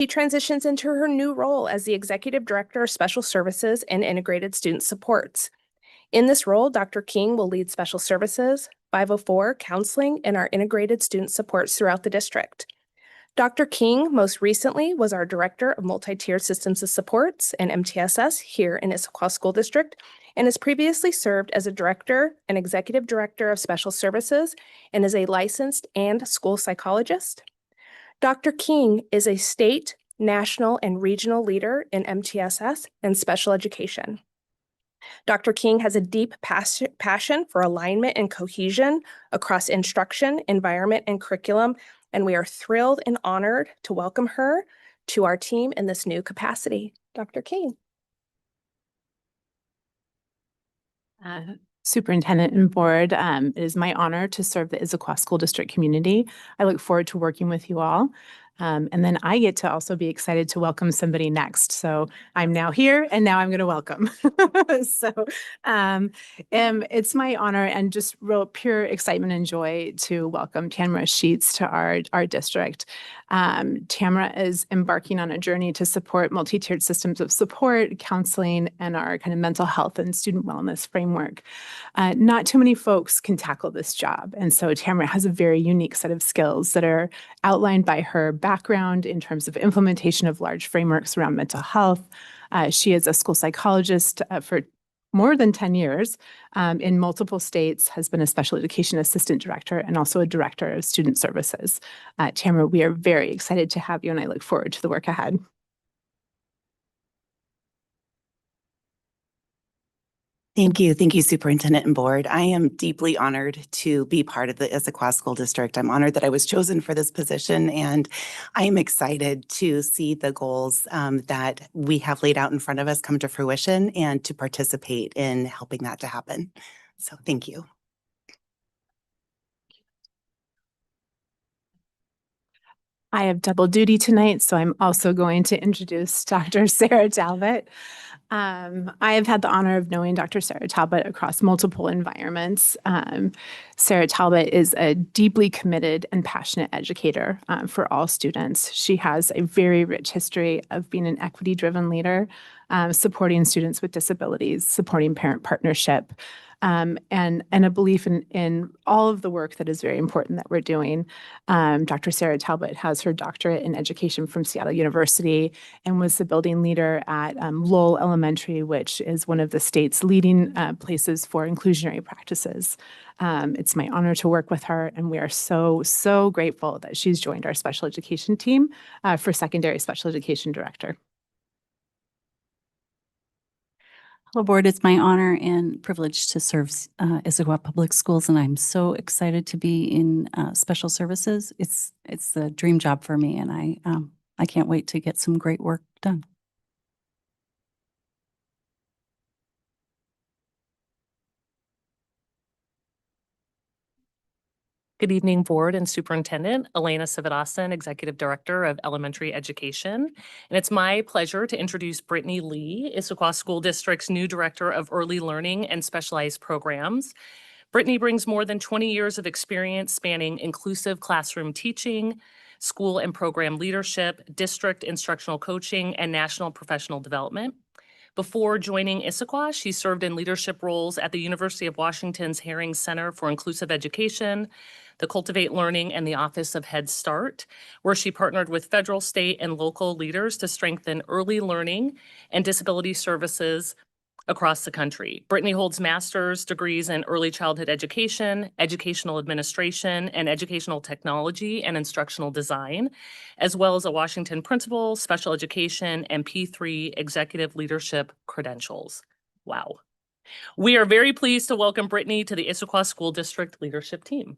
She transitions into her new role as the Executive Director of Special Services and Integrated Student Supports. In this role, Dr. King will lead special services, 504, counseling, and our integrated student supports throughout the district. Dr. King most recently was our Director of Multi-Tiered Systems of Supports and MTSS here in Issaquah School District, and has previously served as a Director and Executive Director of Special Services and is a licensed and school psychologist. Dr. King is a state, national, and regional leader in MTSS and special education. Dr. King has a deep passion for alignment and cohesion across instruction, environment, and curriculum, and we are thrilled and honored to welcome her to our team in this new capacity. Dr. King. Superintendent and board, it is my honor to serve the Issaquah School District community. I look forward to working with you all. And then I get to also be excited to welcome somebody next. So I'm now here and now I'm going to welcome. It's my honor and just real pure excitement and joy to welcome Tamara Sheets to our district. Tamara is embarking on a journey to support multi-tiered systems of support, counseling, and our kind of mental health and student wellness framework. Not too many folks can tackle this job. And so Tamara has a very unique set of skills that are outlined by her background in terms of implementation of large frameworks around mental health. She is a school psychologist for more than 10 years in multiple states, has been a special education assistant director and also a director of student services. Tamara, we are very excited to have you and I look forward to the work ahead. Thank you. Thank you, Superintendent and Board. I am deeply honored to be part of the Issaquah School District. I'm honored that I was chosen for this position, and I am excited to see the goals that we have laid out in front of us come to fruition and to participate in helping that to happen. So thank you. I have double duty tonight, so I'm also going to introduce Dr. Sarah Talbot. I have had the honor of knowing Dr. Sarah Talbot across multiple environments. Sarah Talbot is a deeply committed and passionate educator for all students. She has a very rich history of being an equity-driven leader, supporting students with disabilities, supporting parent partnership, and a belief in all of the work that is very important that we're doing. Dr. Sarah Talbot has her doctorate in education from Seattle University and was the building leader at Lowell Elementary, which is one of the state's leading places for inclusionary practices. It's my honor to work with her, and we are so, so grateful that she's joined our special education team for secondary special education director. Hello, Board. It's my honor and privilege to serve Issaquah Public Schools, and I'm so excited to be in special services. It's the dream job for me, and I can't wait to get some great work done. Good evening, Board and Superintendent. Elena Sividasan, Executive Director of Elementary Education. And it's my pleasure to introduce Brittany Lee, Issaquah School District's new Director of Early Learning and Specialized Programs. Brittany brings more than 20 years of experience spanning inclusive classroom teaching, school and program leadership, district instructional coaching, and national professional development. Before joining Issaquah, she served in leadership roles at the University of Washington's Herring Center for Inclusive Education, the Cultivate Learning, and the Office of Head Start, where she partnered with federal, state, and local leaders to strengthen early learning and disability services across the country. Brittany holds master's degrees in early childhood education, educational administration, and educational technology and instructional design, as well as a Washington Principal, Special Education, and P3 Executive Leadership credentials. Wow. We are very pleased to welcome Brittany to the Issaquah School District leadership team.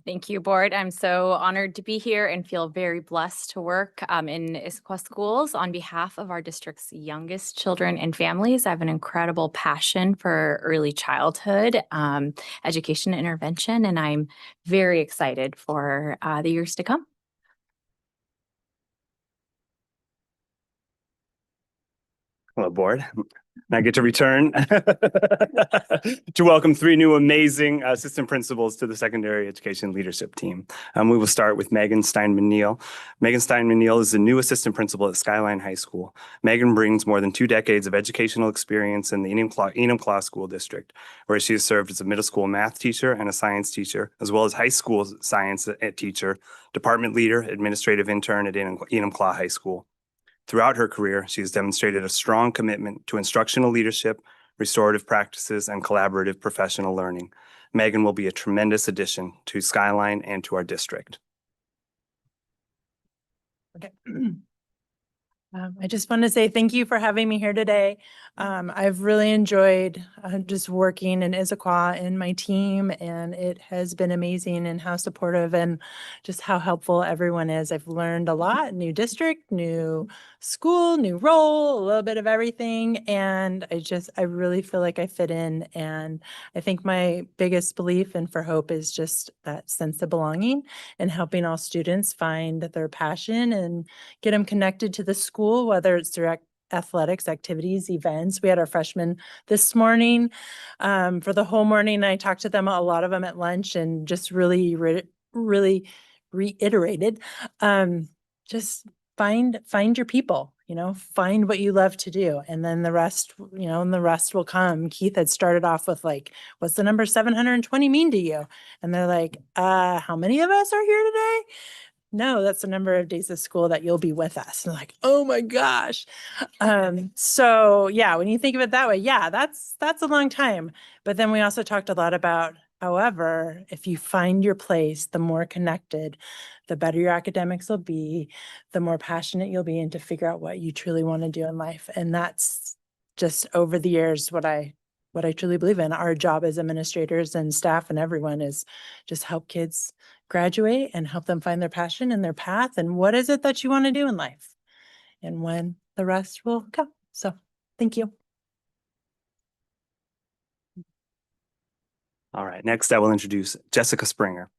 Thank you, Board. I'm so honored to be here and feel very blessed to work in Issaquah Schools on behalf of our district's youngest children and families. I have an incredible passion for early childhood education intervention, and I'm very excited for the years to come. Hello, Board. And I get to return to welcome three new amazing assistant principals to the secondary education leadership team. We will start with Megan Steinman-Neal. Megan Steinman-Neal is the new assistant principal at Skyline High School. Megan brings more than 2 decades of educational experience in the Enumclaw School District, where she has served as a middle school math teacher and a science teacher, as well as high school science teacher, department leader, administrative intern at Enumclaw High School. Throughout her career, she has demonstrated a strong commitment to instructional leadership, restorative practices, and collaborative professional learning. Megan will be a tremendous addition to Skyline and to our district. Okay. I just want to say thank you for having me here today. I've really enjoyed just working in Issaquah and my team, and it has been amazing and how supportive and just how helpful everyone is. I've learned a lot, new district, new school, new role, a little bit of everything. And I really feel like I fit in. And I think my biggest belief and for hope is just that sense of belonging and helping all students find their passion and get them connected to the school, whether it's through athletics, activities, events. We had our freshmen this morning for the whole morning. I talked to them, a lot of them at lunch, and just really reiterated, just find your people, find what you love to do. And then the rest, and the rest will come. Keith had started off with like, what's the number 720 mean to you? And they're like, how many of us are here today? No, that's the number of days of school that you'll be with us. And like, oh my gosh. So yeah, when you think of it that way, yeah, that's a long time. But then we also talked a lot about, however, if you find your place, the more connected, the better your academics will be, the more passionate you'll be, and to figure out what you truly want to do in life. And that's just over the years what I truly believe in. Our job as administrators and staff and everyone is just help kids graduate and help them find their passion and their path and what is it that you want to do in life, and when the rest will come. So thank you. All right, next I will introduce Jessica Springer.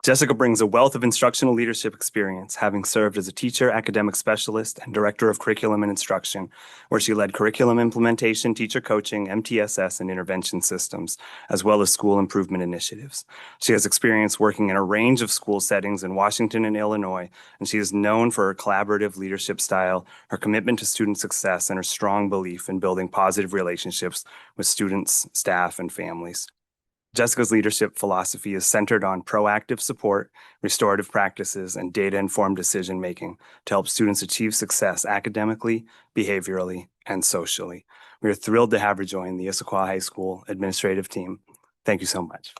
Jessica brings a wealth of instructional leadership experience, having served as a teacher, academic specialist, and director of curriculum and instruction, where she led curriculum implementation, teacher coaching, MTSS, and intervention systems, as well as school improvement initiatives. She has experience working in a range of school settings in Washington and Illinois, and she is known for her collaborative leadership style, her commitment to student success, and her strong belief in building positive relationships with students, staff, and families. Jessica's leadership philosophy is centered on proactive support, restorative practices, and data-informed decision-making to help students achieve success academically, behaviorally, and socially. We are thrilled to have her join the Issaquah High School administrative team. Thank you so much.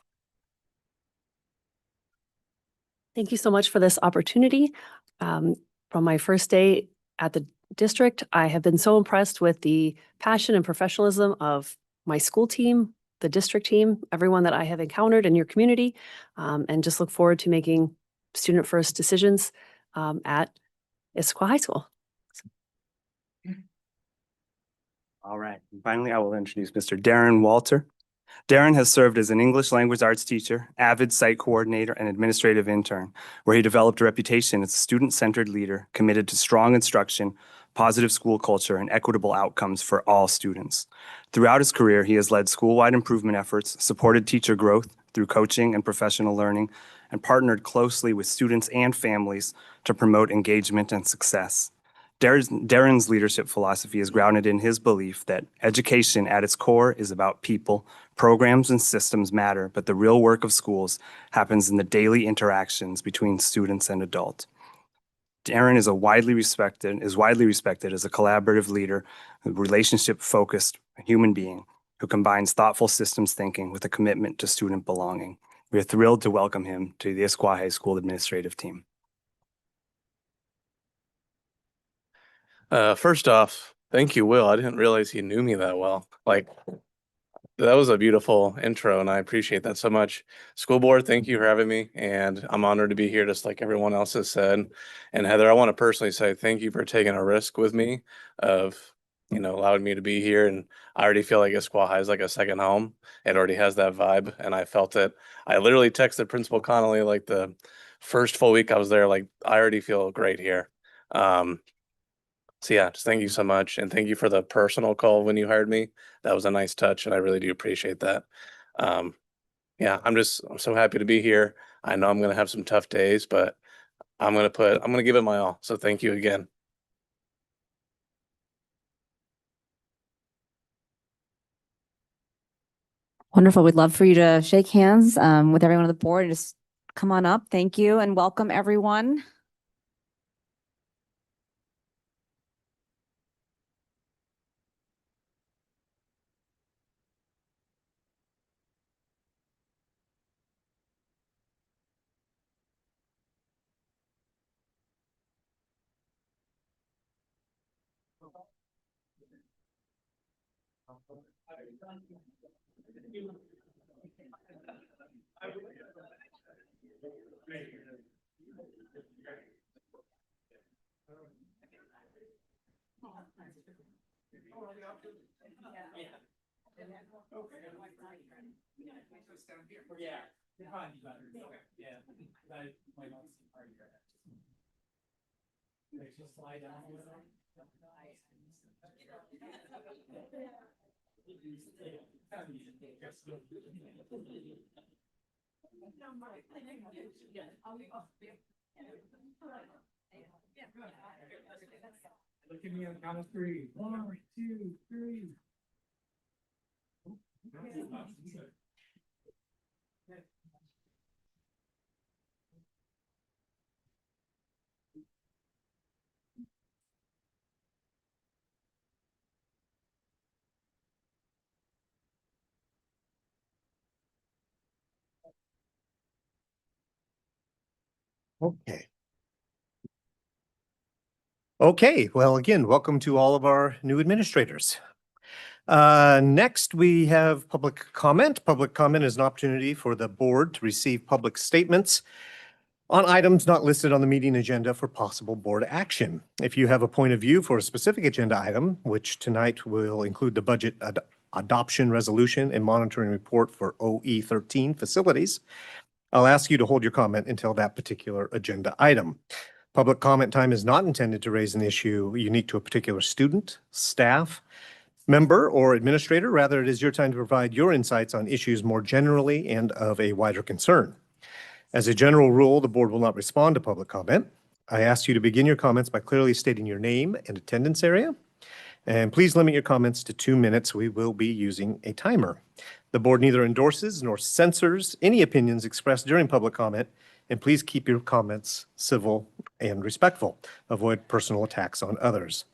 Thank you so much for this opportunity. From my first day at the district, I have been so impressed with the passion and professionalism of my school team, the district team, everyone that I have encountered in your community, and just look forward to making student first decisions at Issaquah High School. All right. And finally, I will introduce Mr. Darren Walter. Darren has served as an English language arts teacher, avid site coordinator, and administrative intern, where he developed a reputation as a student-centered leader committed to strong instruction, positive school culture, and equitable outcomes for all students. Throughout his career, he has led school-wide improvement efforts, supported teacher growth through coaching and professional learning, and partnered closely with students and families to promote engagement and success. Darren's leadership philosophy is grounded in his belief that education at its core is about people. Programs and systems matter, but the real work of schools happens in the daily interactions between students and adults. Darren is widely respected as a collaborative leader, a relationship-focused human being who combines thoughtful systems thinking with a commitment to student belonging. We are thrilled to welcome him to the Issaquah High School administrative team. First off, thank you, Will. I didn't realize you knew me that well. That was a beautiful intro, and I appreciate that so much. School board, thank you for having me, and I'm honored to be here, just like everyone else has said. And Heather, I want to personally say thank you for taking a risk with me of, allowing me to be here. And I already feel like Issaquah High is like a second home. It already has that vibe, and I felt it. I literally texted Principal Connolly like the first full week I was there, like I already feel great here. So yeah, just thank you so much. And thank you for the personal call when you hired me. That was a nice touch and I really do appreciate that. Um, yeah, I'm so happy to be here. I know I'm going to have some tough days, but I'm going to give it my all. So thank you again. Wonderful. We'd love for you to shake hands with everyone on the board and just come on up. Thank you and welcome everyone. Look at me on the count of three. 1, 2, 3. Okay. Okay, well, again, welcome to all of our new administrators. Next, we have public comment. Public comment is an opportunity for the board to receive public statements on items not listed on the meeting agenda for possible board action. If you have a point of view for a specific agenda item, which tonight will include the budget adoption resolution and monitoring report for OE 13 facilities, I'll ask you to hold your comment until that particular agenda item. Public comment time is not intended to raise an issue unique to a particular student, staff, member, or administrator. Rather, it is your time to provide your insights on issues more generally and of a wider concern. As a general rule, the board will not respond to public comment. I ask you to begin your comments by clearly stating your name and attendance area. And please limit your comments to 2 minutes. We will be using a timer. The board neither endorses nor censors any opinions expressed during public comment, and please keep your comments civil and respectful. Avoid personal attacks on others.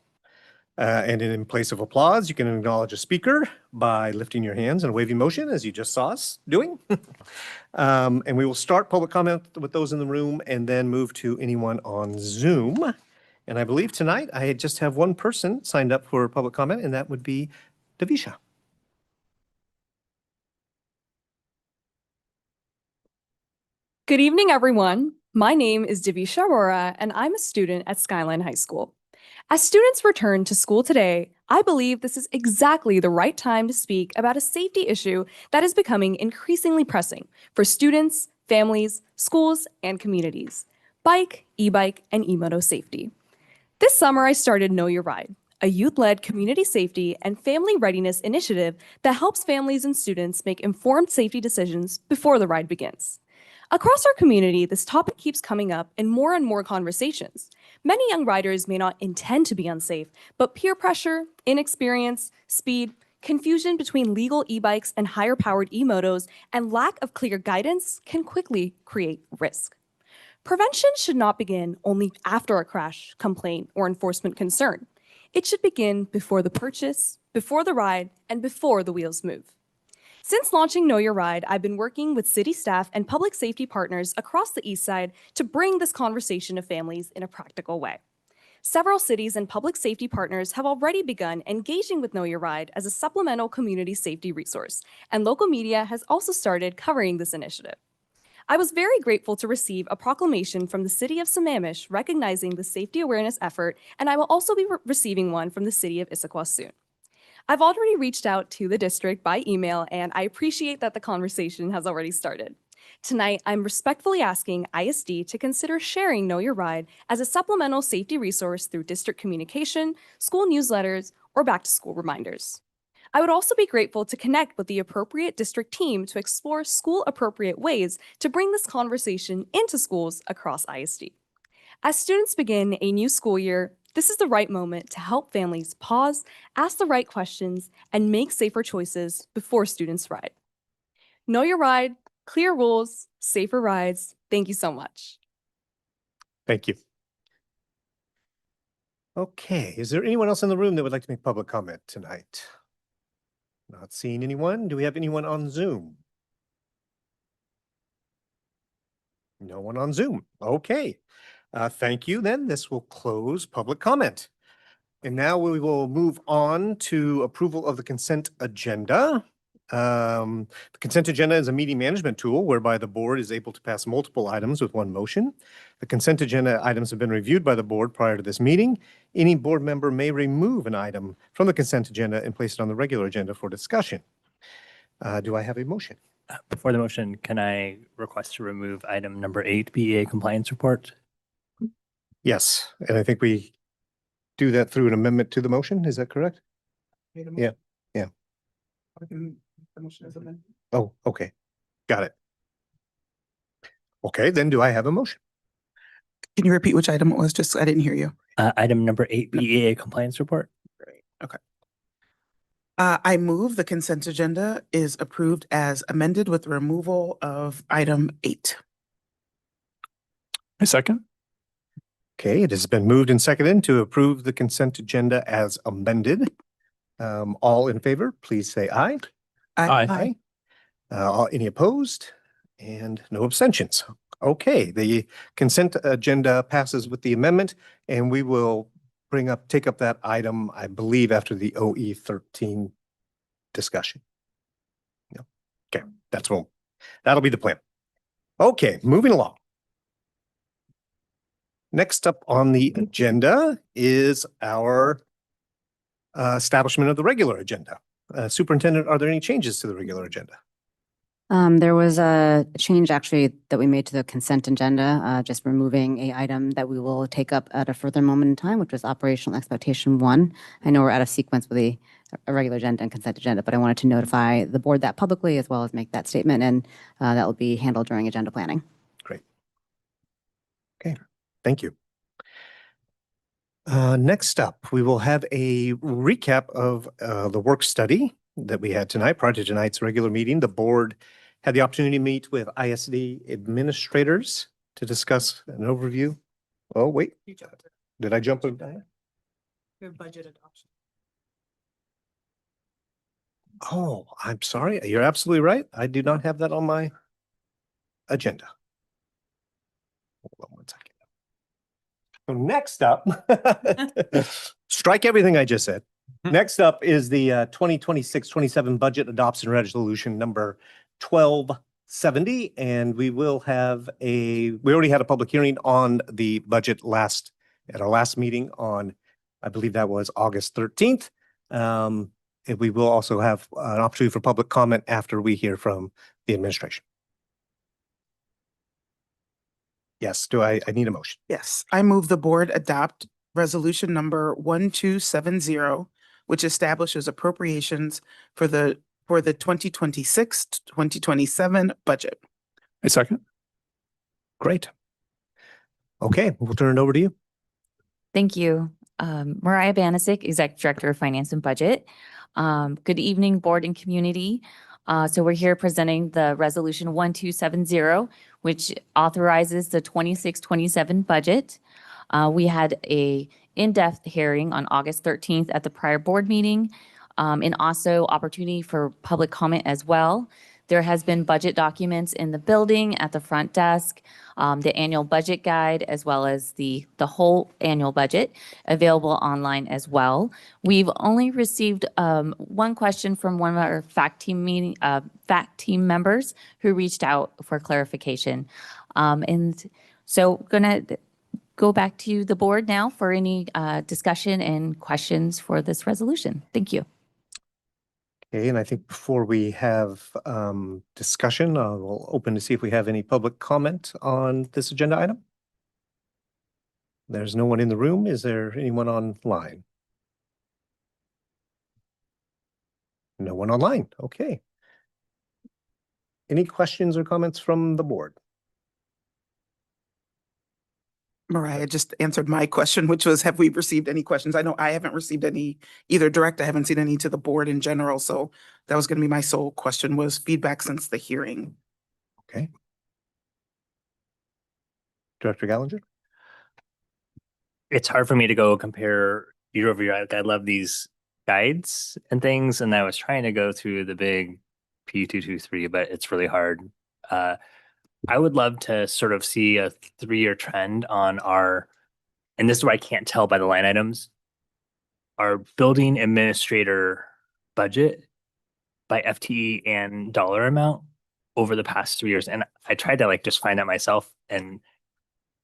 And in place of applause, you can acknowledge a speaker by lifting your hands and waving motion, as you just saw us doing. And we will start public comment with those in the room and then move to anyone on Zoom. And I believe tonight I just have one person signed up for public comment, and that would be Davisha. Good evening, everyone. My name is Davisha Arora, and I'm a student at Skyline High School. As students return to school today, I believe this is exactly the right time to speak about a safety issue that is becoming increasingly pressing for students, families, schools, and communities: bike, e-bike, and e-moto safety. This summer, I started Know Your Ride, a youth-led community safety and family readiness initiative that helps families and students make informed safety decisions before the ride begins. Across our community, this topic keeps coming up in more and more conversations. Many young riders may not intend to be unsafe, but peer pressure, inexperience, speed, confusion between legal e-bikes and higher-powered e-motos, and lack of clear guidance can quickly create risk. Prevention should not begin only after a crash, complaint, or enforcement concern. It should begin before the purchase, before the ride, and before the wheels move. Since launching Know Your Ride, I've been working with city staff and public safety partners across the East Side to bring this conversation to families in a practical way. Several cities and public safety partners have already begun engaging with Know Your Ride as a supplemental community safety resource, and local media has also started covering this initiative. I was very grateful to receive a proclamation from the city of Sammamish recognizing the safety awareness effort, and I will also be receiving one from the city of Issaquah soon. I've already reached out to the district by email, and I appreciate that the conversation has already started. Tonight, I'm respectfully asking ISD to consider sharing Know Your Ride as a supplemental safety resource through district communication, school newsletters, or back-to-school reminders. I would also be grateful to connect with the appropriate district team to explore school-appropriate ways to bring this conversation into schools across ISD. As students begin a new school year, this is the right moment to help families pause, ask the right questions, and make safer choices before students ride. Know Your Ride, clear rules, safer rides. Thank you so much. Thank you. Okay, is there anyone else in the room that would like to make public comment tonight? Not seeing anyone. Do we have anyone on Zoom? No one on Zoom. Okay. Thank you. Then this will close public comment. And now we will move on to approval of the consent agenda. The consent agenda is a meeting management tool whereby the board is able to pass multiple items with one motion. The consent agenda items have been reviewed by the board prior to this meeting. Any board member may remove an item from the consent agenda and place it on the regular agenda for discussion. Do I have a motion? Before the motion, can I request to remove item number 8, BEA compliance report? Yes, and I think we do that through an amendment to the motion. Is that correct? Yeah, yeah. Oh, okay. Got it. Okay, then do I have a motion? Can you repeat which item it was? Just, I didn't hear you. Item number 8, BEA compliance report. Great. Okay. I move the consent agenda is approved as amended with removal of item 8. A second. Okay, it has been moved and seconded to approve the consent agenda as amended. All in favor, please say aye. Aye. Any opposed? And no abstentions. Okay, the consent agenda passes with the amendment, and we will take up that item, I believe, after the OE 13 discussion. Yeah. Okay, that'll be the plan. Okay, moving along. Next up on the agenda is our establishment of the regular agenda. Superintendent, are there any changes to the regular agenda? There was a change actually that we made to the consent agenda, just removing a item that we will take up at a further moment in time, which was operational expectation 1. I know we're out of sequence with a regular agenda and consent agenda, but I wanted to notify the board that publicly as well as make that statement, and that will be handled during agenda planning. Great. Okay, thank you. Next up, we will have a recap of the work study that we had tonight. Prior to tonight's regular meeting, the board had the opportunity to meet with ISD administrators to discuss an overview. Oh, wait, did I jump? Your budget adoption. Oh, I'm sorry. You're absolutely right. I do not have that on my agenda. Hold on one second. So next up, strike everything I just said. Next up is the 2026-27 budget adoption resolution number 1270. And we already had a public hearing on the budget at our last meeting on, I believe that was August 13th. And we will also have an opportunity for public comment after we hear from the administration. Yes, I need a motion? Yes, I move the board adopt resolution number 1270, which establishes appropriations for the 2026-2027 budget. A second. Great. Okay, we'll turn it over to you. Thank you. Mariah Banasic, Executive Director of Finance and Budget. Good evening, board and community. So we're here presenting the resolution 1270, which authorizes the 26-27 budget. We had a in-depth hearing on August 13th at the prior board meeting, and also opportunity for public comment as well. There has been budget documents in the building at the front desk, the annual budget guide, as well as the whole annual budget available online as well. We've only received one question from one of our fact team members who reached out for clarification. And so gonna go back to the board now for any discussion and questions for this resolution. Thank you. Okay, and I think before we have discussion, we'll open to see if we have any public comment on this agenda item. There's no one in the room. Is there anyone online? No one online. Okay. Any questions or comments from the board? Mariah just answered my question, which was, have we received any questions? I know I haven't received any either direct. I haven't seen any to the board in general. So that was going to be my sole question, was feedback since the hearing. Okay. Director Gallinger? It's hard for me to go compare year over year. I love these guides and things, and I was trying to go through the big P223, but it's really hard. I would love to sort of see a 3-year trend on our, and this is where I can't tell by the line items, our building administrator budget by FTE and dollar amount over the past 3 years. And I tried to like just find that myself, and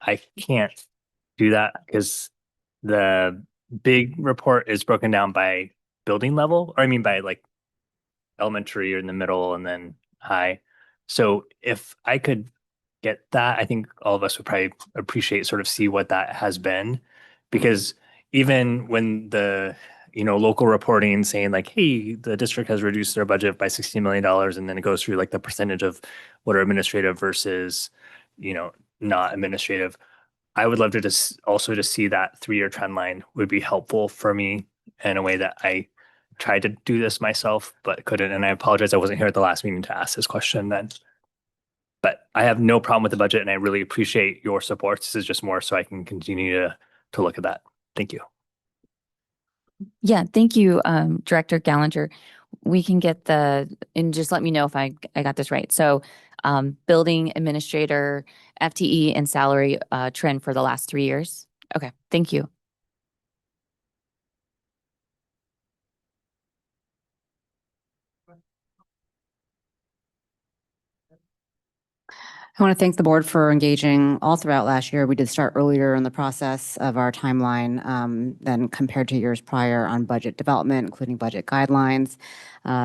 I can't do that because the big report is broken down by building level, or I mean by like elementary or in the middle and then high. So if I could get that, I think all of us would probably appreciate sort of see what that has been, because even when the local reporting saying like, hey, the district has reduced their budget by $60 million, and then it goes through like the percentage of what are administrative versus not administrative. I would love to just also to see that 3-year trend line would be helpful for me in a way that I tried to do this myself, but couldn't. And I apologize, I wasn't here at the last meeting to ask this question then. But I have no problem with the budget, and I really appreciate your support. This is just more so I can continue to look at that. Thank you. Yeah, thank you, Director Gallinger. We can get and just let me know if I got this right. So building administrator, FTE and salary trend for the last 3 years. Okay, thank you. I want to thank the board for engaging all throughout last year. We did start earlier in the process of our timeline than compared to years prior on budget development, including budget guidelines,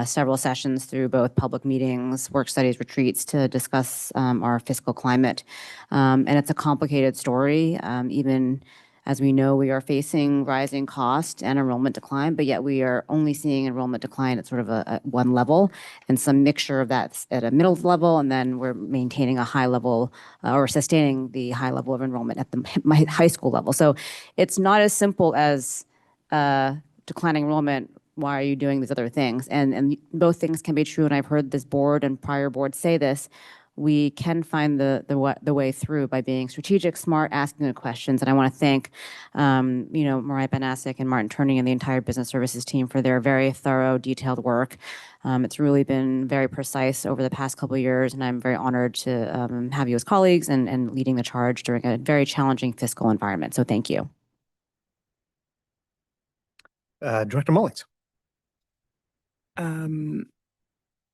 several sessions through both public meetings, work studies, retreats to discuss our fiscal climate. And it's a complicated story. Even as we know, we are facing rising cost and enrollment decline, but yet we are only seeing enrollment decline at sort of a one level, and some mixture of that at a middle level, and then we're maintaining a high level or sustaining the high level of enrollment at the high school level. So it's not as simple as declining enrollment. Why are you doing these other things? And both things can be true, and I've heard this board and prior boards say this. We can find the way through by being strategic, smart, asking the questions. And I want to thank, Mariah Banasic and Martin Turney and the entire business services team for their very thorough, detailed work. It's really been very precise over the past couple of years, and I'm very honored to have you as colleagues and leading the charge during a very challenging fiscal environment. So thank you. Director Mullings.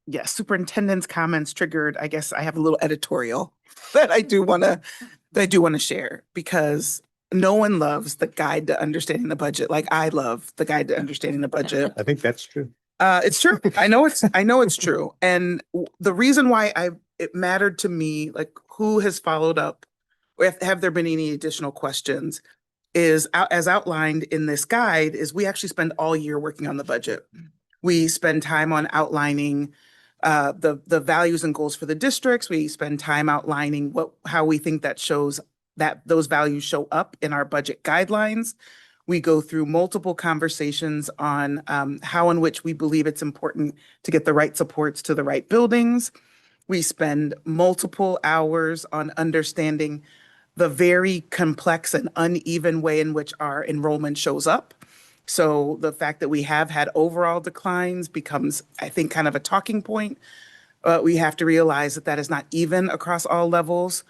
Yes, superintendent's comments triggered, I guess I have a little editorial that I do want to share, because no one loves the guide to understanding the budget like I love the guide to understanding the budget. I think that's true. It's true. I know it's true. And the reason why it mattered to me, like who has followed up, or have there been any additional questions, is as outlined in this guide, is we actually spend all year working on the budget. We spend time on outlining the values and goals for the districts. We spend time outlining how we think that shows that those values show up in our budget guidelines. We go through multiple conversations on how in which we believe it's important to get the right supports to the right buildings. We spend multiple hours on understanding the very complex and uneven way in which our enrollment shows up. So the fact that we have had overall declines becomes, I think, kind of a talking point. We have to realize that is not even across all levels,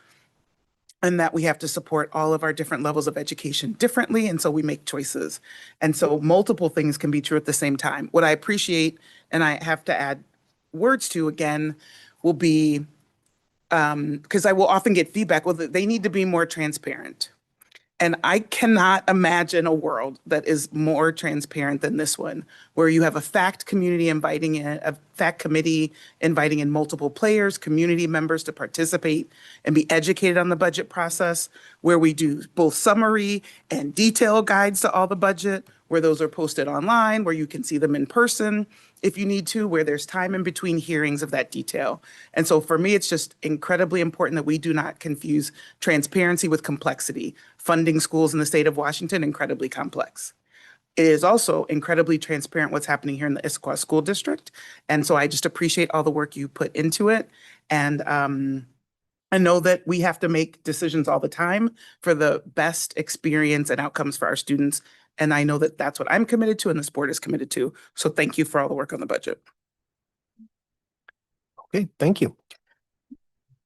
and that we have to support all of our different levels of education differently. And so we make choices. And so multiple things can be true at the same time. What I appreciate, and I have to add words to again, will be, because I will often get feedback, well, they need to be more transparent. And I cannot imagine a world that is more transparent than this one, where you have a fact community inviting in, a fact committee inviting in multiple players, community members to participate and be educated on the budget process, where we do both summary and detailed guides to all the budget, where those are posted online, where you can see them in person if you need to, where there's time in between hearings of that detail. And so for me, it's just incredibly important that we do not confuse transparency with complexity. Funding schools in the state of Washington, incredibly complex. It is also incredibly transparent what's happening here in the Issaquah School District. And so I just appreciate all the work you put into it. And I know that we have to make decisions all the time for the best experience and outcomes for our students. And I know that that's what I'm committed to and this board is committed to. So thank you for all the work on the budget. Okay, thank you.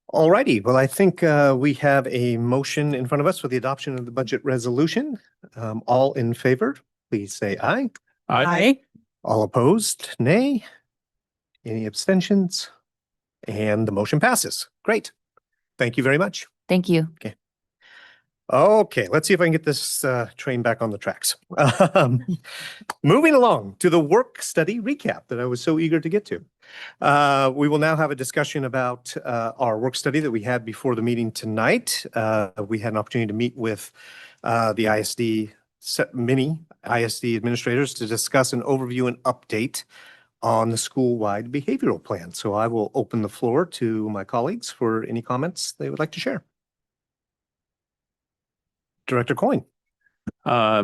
All righty. Well, I think we have a motion in front of us for the adoption of the budget resolution. All in favor, please say aye. Aye. All opposed, nay. Any abstentions? And the motion passes. Great. Thank you very much. Thank you. Okay, let's see if I can get this train back on the tracks. Moving along to the work study recap that I was so eager to get to. We will now have a discussion about our work study that we had before the meeting tonight. We had an opportunity to meet with the mini ISD administrators to discuss an overview and update on the school-wide behavioral plan. So I will open the floor to my colleagues for any comments they would like to share. Director Coyne.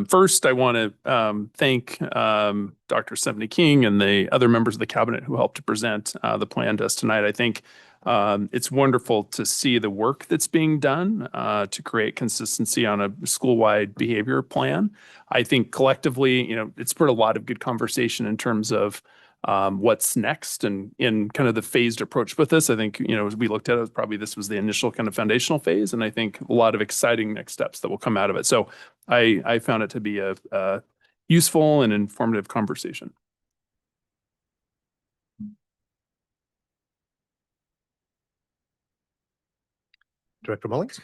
First, I want to thank Dr. Stephanie King and the other members of the cabinet who helped to present the plan to us tonight. I think it's wonderful to see the work that's being done to create consistency on a school-wide behavior plan. I think collectively, it's spurred a lot of good conversation in terms of what's next and in kind of the phased approach with this. I think, as we looked at it, probably this was the initial kind of foundational phase. And I think a lot of exciting next steps that will come out of it. So I found it to be a useful and informative conversation. Director Mullings.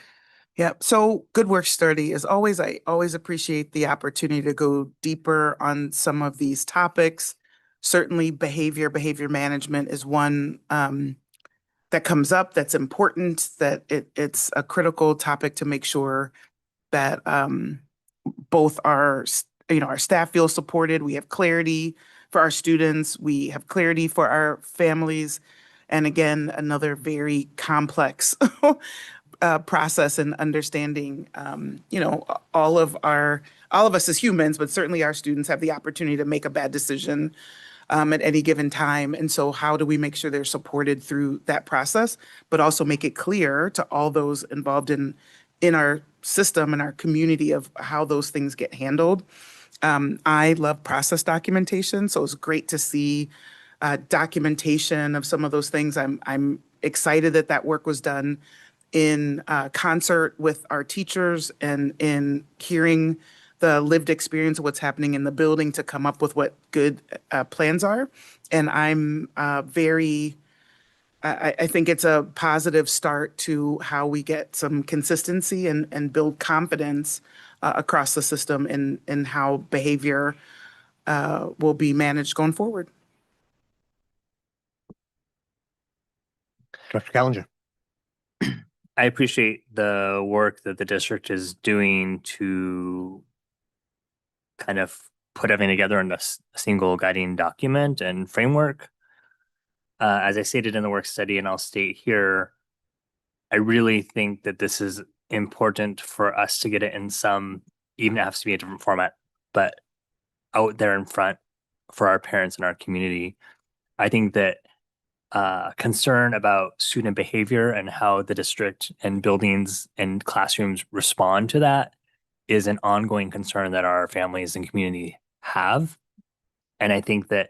Yeah, so good work study as always. I always appreciate the opportunity to go deeper on some of these topics. Certainly behavior management is one that comes up that's important, that it's a critical topic to make sure that both our staff feel supported. We have clarity for our students. We have clarity for our families. And again, another very complex process and understanding, all of us as humans, but certainly our students have the opportunity to make a bad decision at any given time. And so how do we make sure they're supported through that process, but also make it clear to all those involved in our system and our community of how those things get handled. I love process documentation, so it's great to see documentation of some of those things. I'm excited that work was done in concert with our teachers and in hearing the lived experience of what's happening in the building to come up with what good plans are. And I'm I think it's a positive start to how we get some consistency and build confidence across the system in how behavior will be managed going forward. Dr. Callinger. I appreciate the work that the district is doing to kind of put everything together in a single guiding document and framework. As I stated in the work study, and I'll state here, I really think that this is important for us to get it in some, even it has to be a different format, but out there in front for our parents and our community. I think that concern about student behavior and how the district and buildings and classrooms respond to that is an ongoing concern that our families and community have. And I think that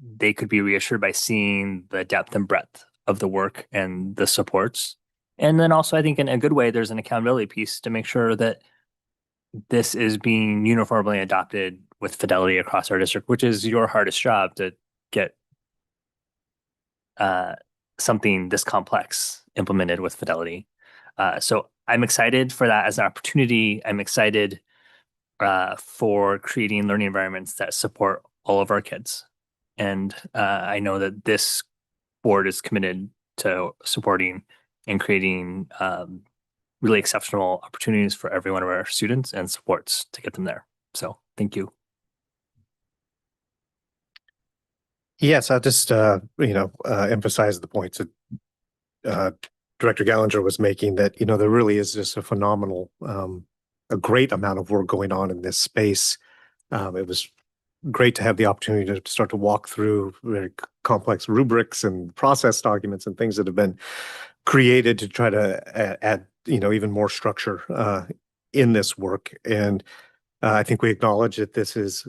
they could be reassured by seeing the depth and breadth of the work and the supports. And then also, I think in a good way, there's an accountability piece to make sure that this is being uniformly adopted with fidelity across our district, which is your hardest job, to get something this complex implemented with fidelity. So I'm excited for that as an opportunity. I'm excited for creating learning environments that support all of our kids. And I know that this board is committed to supporting and creating really exceptional opportunities for every one of our students and supports to get them there. So thank you. Yes, I'll just, emphasize the points that Director Gallinger was making, that, there really is just a phenomenal, a great amount of work going on in this space. It was great to have the opportunity to start to walk through very complex rubrics and process documents and things that have been created to try to add, even more structure in this work. And I think we acknowledge that this is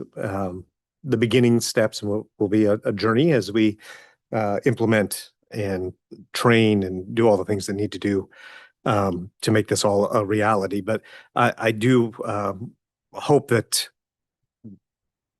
the beginning steps, and will be a journey as we implement and train and do all the things that need to do to make this all a reality. But I do hope that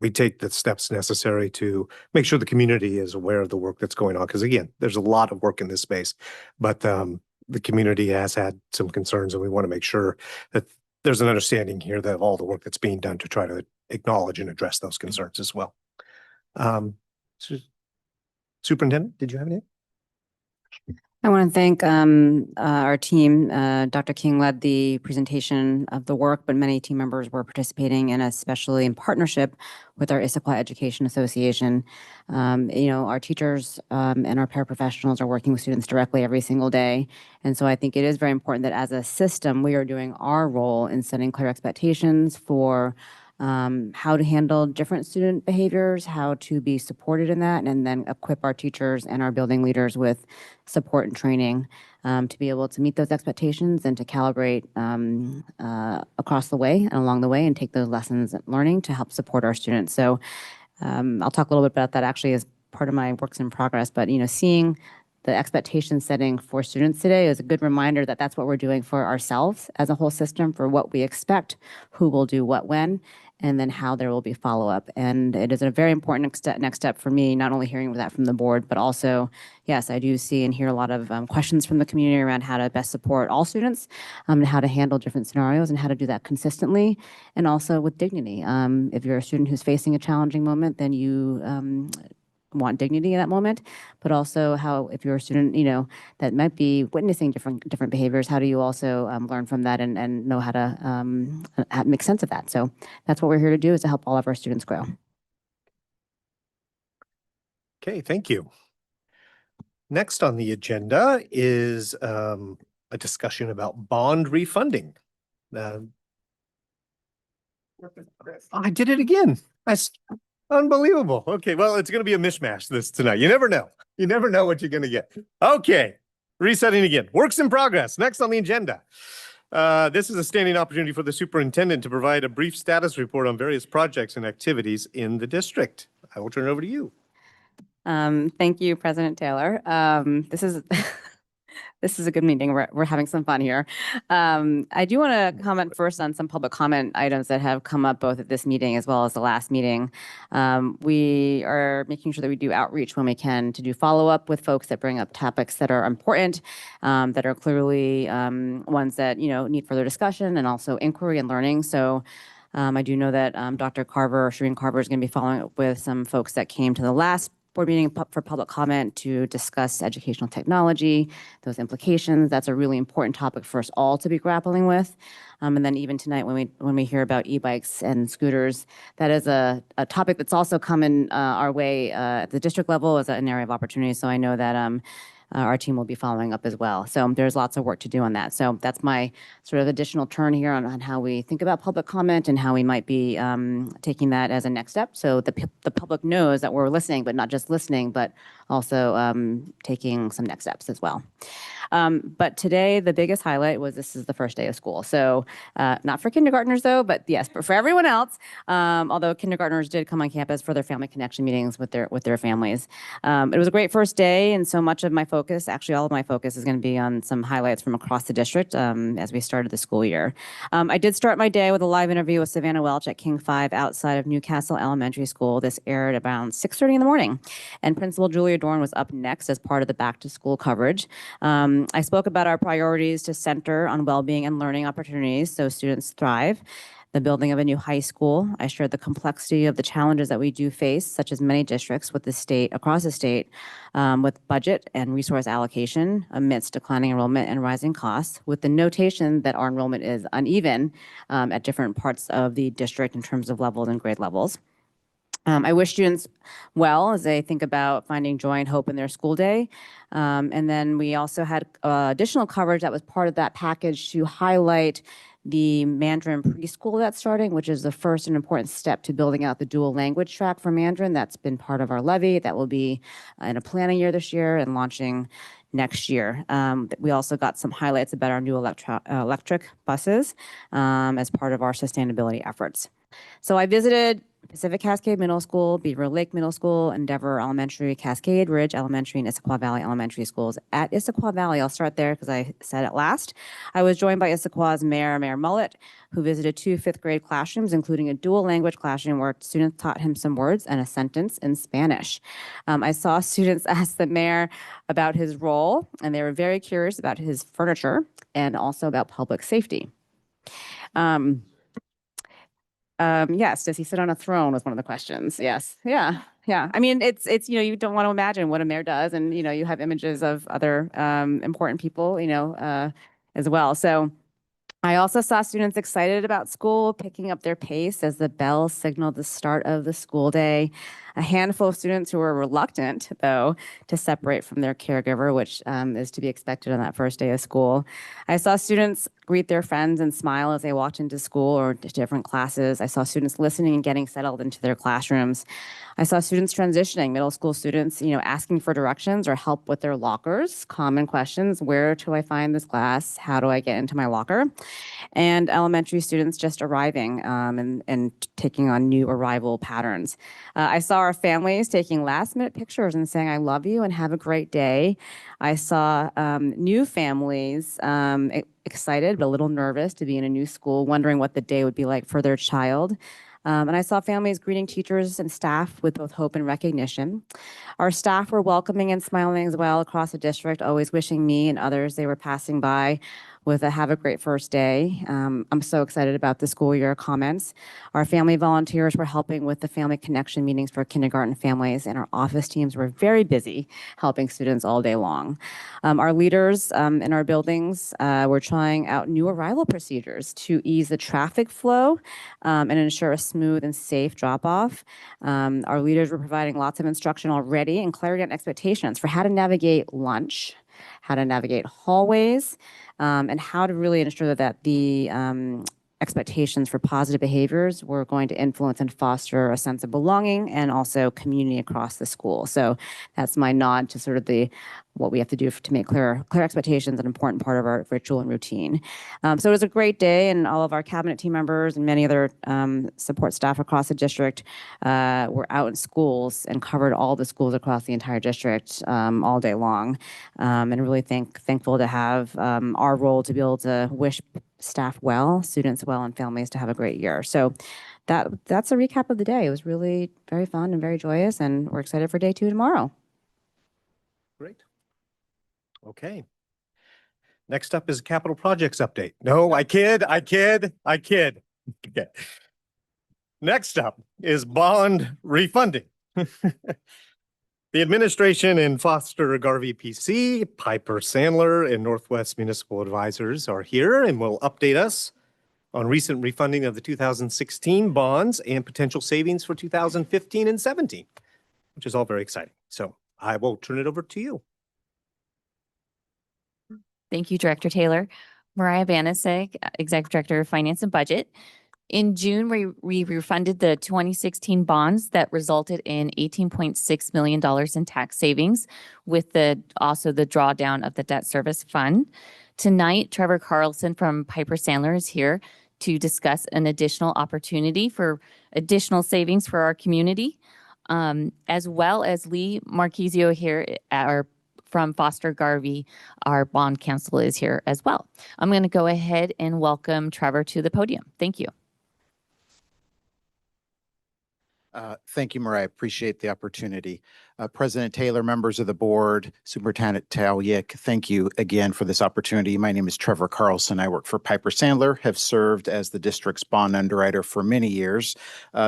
we take the steps necessary to make sure the community is aware of the work that's going on. Because again, there's a lot of work in this space, but the community has had some concerns, and we want to make sure that there's an understanding here that of all the work that's being done to try to acknowledge and address those concerns as well. Superintendent, did you have anything? I want to thank our team. Dr. King led the presentation of the work, but many team members were participating, and especially in partnership with our Issaquah Education Association. Our teachers and our paraprofessionals are working with students directly every single day. And so I think it is very important that as a system, we are doing our role in setting clear expectations for how to handle different student behaviors, how to be supported in that, and then equip our teachers and our building leaders with support and training to be able to meet those expectations and to calibrate across the way and along the way and take those lessons and learning to help support our students. So I'll talk a little bit about that actually as part of my works in progress, but seeing the expectation setting for students today is a good reminder that that's what we're doing for ourselves as a whole system, for what we expect, who will do what when, and then how there will be follow-up. And it is a very important next step for me, not only hearing that from the board, but also, yes, I do see and hear a lot of questions from the community around how to best support all students, and how to handle different scenarios and how to do that consistently and also with dignity. If you're a student who's facing a challenging moment, then you want dignity in that moment, but also how, if you're a student, that might be witnessing different behaviors, how do you also learn from that and know how to make sense of that? So that's what we're here to do, is to help all of our students grow. Okay, thank you. Next on the agenda is a discussion about bond refunding. I did it again. Unbelievable. Okay, well, it's going to be a mishmash this tonight. You never know. You never know what you're going to get. Okay, resetting again. Works in progress. Next on the agenda. This is a standing opportunity for the superintendent to provide a brief status report on various projects and activities in the district. I will turn it over to you. Thank you, President Taylor. This is this is a good meeting. We're having some fun here. I do want to comment first on some public comment items that have come up both at this meeting as well as the last meeting. We are making sure that we do outreach when we can to do follow-up with folks that bring up topics that are important, that are clearly ones that need further discussion and also inquiry and learning. So I do know that Dr. Carver, Shireen Carver, is going to be following up with some folks that came to the last board meeting for public comment to discuss educational technology, those implications. That's a really important topic for us all to be grappling with. And then even tonight when we hear about e-bikes and scooters, that is a topic that's also coming our way at the district level as an area of opportunity. So I know that our team will be following up as well. So there's lots of work to do on that. So that's my sort of additional turn here on how we think about public comment and how we might be taking that as a next step. So the public knows that we're listening, but not just listening, but also taking some next steps as well. But today, the biggest highlight was this is the first day of school. So not for kindergartners though, but yes, but for everyone else, although kindergartners did come on campus for their family connection meetings with their families. It was a great first day, and so much of my focus focus, actually all of my focus is going to be on some highlights from across the district as we started the school year. I did start my day with a live interview with Savannah Welch at King 5 outside of Newcastle Elementary School. This aired around 6:30 in the morning. And Principal Julia Dorn was up next as part of the back to school coverage. I spoke about our priorities to center on well-being and learning opportunities so students thrive. The building of a new high school. I shared the complexity of the challenges that we do face, such as many districts with the state, across the state, with budget and resource allocation amidst declining enrollment and rising costs, with the notation that our enrollment is uneven at different parts of the district in terms of levels and grade levels. I wish students well as they think about finding joy and hope in their school day. And then we also had additional coverage that was part of that package to highlight the Mandarin preschool that's starting, which is the first and important step to building out the dual language track for Mandarin. That's been part of our levy. That will be in a planning year this year and launching next year. We also got some highlights about our new electric buses as part of our sustainability efforts. So I visited Pacific Cascade Middle School, Beaver Lake Middle School, Endeavor Elementary, Cascade Ridge Elementary, and Issaquah Valley Elementary Schools. At Issaquah Valley, I'll start there because I said it last. I was joined by Issaquah's Mayor Mullet, who visited 2 fifth-grade classrooms, including a dual language classroom where students taught him some words and a sentence in Spanish. I saw students ask the mayor about his role, and they were very curious about his furniture and also about public safety. Yes, does he sit on a throne was one of the questions. Yes. Yeah. I mean, it's, you don't want to imagine what a mayor does. And, you have images of other important people, as well. So I also saw students excited about school, picking up their pace as the bell signaled the start of the school day. A handful of students who were reluctant, though, to separate from their caregiver, which is to be expected on that first day of school. I saw students greet their friends and smile as they walked into school or to different classes. I saw students listening and getting settled into their classrooms. I saw students transitioning, middle school students, asking for directions or help with their lockers, common questions. Where do I find this class? How do I get into my locker? And elementary students just arriving and taking on new arrival patterns. I saw our families taking last minute pictures and saying, I love you and have a great day. I saw new families excited but a little nervous to be in a new school, wondering what the day would be like for their child. And I saw families greeting teachers and staff with both hope and recognition. Our staff were welcoming and smiling as well across the district, always wishing me and others they were passing by with a have a great first day. I'm so excited about the school year comments. Our family volunteers were helping with the family connection meetings for kindergarten families, and our office teams were very busy helping students all day long. Our leaders in our buildings were trying out new arrival procedures to ease the traffic flow and ensure a smooth and safe drop-off. Our leaders were providing lots of instruction already and clarity on expectations for how to navigate lunch, how to navigate hallways, and how to really ensure that the expectations for positive behaviors were going to influence and foster a sense of belonging and also community across the school. So that's my nod to sort of what we have to do to make clear expectations, an important part of our ritual and routine. So it was a great day, and all of our cabinet team members and many other support staff across the district were out in schools and covered all the schools across the entire district all day long. And really thankful to have our role to be able to wish staff well, students well, and families to have a great year. So that's a recap of the day. It was really very fun and very joyous, and we're excited for day 2 tomorrow. Great. Okay. Next up is capital projects update. No, I kid. Okay. Next up is bond refunding. The administration and Foster Garvey PC, Piper Sandler, and Northwest Municipal Advisors are here and will update us on recent refunding of the 2016 bonds and potential savings for 2015 and 17, which is all very exciting. So I will turn it over to you. Thank you, Director Taylor. Mariah Banasek, Executive Director of Finance and Budget. In June, we refunded the 2016 bonds that resulted in $18.6 million in tax savings with also the drawdown of the debt service fund. Tonight, Trevor Carlson from Piper Sandler is here to discuss an additional opportunity for additional savings for our community, as well as Lee Marquisio here, our from Foster Garvey, our bond counsel, is here as well. I'm going to go ahead and welcome Trevor to the podium. Thank you. Thank you, Mariah. Appreciate the opportunity. President Taylor, members of the board, Superintendent Talyik, thank you again for this opportunity. My name is Trevor Carlson. I work for Piper Sandler, have served as the district's bond underwriter for many years.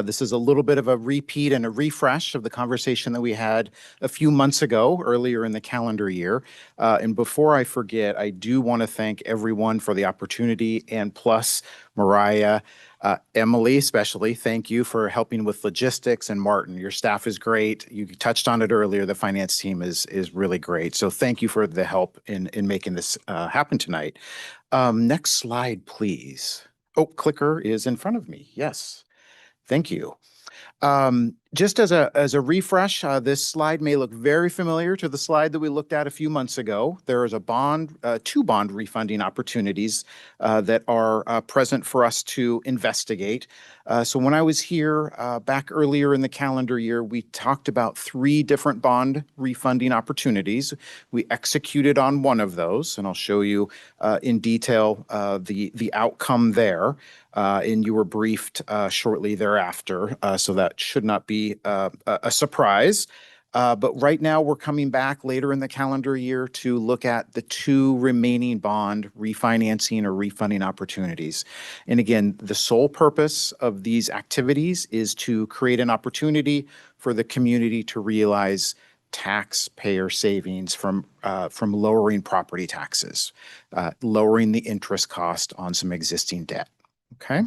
This is a little bit of a repeat and a refresh of the conversation that we had a few months ago, earlier in the calendar year. And before I forget, I do want to thank everyone for the opportunity, and plus Mariah, Emily, especially, thank you for helping with logistics, and Martin, your staff is great. You touched on it earlier. The finance team is really great. So thank you for the help in making this happen tonight. Next slide, please. Oh, clicker is in front of me. Yes. Thank you. Just as a refresh, this slide may look very familiar to the slide that we looked at a few months ago. There is two bond refunding opportunities that are present for us to investigate. So when I was here back earlier in the calendar year, we talked about 3 different bond refunding opportunities. We executed on one of those, and I'll show you in detail the outcome there. And you were briefed shortly thereafter, so that should not be a surprise. But right now, we're coming back later in the calendar year to look at the 2 remaining bond refinancing or refunding opportunities. And again, the sole purpose of these activities is to create an opportunity for the community to realize taxpayer savings from lowering property taxes, lowering the interest cost on some existing debt. Okay.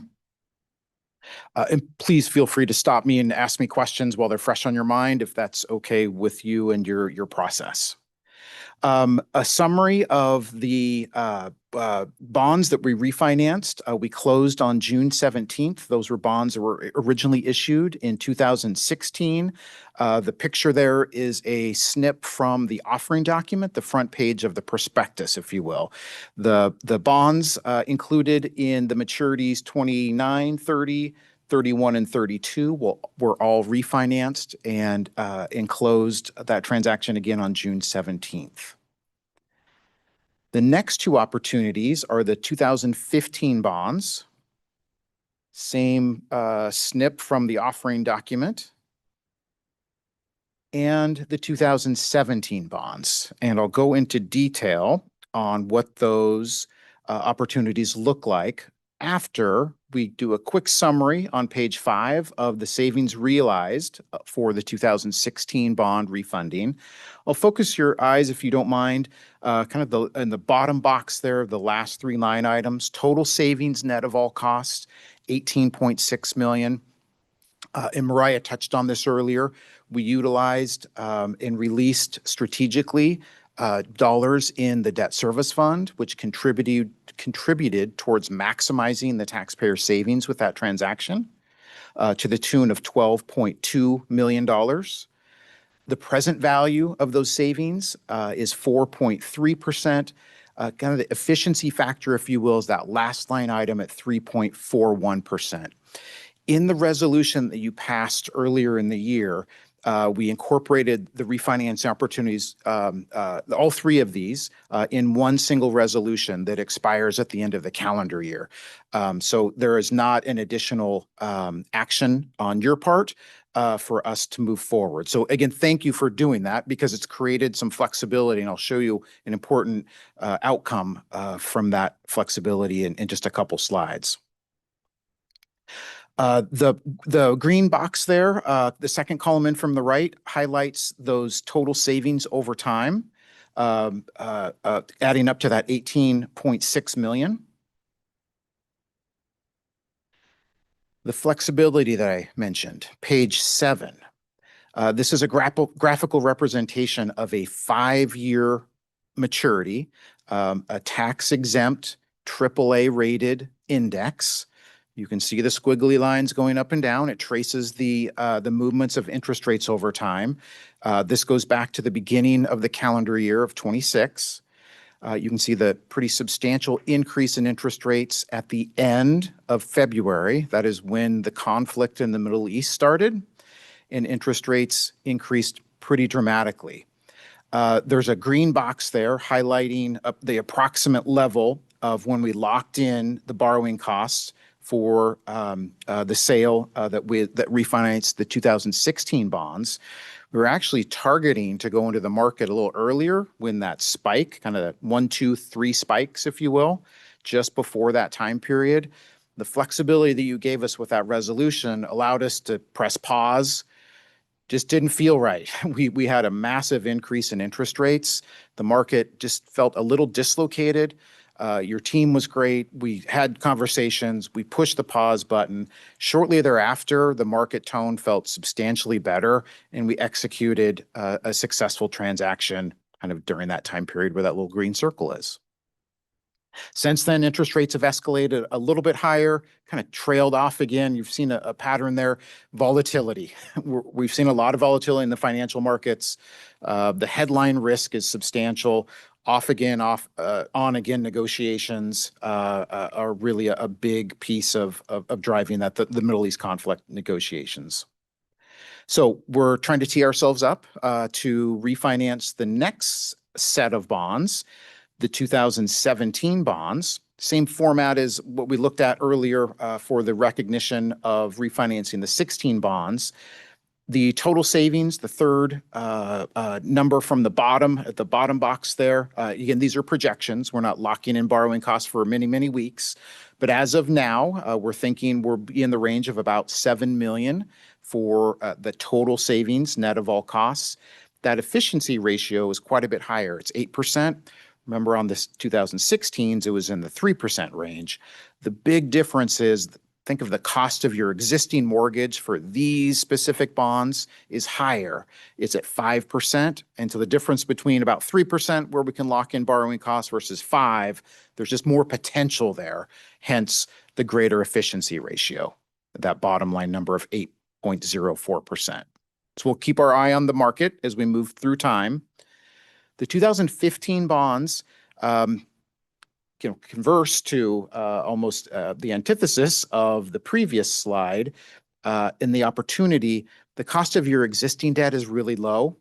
And please feel free to stop me and ask me questions while they're fresh on your mind, if that's okay with you and your process. A summary of the bonds that we refinanced. We closed on June 17th. Those were bonds that were originally issued in 2016. The picture there is a snip from the offering document, the front page of the prospectus, if you will. The bonds included in the maturities 29, 30, 31, and 32 were all refinanced and closed that transaction again on June 17th. The next 2 opportunities are the 2015 bonds. Same snip from the offering document. And the 2017 bonds. And I'll go into detail on what those opportunities look like after we do a quick summary on page 5 of the savings realized for the 2016 bond refunding. I'll focus your eyes, if you don't mind, kind of in the bottom box there, the last 3 line items. Total savings net of all costs, $18.6 million. And Mariah touched on this earlier. We utilized and released strategically dollars in the debt service fund, which contributed towards maximizing the taxpayer savings with that transaction to the tune of $12.2 million. The present value of those savings is 4.3%. Kind of the efficiency factor, if you will, is that last line item at 3.41%. In the resolution that you passed earlier in the year, we incorporated the refinancing opportunities, all 3 of these, in one single resolution that expires at the end of the calendar year. So there is not an additional action on your part for us to move forward. So again, thank you for doing that, because it's created some flexibility, and I'll show you an important outcome from that flexibility in just a couple slides. The green box there, the second column in from the right, highlights those total savings over time, adding up to that $18.6 million. The flexibility that I mentioned, page 7. This is a graphical representation of a 5-year maturity, a tax-exempt AAA rated index. You can see the squiggly lines going up and down. It traces the movements of interest rates over time. This goes back to the beginning of the calendar year of 26. You can see the pretty substantial increase in interest rates at the end of February. That is when the conflict in the Middle East started, and interest rates increased pretty dramatically. There's a green box there highlighting the approximate level of when we locked in the borrowing costs for the sale that refinanced the 2016 bonds. We were actually targeting to go into the market a little earlier when that spike, kind of 1, 2, 3 spikes, if you will, just before that time period. The flexibility that you gave us with that resolution allowed us to press pause. Just didn't feel right. We had a massive increase in interest rates. The market just felt a little dislocated. Your team was great. We had conversations. We pushed the pause button. Shortly thereafter, the market tone felt substantially better, and we executed a successful transaction kind of during that time period where that little green circle is. Since then, interest rates have escalated a little bit higher, kind of trailed off again. You've seen a pattern there. Volatility. We've seen a lot of volatility in the financial markets. The headline risk is substantial. Off again, on again negotiations are really a big piece of driving that, the Middle East conflict negotiations. So we're trying to tee ourselves up to refinance the next set of bonds, the 2017 bonds. Same format as what we looked at earlier for the recognition of refinancing the 16 bonds. The total savings, the third number from the bottom, at the bottom box there, again, these are projections. We're not locking in borrowing costs for many, many weeks. But as of now, we're thinking we're in the range of about $7 million for the total savings net of all costs. That efficiency ratio is quite a bit higher. It's 8%. Remember on this 2016s, it was in the 3% range. The big difference is, think of the cost of your existing mortgage for these specific bonds is higher. It's at 5%. And so the difference between about 3% where we can lock in borrowing costs versus 5%, there's just more potential there. Hence the greater efficiency ratio, that bottom line number of 8.04%. So we'll keep our eye on the market as we move through time. The 2015 bonds, converse to almost the antithesis of the previous slide. In the opportunity, the cost of your existing debt is really low.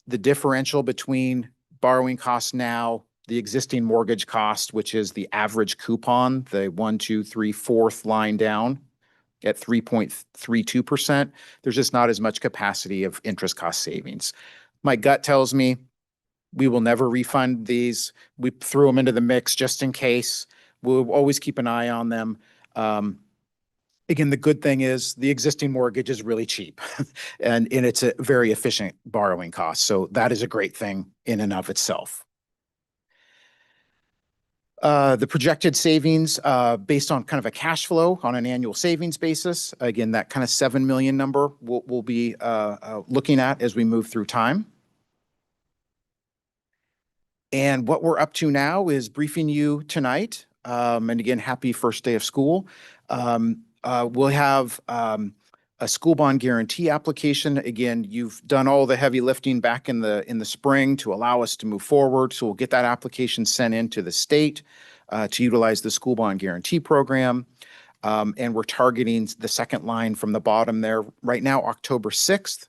The differential between borrowing costs now, the existing mortgage cost, which is the average coupon, the 1, 2, 3, 4th line down at 3.32%, there's just not as much capacity of interest cost savings. My gut tells me we will never refund these. We threw them into the mix just in case. We'll always keep an eye on them. Again, the good thing is the existing mortgage is really cheap and it's a very efficient borrowing cost. So that is a great thing in and of itself. The projected savings based on kind of a cash flow on an annual savings basis. Again, that kind of 7 million number we'll be looking at as we move through time. And what we're up to now is briefing you tonight. And again, happy first day of school. We'll have a school bond guarantee application. Again, you've done all the heavy lifting back in the spring to allow us to move forward. So we'll get that application sent in to the state to utilize the school bond guarantee program. And we're targeting the second line from the bottom there right now, October 6th.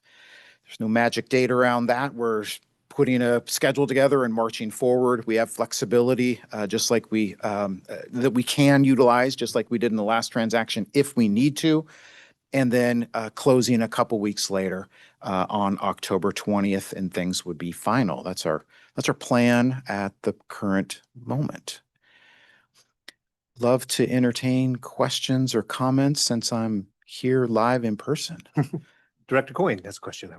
There's no magic date around that. We're putting a schedule together and marching forward. We have flexibility, just like that we can utilize, just like we did in the last transaction, if we need to. And then closing a couple weeks later on October 20th, and things would be final. That's our plan at the current moment. Love to entertain questions or comments since I'm here live in person. Director Coyne has a question.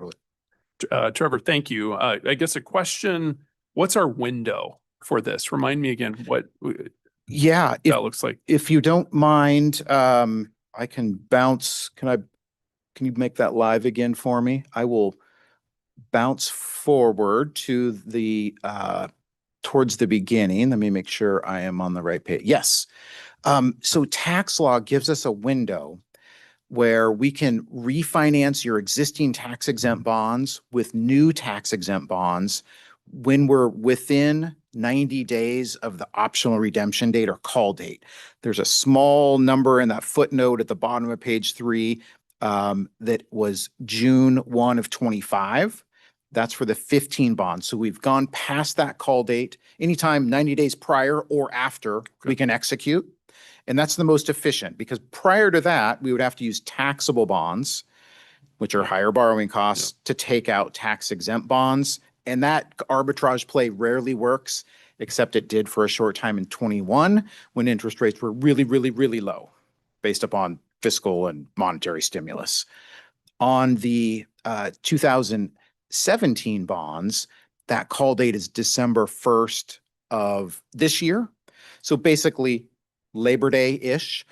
Trevor, thank you. I guess a question, what's our window for this? Remind me again what that looks like. If you don't mind, I can bounce. Can you make that live again for me? I will bounce forward to the towards the beginning. Let me make sure I am on the right page. Yes. So tax law gives us a window where we can refinance your existing tax exempt bonds with new tax exempt bonds when we're within 90 days of the optional redemption date or call date. There's a small number in that footnote at the bottom of page 3 that was June 1 of 25. That's for the 15 bonds. So we've gone past that call date. Anytime 90 days prior or after, we can execute. And that's the most efficient because prior to that, we would have to use taxable bonds, which are higher borrowing costs, to take out tax exempt bonds. And that arbitrage play rarely works, except it did for a short time in 21 when interest rates were really, really, really low based upon fiscal and monetary stimulus. On the 2017 bonds, that call date is December 1st of this year. So basically Labor Day-ish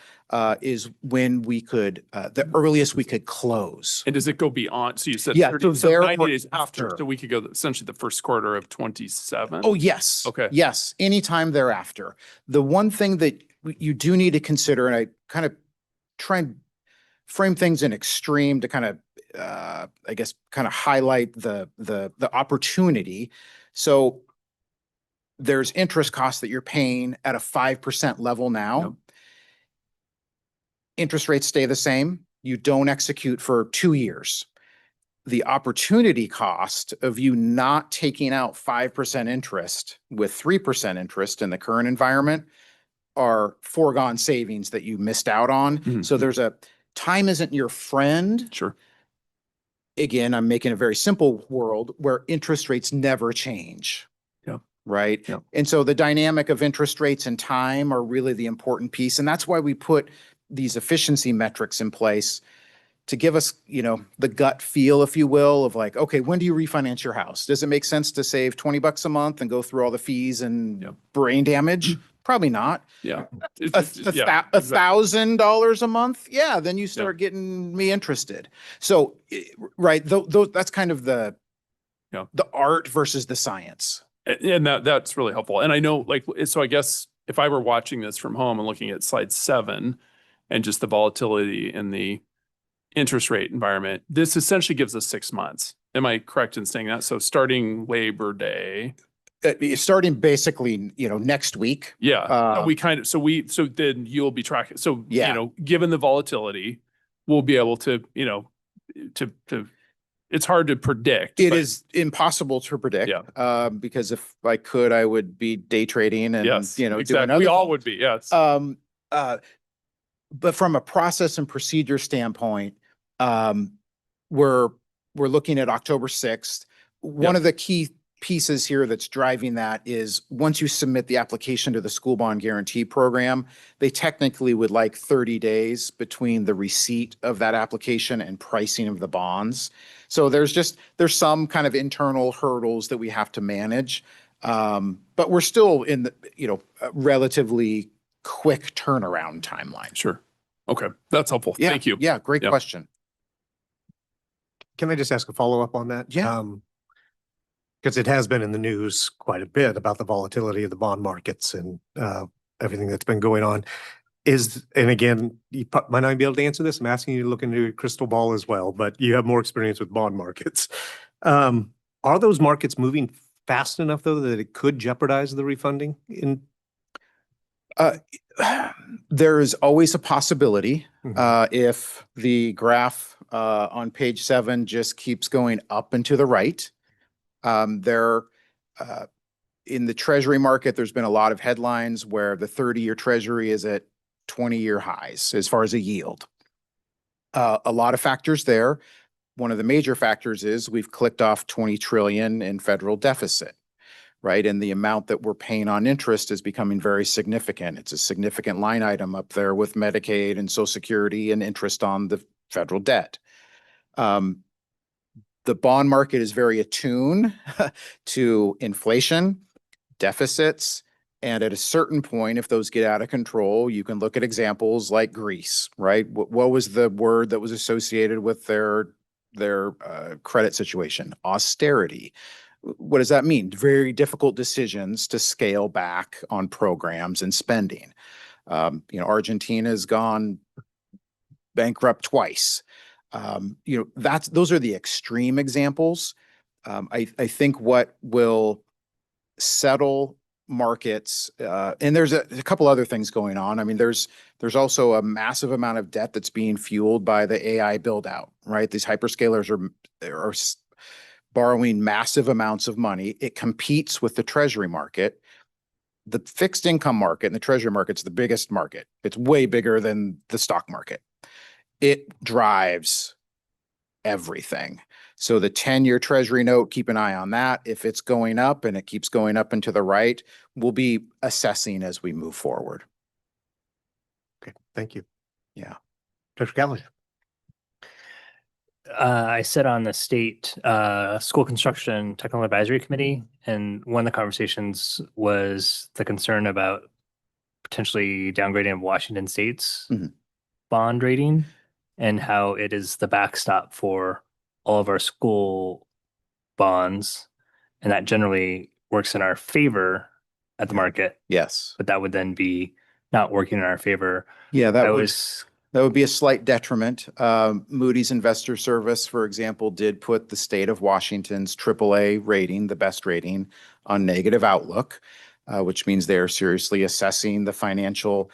is when we could, the earliest we could close. And does it go beyond? So you said Yeah, 30, so so 90 therefore days after, after. so we could go essentially the first quarter of 27? Oh, yes. Okay. Yes, anytime thereafter. The one thing that you do need to consider, and I kind of try and frame things in extreme to kind of, I guess, kind of highlight the opportunity. So there's interest costs that you're paying at a 5% level now. Yep. Interest rates stay the same. You don't execute for 2 years. The opportunity cost of you not taking out 5% interest with 3% interest in the current environment are foregone savings that you missed out on. Mhm. So there's a time isn't your friend. Sure. Again, I'm making a very simple world where interest rates never change. Yeah. Right. Yeah. And so the dynamic of interest rates and time are really the important piece. And that's why we put these efficiency metrics in place to give us, the gut feel, if you will, of like, okay, when do you refinance your house? Does it make sense to save $20 a month and go through all the fees and brain damage? Probably not. Yeah. $1,000 a month? Yeah, then you start getting me interested. So, right, that's kind of the art versus the science. And that's really helpful. And I know, so I guess if I were watching this from home and looking at slide 7 and just the volatility in the interest rate environment, this essentially gives us 6 months. Am I correct in saying that? So starting Labor Day. Starting basically, next week. Yeah. So then you'll be tracking. So, given the volatility, we'll be able to, it's hard to predict. It is impossible to predict. Because if I could, I would be day trading and, exactly. doing other We all things. would be. Yes. But from a process and procedure standpoint, we're looking at October 6th. One of the key pieces here that's driving that is once you submit the application to the school bond guarantee program, they technically would like 30 days between the receipt of that application and pricing of the bonds. So there's some kind of internal hurdles that we have to manage. But we're still in the, a relatively quick turnaround timeline. Sure. Okay. That's helpful. Yeah, Thank you. Yeah, great question. Can I just ask a follow-up on that? Yeah. Because it has been in the news quite a bit about the volatility of the bond markets and everything that's been going on. And again, you might not be able to answer this. I'm asking you to look into your crystal ball as well, but you have more experience with bond markets. Are those markets moving fast enough, though, that it could jeopardize the refunding? There is always a possibility if the graph on page 7 just keeps going up and to the right. In the treasury market, there's been a lot of headlines where the 30-year treasury is at 20-year highs as far as a yield. A lot of factors there. One of the major factors is we've clicked off 20 trillion in federal deficit, right? And the amount that we're paying on interest is becoming very significant. It's a significant line item up there with Medicaid and Social Security and interest on the federal debt. The bond market is very attuned to inflation, deficits, and at a certain point, if those get out of control, you can look at examples like Greece, right? What was the word that was associated with their credit situation? Austerity. What does that mean? Very difficult decisions to scale back on programs and spending. Argentina's gone bankrupt twice. Those are the extreme examples. I think what will settle markets, and there's a couple other things going on. I mean, there's also a massive amount of debt that's being fueled by the AI build out, right? These hyperscalers are borrowing massive amounts of money. It competes with the treasury market. The fixed income market and the treasury market's the biggest market. It's way bigger than the stock market. It drives everything. So the 10-year treasury note, keep an eye on that. If it's going up and it keeps going up and to the right, we'll be assessing as we move forward. Okay, thank you. Yeah. Dr. Callahan. I sit on the state school construction technical advisory committee, and one of the conversations was the concern about potentially downgrading of Washington State's bond rating and how it is the backstop for all of our school bonds, and that generally works in our favor at the market. Yes. But that would then be not working in our favor. Yeah, that would be a slight detriment. Moody's Investor Service, for example, did put the state of Washington's AAA rating, the best rating, on negative outlook, which means they are seriously assessing the financial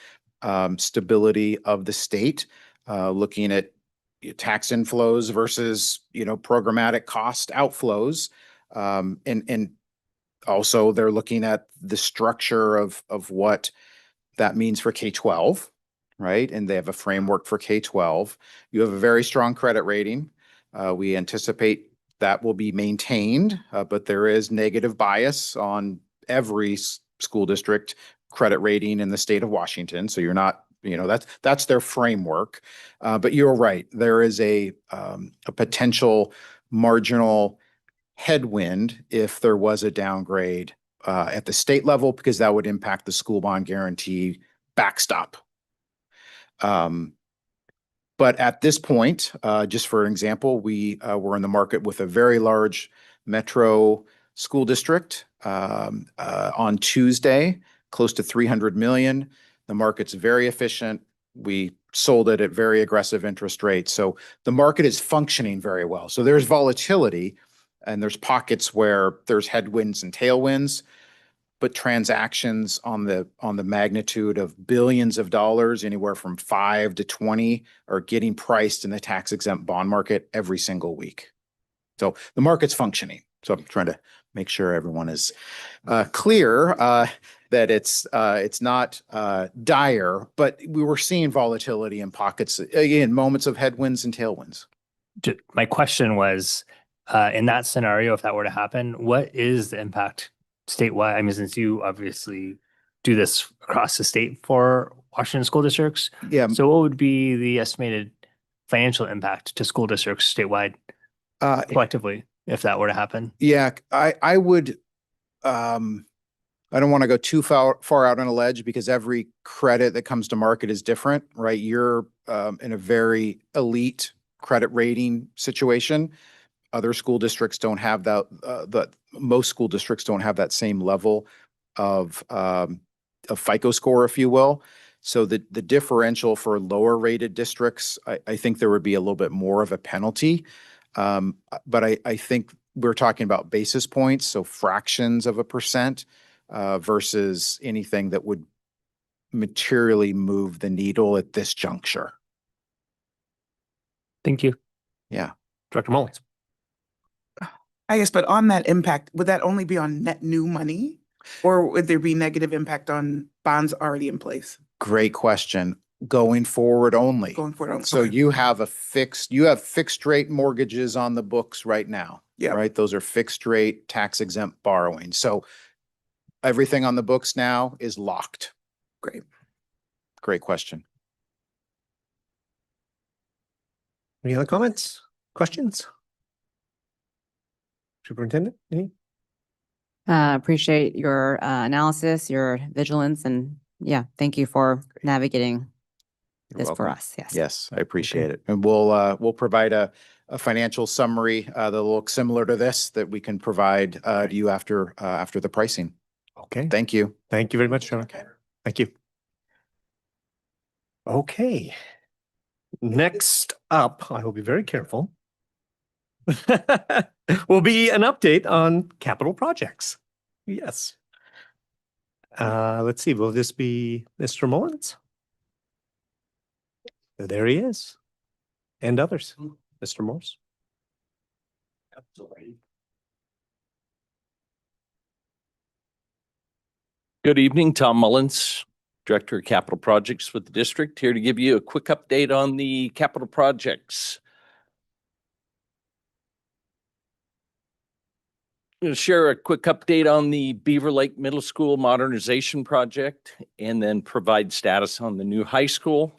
stability of the state, looking at tax inflows versus, programmatic cost outflows. And also they're looking at the structure of what that means for K-12, right? And they have a framework for K-12. You have a very strong credit rating. We anticipate that will be maintained, but there is negative bias on every school district credit rating in the state of Washington. So you're not, that's their framework. But you're right. There is a potential marginal headwind if there was a downgrade at the state level, because that would impact the school bond guarantee backstop. But at this point, just for an example, we were in the market with a very large metro school district on Tuesday, close to 300 million. The market's very efficient. We sold it at very aggressive interest rates. So the market is functioning very well. So there's volatility and there's pockets where there's headwinds and tailwinds, but transactions on the magnitude of billions of dollars, anywhere from 5 to 20, are getting priced in the tax exempt bond market every single week. So the market's functioning. So I'm trying to make sure everyone is clear that it's not dire, but we were seeing volatility in pockets, again, moments of headwinds and tailwinds. My question was, in that scenario, if that were to happen, what is the impact statewide? I mean, since you obviously do this across the state for Washington school districts. Yeah. So what would be the estimated financial impact to school districts statewide collectively if that were to happen? Yeah, I would, I don't want to go too far out on a ledge because every credit that comes to market is different, right? You're in a very elite credit rating situation. Other school districts don't have that, most school districts don't have that same level of FICO score, if you will. So the differential for lower rated districts, I think there would be a little bit more of a penalty. But I think we're talking about basis points, so fractions of a percent versus anything that would materially move the needle at this juncture. Thank you. Yeah. Dr. Mullins. I guess, but on that impact, would that only be on net new money? Or would there be negative impact on bonds already in place? Great question. Going forward only. Going forward only. So Okay. you have fixed rate mortgages on the books right now. Yeah. Right? Those are fixed rate tax exempt borrowing. So everything on the books now is locked. Great. Great question. Any other comments, questions? Superintendent, any? Appreciate your analysis, your vigilance, and yeah, thank you for navigating You're this for welcome. us. Yes. Yes, I appreciate it. And we'll provide a financial summary that'll look similar to this that we can provide to you after the pricing. Okay. Thank you. Thank you very much, Trevor. Okay. Thank you. Okay. Next up, I will be very careful. Will be an update on capital projects. Yes. Let's see, will this be Mr. Mullins? There he is. And others. Mr. Morse. Good evening, Tom Mullins, Director of Capital Projects with the district, here to give you a quick update on the capital projects. I'm going to share a quick update on the Beaver Lake Middle School modernization project and then provide status on the new high school.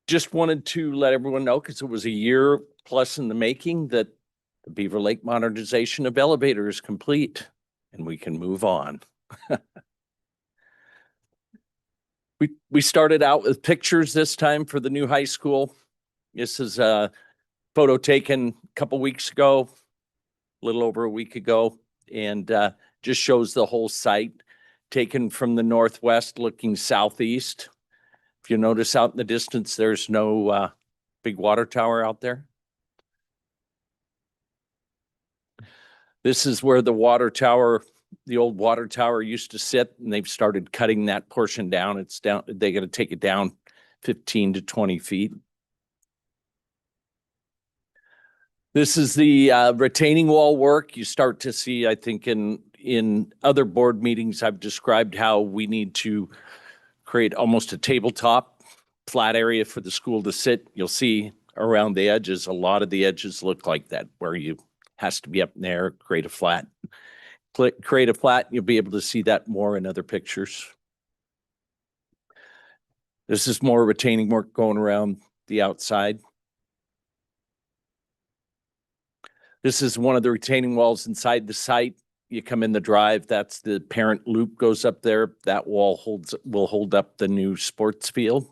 Just wanted to let everyone know, because it was a year plus in the making, that the Beaver Lake modernization of elevator is complete and we can move on. We started out with pictures this time for the new high school. This is a photo taken a couple weeks ago, a little over a week ago, and just shows the whole site taken from the northwest looking southeast. If you notice out in the distance, there's no big water tower out there. This is where the water tower, the old water tower used to sit, and they've started cutting that portion down. It's down, they got to take it down 15 to 20 feet. This is the retaining wall work. You start to see, I think in other board meetings, I've described how we need to create almost a tabletop flat area for the school to sit. You'll see around the edges, a lot of the edges look like that, where you has to be up in there, create a flat. Create a flat, you'll be able to see that more in other pictures. This is more retaining work going around the outside. This is one of the retaining walls inside the site. You come in the drive, that's the parent loop goes up there. That wall will hold up the new sports field.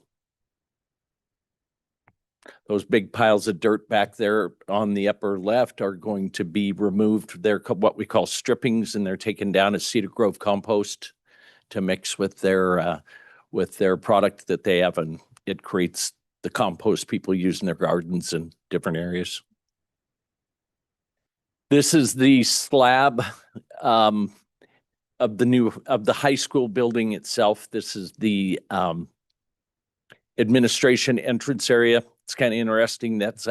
Those big piles of dirt back there on the upper left are going to be removed. They're what we call strippings, and they're taken down as Cedar Grove compost to mix with their product that they have, and it creates the compost people use in their gardens in different areas. This is the slab of the high school building itself. This is the administration entrance area. It's kind of interesting. That's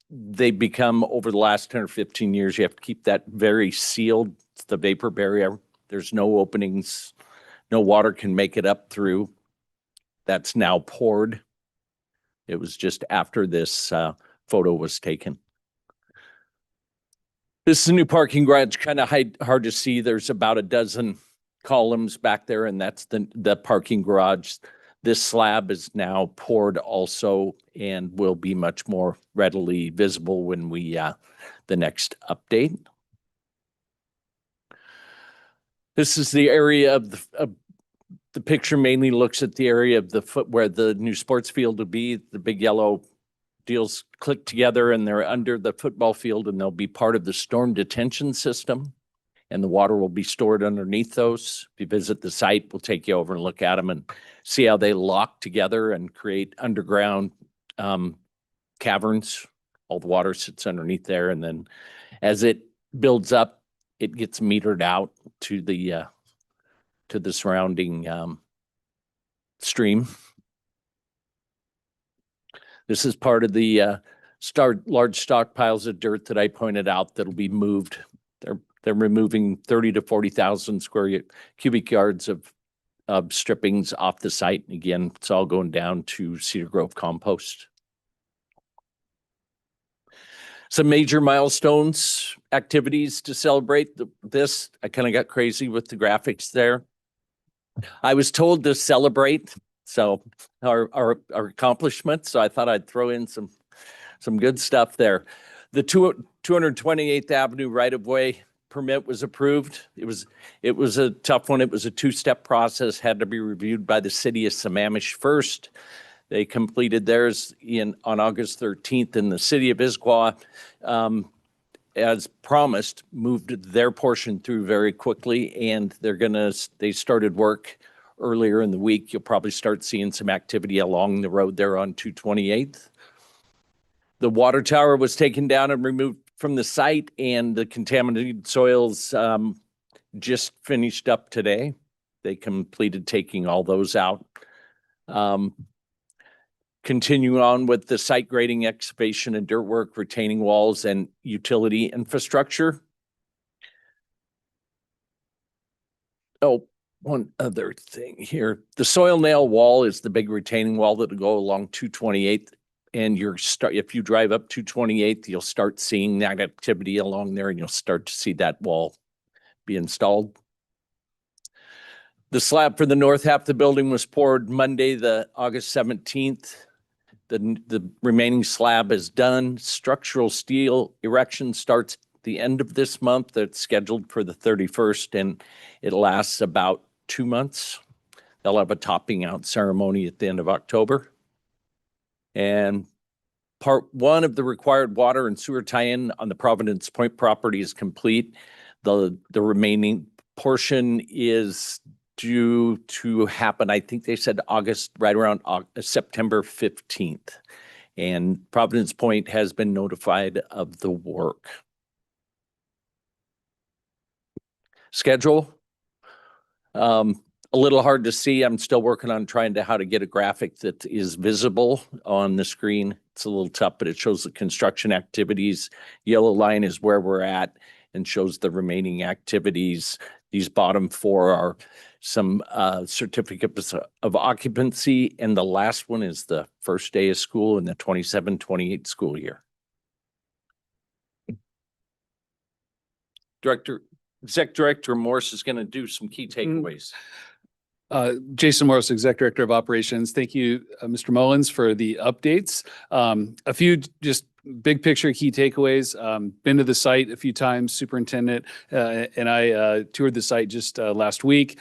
they become, over the last 10 or 15 years, you have to keep that very sealed. It's the vapor barrier. There's no openings. No water can make it up through. That's now poured. It was just after this photo was taken. This is a new parking garage, kind of hard to see. There's about a dozen columns back there, and that's the parking garage. This slab is now poured also and will be much more readily visible when we the next update. This is the area of the picture mainly looks at the area of the foot where the new sports field will be. The big yellow deals click together and they're under the football field, and they'll be part of the storm detention system, and the water will be stored underneath those. If you visit the site, we'll take you over and look at them and see how they lock together and create underground caverns. All the water sits underneath there, and then as it builds up, it gets metered out to the surrounding stream. This is part of the large stockpiles of dirt that I pointed out that'll be moved. They're removing 30 to 40,000 cubic yards of strippings off the site. And again, it's all going down to Cedar Grove compost. Some major milestones, activities to celebrate this. I kind of got crazy with the graphics there. I was told to celebrate our accomplishments, so I thought I'd throw in some good stuff there. The 228th Avenue right-of-way permit was approved. It was a tough one. It was a two-step process, had to be reviewed by the city of Sammamish first. They completed theirs on August 13th, and the city of Issaquah, as promised, moved their portion through very quickly, and they started work earlier in the week. You'll probably start seeing some activity along the road there on 228th. The water tower was taken down and removed from the site, and the contaminated soils just finished up today. They completed taking all those out. Continue on with the site grading, excavation, and dirt work, retaining walls, and utility infrastructure. Oh, one other thing here. The soil nail wall is the big retaining wall that'll go along 228th. And if you drive up 228th, you'll start seeing that activity along there and you'll start to see that wall be installed. The slab for the north half of the building was poured Monday, the August 17th. The remaining slab is done. Structural steel erection starts the end of this month. That's scheduled for the 31st, and it lasts about 2 months. They'll have a topping out ceremony at the end of October. And part one of the required water and sewer tie-in on the Providence Point property is complete. The remaining portion is due to happen, I think they said right around September 15th. And Providence Point has been notified of the work. Schedule. A little hard to see. I'm still working on trying to how to get a graphic that is visible on the screen. It's a little tough, but it shows the construction activities. Yellow line is where we're at and shows the remaining activities. These bottom four are some certificates of occupancy, and the last one is the first day of school in the 27-28 school year. Exec Director Morse is going to do some key takeaways. Jason Morris, Exec Director of Operations. Thank you, Mr. Mullins, for the updates. A few just big picture key takeaways. Been to the site a few times, Superintendent, and I toured the site just last week.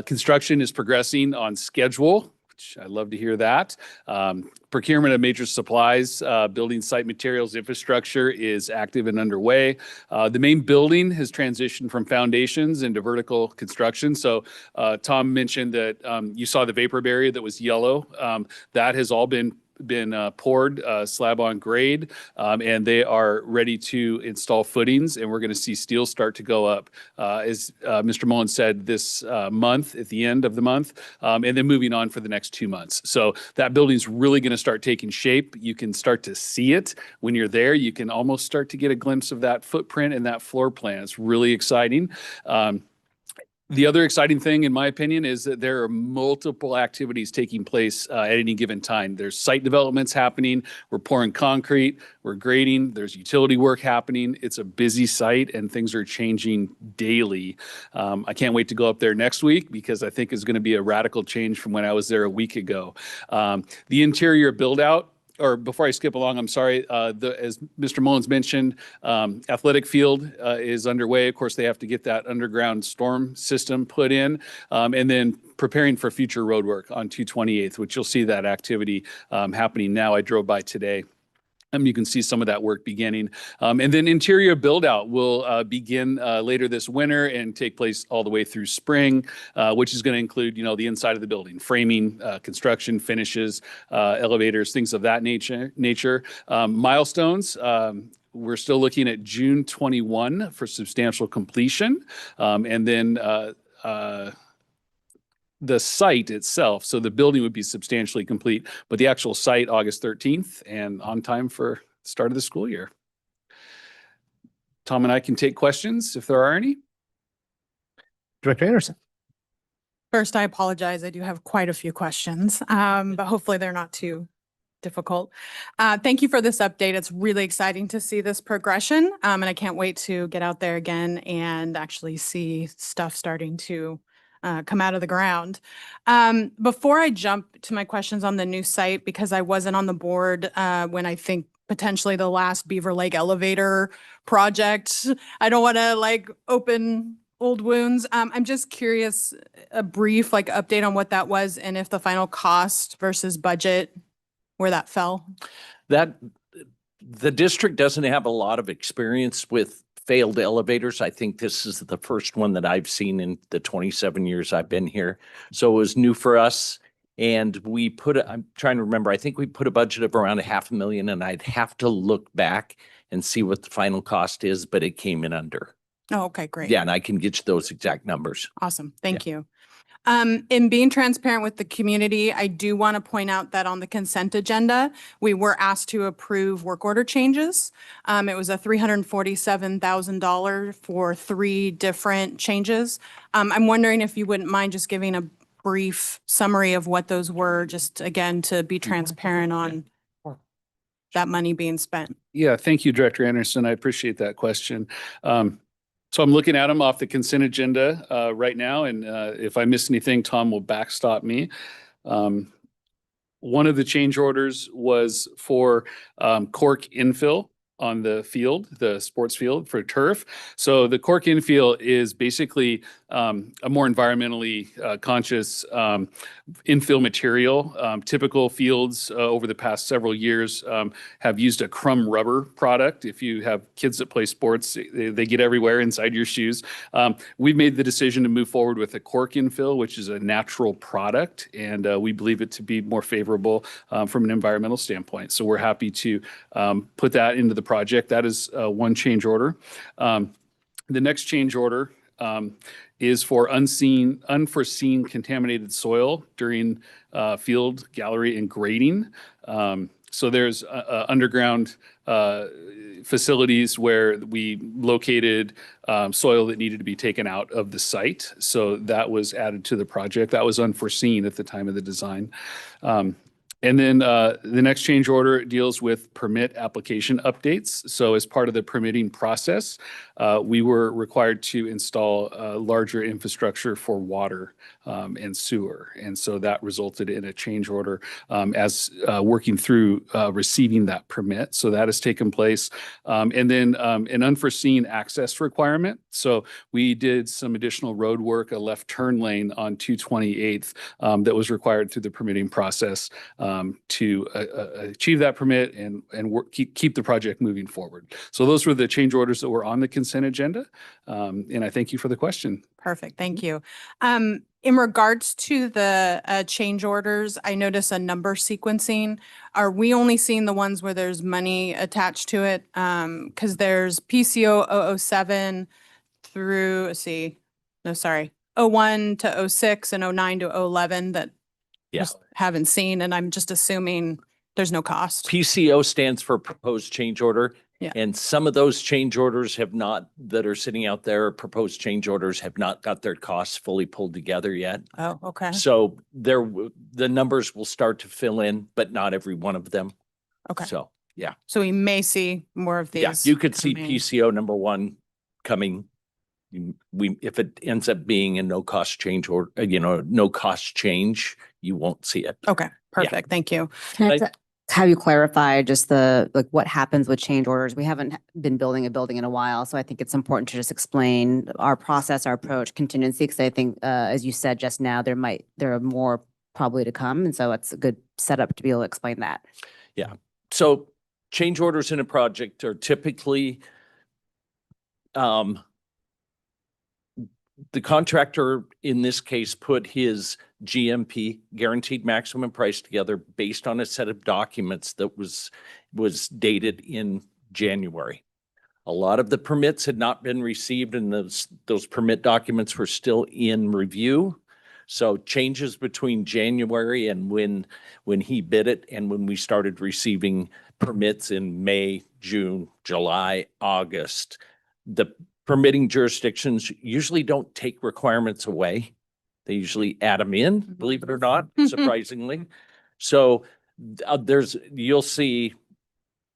Construction is progressing on schedule, which I love to hear that. Procurement of major supplies, building site materials, infrastructure is active and underway. The main building has transitioned from foundations into vertical construction. So Tom mentioned that you saw the vapor barrier that was yellow. That has all been poured slab on grade, and they are ready to install footings, and we're going to see steel start to go up as Mr. Mullins said this month, at the end of the month, and then moving on for the next 2 months. So that building's really going to start taking shape. You can start to see it when you're there. You can almost start to get a glimpse of that footprint and that floor plan. It's really exciting. The other exciting thing, in my opinion, is that there are multiple activities taking place at any given time. There's site developments happening. We're pouring concrete. We're grading. There's utility work happening. It's a busy site, and things are changing daily. I can't wait to go up there next week because I think it's going to be a radical change from when I was there a week ago. The interior build-out, or before I skip along, I'm sorry, as Mr. Mullins mentioned, athletic field is underway. Of course, they have to get that underground storm system put in, and then preparing for future road work on 228th, which you'll see that activity happening now. I drove by today. You can see some of that work beginning. And then interior build out will begin later this winter and take place all the way through spring, which is going to include, the inside of the building, framing, construction, finishes, elevators, things of that nature. Milestones. We're still looking at June 21 for substantial completion. And then the site itself, so the building would be substantially complete, but the actual site August 13th and on time for start of the school year. Tom and I can take questions if there are any. Director Anderson. First, I apologize. I do have quite a few questions, but hopefully they're not too difficult. Thank you for this update. It's really exciting to see this progression, and I can't wait to get out there again and actually see stuff starting to come out of the ground. Before I jump to my questions on the new site, because I wasn't on the board when I think potentially the last Beaver Lake elevator project, I don't want to open old wounds. I'm just curious, a brief update on what that was and if the final cost versus budget, where that fell. The district doesn't have a lot of experience with failed elevators. I think this is the first one that I've seen in the 27 years I've been here. So it was new for us. And I'm trying to remember, I think we put a budget of around $500,000, and I'd have to look back and see what the final cost is, but it came in under. Oh, okay, great. Yeah, and I can get you those exact numbers. Awesome. Thank you. In being transparent with the community, I do want to point out that on the consent agenda, we were asked to approve work order changes. It was a $347,000 for 3 different changes. I'm wondering if you wouldn't mind just giving a brief summary of what those were, just again, to be transparent on that money being spent. Yeah, thank you, Director Anderson. I appreciate that question. So I'm looking at them off the consent agenda right now, and if I miss anything, Tom will backstop me. One of the change orders was for cork infill on the field, the sports field for turf. So the cork infill is basically a more environmentally conscious infill material. Typical fields over the past several years have used a crumb rubber product. If you have kids that play sports, they get everywhere inside your shoes. We've made the decision to move forward with a cork infill, which is a natural product, and we believe it to be more favorable from an environmental standpoint. So we're happy to put that into the project. That is one change order. The next change order is for unforeseen contaminated soil during field, gallery, and grading. So there's underground facilities where we located soil that needed to be taken out of the site. So that was added to the project. That was unforeseen at the time of the design. And then the next change order deals with permit application updates. So as part of the permitting process, we were required to install larger infrastructure for water and sewer. And so that resulted in a change order as working through receiving that permit. So that has taken place. And then an unforeseen access requirement. So we did some additional road work, a left turn lane on 228th that was required through the permitting process to achieve that permit and keep the project moving forward. So those were the change orders that were on the consent agenda. And I thank you for the question. Perfect. Thank you. In regards to the change orders, I notice a number sequencing. Are we only seeing the ones where there's money attached to it? Because there's PCO 007 through, let's see, no, sorry, 01 to 06 and 09 to 11 that just haven't seen, and I'm just assuming there's no cost. PCO stands for proposed change order. Yeah. And some of those change orders that are sitting out there, proposed change orders have not got their costs fully pulled together yet. Oh, okay. So the numbers will start to fill in, but not every one of them. Okay. So, yeah. So we may see more of these. Yeah, you could see coming. PCO number 1 coming. If it ends up being a no cost change or, no cost change, you won't see it. Okay, perfect. Thank you. Can I just have you clarify just what happens with change orders? We haven't been building a building in a while, so I think it's important to just explain our process, our approach, contingency, because I think, as you said just now, there are more probably to come, and so it's a good setup to be able to explain that. Yeah. So change orders in a project are typically the contractor in this case put his GMP, guaranteed maximum price, together based on a set of documents that was dated in January. A lot of the permits had not been received, and those permit documents were still in review. So changes between January and when he bid it and when we started receiving permits in May, June, July, August, the permitting jurisdictions usually don't take requirements away. They usually add them in, believe it or not, surprisingly. So you'll see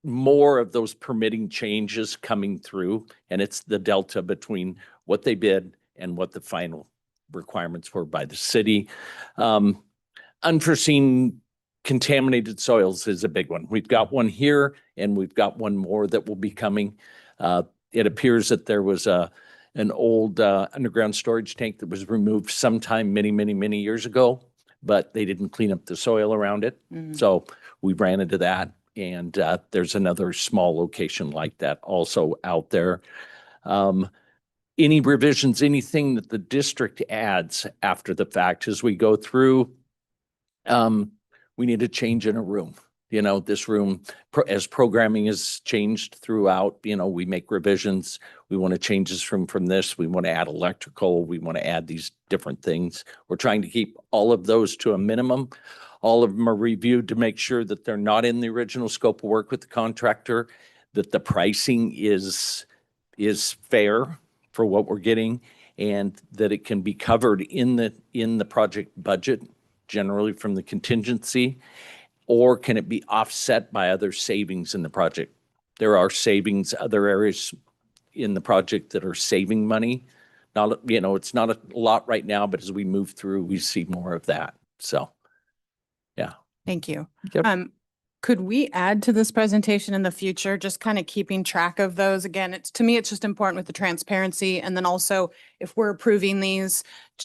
more of those permitting changes coming through, and it's the delta between what they bid and what the final requirements were by the city. Unforeseen contaminated soils is a big one. We've got one here, and we've got one more that will be coming. It appears that there was an old underground storage tank that was removed sometime many years ago, but they didn't clean up the soil around it. So we ran into that, and there's another small location like that also out there. Any revisions, anything that the district adds after the fact as we go through, we need a change in a room. You know, this room, as programming has changed throughout, you know, we make revisions. We want to change this from this. We want to add electrical. We want to add these different things. We're trying to keep all of those to a minimum. All of them are reviewed to make sure that they're not in the original scope of work with the contractor, that the pricing is fair for what we're getting, and that it can be covered in the project budget, generally from the contingency. Or can it be offset by other savings in the project? There are savings, other areas in the project that are saving money. Not, you know, it's not a lot right now, but as we move through, we see more of that. So, yeah. Thank you. Yep. Could we add to this presentation in the future, just kind of keeping track of those? Again, to me, it's just important with the transparency. And then also if we're approving these,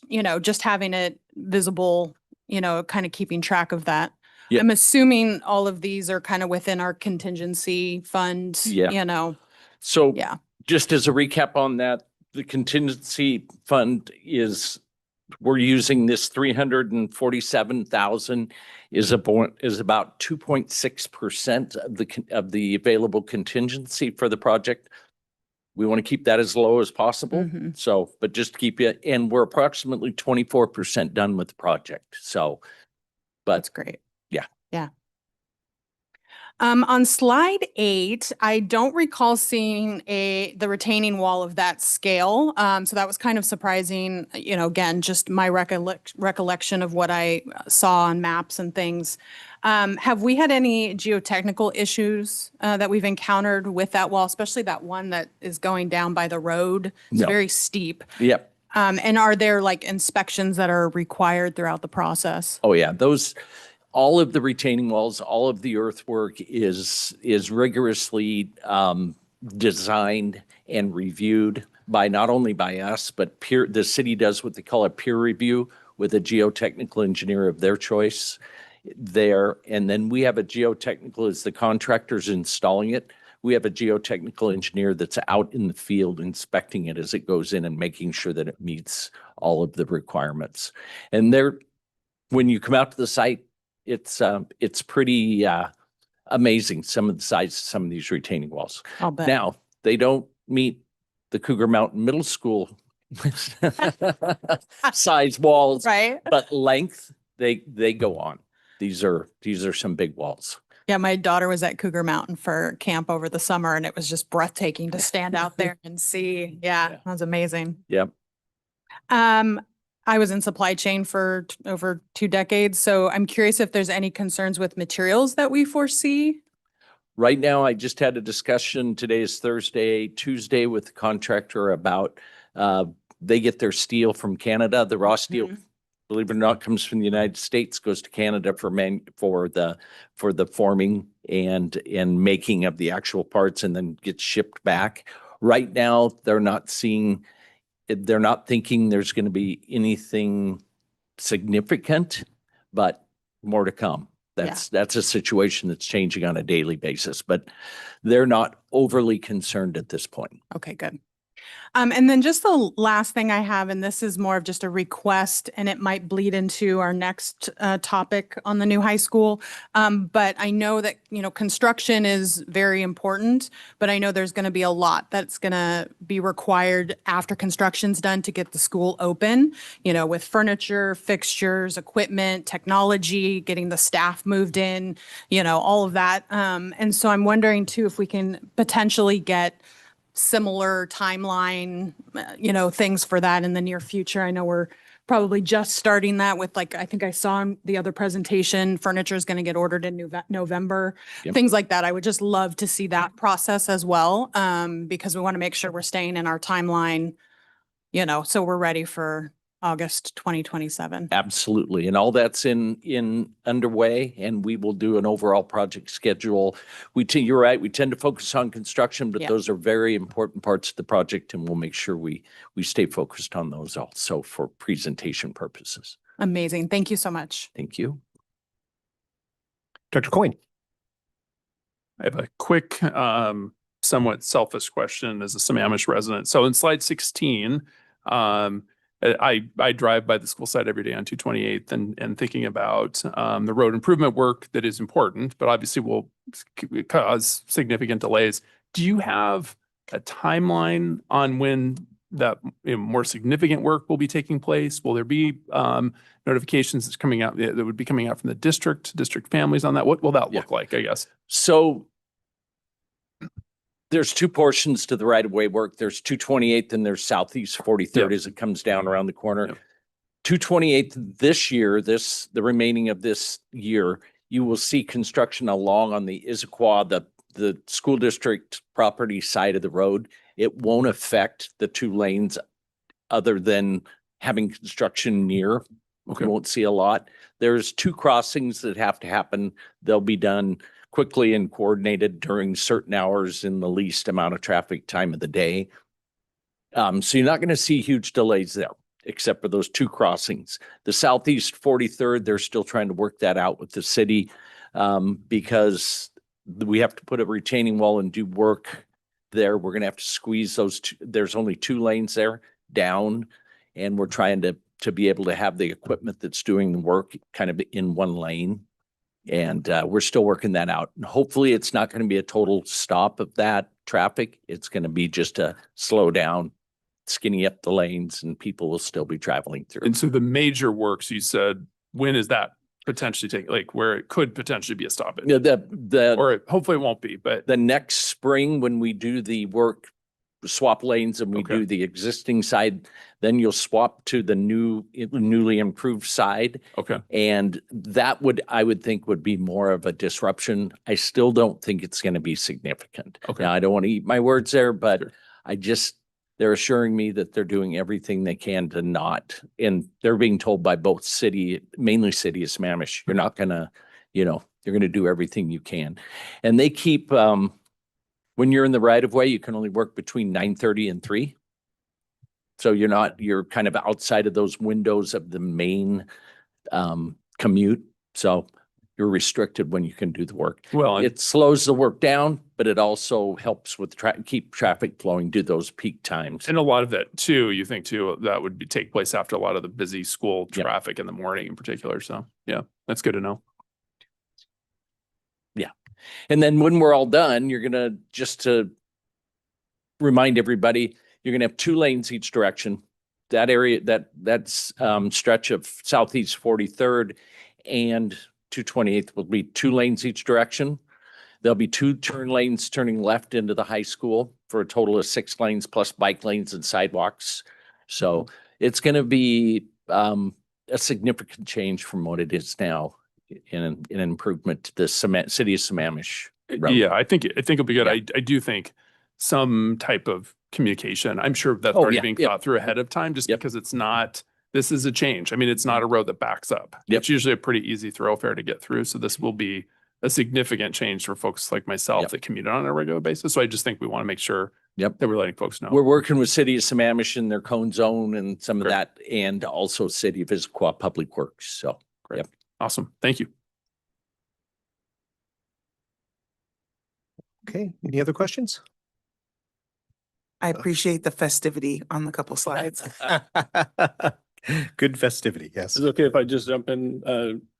you know, just having it visible, you know, kind of keeping track of that. Yeah. I'm assuming all of these are kind of within our contingency fund, Yeah. you know. So Yeah. just as a recap on that, the contingency fund we're using this 347,000 is about 2.6% of the available contingency for the project. We want to keep that as low as possible. Mhm. So, but just keep it, and we're approximately 24% done with the project. So, but That's great. yeah. Yeah. On slide 8, I don't recall seeing the retaining wall of that scale. So that was kind of surprising, you know, again, just my recollection of what I saw on maps and things. Have we had any geotechnical issues that we've encountered with that wall, especially that one that is going down by the road? It's No. very steep. Yep. And are there like inspections that are required throughout the process? Oh, yeah. All of the retaining walls, all of the earthwork is rigorously designed and reviewed by not only by us, but the city does what they call a peer review with a geotechnical engineer of their choice there. And then we have a geotechnical, as the contractor's installing it, we have a geotechnical engineer that's out in the field inspecting it as it goes in and making sure that it meets all of the requirements. And when you come out to the site, it's pretty amazing, some of the size of some of these retaining walls. I'll bet. Now, they don't meet the Cougar Mountain Middle School size walls, Right. but length, they go on. These are some big walls. Yeah, my daughter was at Cougar Mountain for camp over the summer, and it was just breathtaking to stand out there and see. Yeah, that was amazing. Yep. I was in supply chain for over 2 decades, so I'm curious if there's any concerns with materials that we foresee. Right now, I just had a discussion, today is Thursday, Tuesday, with the contractor about, they get their steel from Canada, the raw steel, believe it or not, comes from the United States, goes to Canada for the forming and making of the actual parts, and then gets shipped back. Right now, they're not thinking there's going to be anything significant, but more to come. That's a situation that's changing on a daily basis, but they're not overly concerned at this point. Okay, good. And then just the last thing I have, and this is more of just a request, and it might bleed into our next topic on the new high school. But I know that, you know, construction is very important, but I know there's going to be a lot that's going to be required after construction's done to get the school open, you know, with furniture, fixtures, equipment, technology, getting the staff moved in, you know, all of that. And so I'm wondering too, if we can potentially get similar timeline, you know, things for that in the near future. I know we're probably just starting that with, like, I think I saw in the other presentation, furniture is going to get ordered in November, Yep. things like that. I would just love to see that process as well, because we want to make sure we're staying in our timeline, you know, so we're ready for August 2027. Absolutely. And all that's in underway, and we will do an overall project schedule. You're right, we tend to focus on construction, but Yeah. those are very important parts of the project, and we'll make sure we stay focused on those also for presentation purposes. Amazing. Thank you so much. Thank you. Dr. Coyne. I have a quick, somewhat selfish question as a Sammamish resident. So in slide 16, I drive by the school site every day on 228th and thinking about the road improvement work that is important, but obviously will cause significant delays. Do you have a timeline on when that more significant work will be taking place? Will there be notifications that's coming out that would be coming out from the district families on that? What will that look like, I guess? So there's two portions to the right of way work. There's 228th and there's Southeast 43rd as it comes down around the corner. 228th this year, the remaining of this year, you will see construction along on the Issaquah, the school district property side of the road. It won't affect the 2 lanes other than having construction near. Okay. You won't see a lot. There's 2 crossings that have to happen. They'll be done quickly and coordinated during certain hours in the least amount of traffic time of the day. So you're not going to see huge delays there, except for those 2 crossings. The Southeast 43rd, they're still trying to work that out with the city because we have to put a retaining wall and do work there. We're going to have to squeeze those 2. There's only 2 lanes there down, and we're trying to be able to have the equipment that's doing the work kind of in 1 lane. And we're still working that out. And hopefully it's not going to be a total stop of that traffic. It's going to be just a slow down, skinny up the lanes, and people will still be traveling through. And so the major works, you said, when is that potentially taking, like where it could potentially be a stoppage? Yeah, or hopefully it won't be, but the next spring when we do the work, swap lanes and we do the existing side, then you'll swap to the newly improved side. Okay. And that I would think would be more of a disruption. I still don't think it's going to be significant. Okay. Now, I don't want to eat my words there, but they're assuring me that they're doing everything they can to not, and they're being told by both mainly city of Sammamish, you're not going to, you're going to do everything you can. And they keep, when you're in the right of way, you can only work between 9:30 and 3. So you're kind of outside of those windows of the main commute. So you're restricted when you can do the work. Well, it slows the work down, but it also helps with keep traffic flowing, do those peak times. and a lot of that too, you think too, that would take place after a lot of the busy school traffic in the morning in particular. So yeah, that's good to know. And then when we're all done, you're going to, just to remind everybody, you're going to have 2 lanes each direction. That area, that's stretch of Southeast 43rd and 228th will be 2 lanes each direction. There'll be 2 turn lanes turning left into the high school for a total of 6 lanes plus bike lanes and sidewalks. So it's going to be a significant change from what it is now. In an improvement to the city of Sammamish road. Yeah, I think it'll be good. I do think some type of communication. I'm sure that's already being thought through ahead of time, just because it's not. This is a change. I mean, it's not a road that backs up. It's usually a pretty easy thoroughfare to get through. So this will be a significant change for folks like myself that commute on a regular basis. So I just think we want to make sure that we're letting folks know. We're working with city of Sammamish in their cone zone and some of that, and also city of Issaquah Public Works. So great. Awesome. Thank you. Okay. Any other questions? I appreciate the festivity on the couple slides. Good festivity. Yes. Is it okay if I just jump in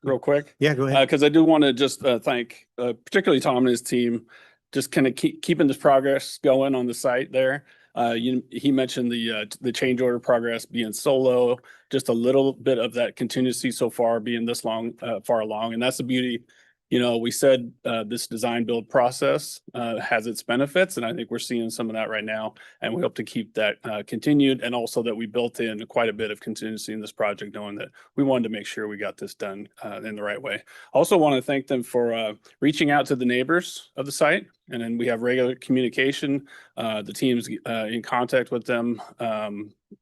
real quick? Yeah, go ahead. Because I do want to just thank particularly Tom and his team, just kind of keeping this progress going on the site there. He mentioned the change order progress being so low, just a little bit of that contingency so far being this far along. And that's the beauty. We said this design build process has its benefits, and I think we're seeing some of that right now. And we hope to keep that continued, and also that we built in quite a bit of contingency in this project, knowing that we wanted to make sure we got this done in the right way. Also want to thank them for reaching out to the neighbors of the site, and then we have regular communication. The team's in contact with them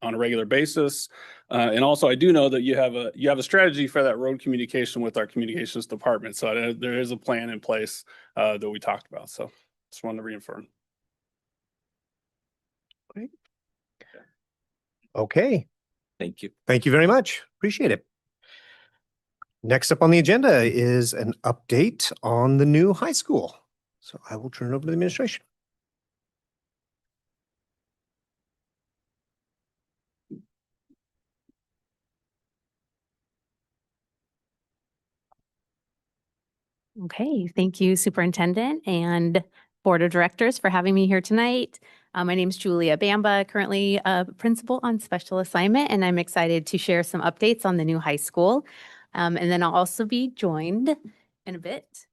on a regular basis. And also, I do know that you have a strategy for that road communication with our communications department. So there is a plan in place that we talked about. So just wanted to reaffirm. Okay. Thank you. Thank you very much. Appreciate it. Next up on the agenda is an update on the new high school. So I will turn it over to the administration. Okay, thank you, Superintendent and Board of Directors for having me here tonight. My name is Julia Bamba, currently a principal on special assignment, and I'm excited to share some updates on the new high school. And then I'll also be joined in a bit.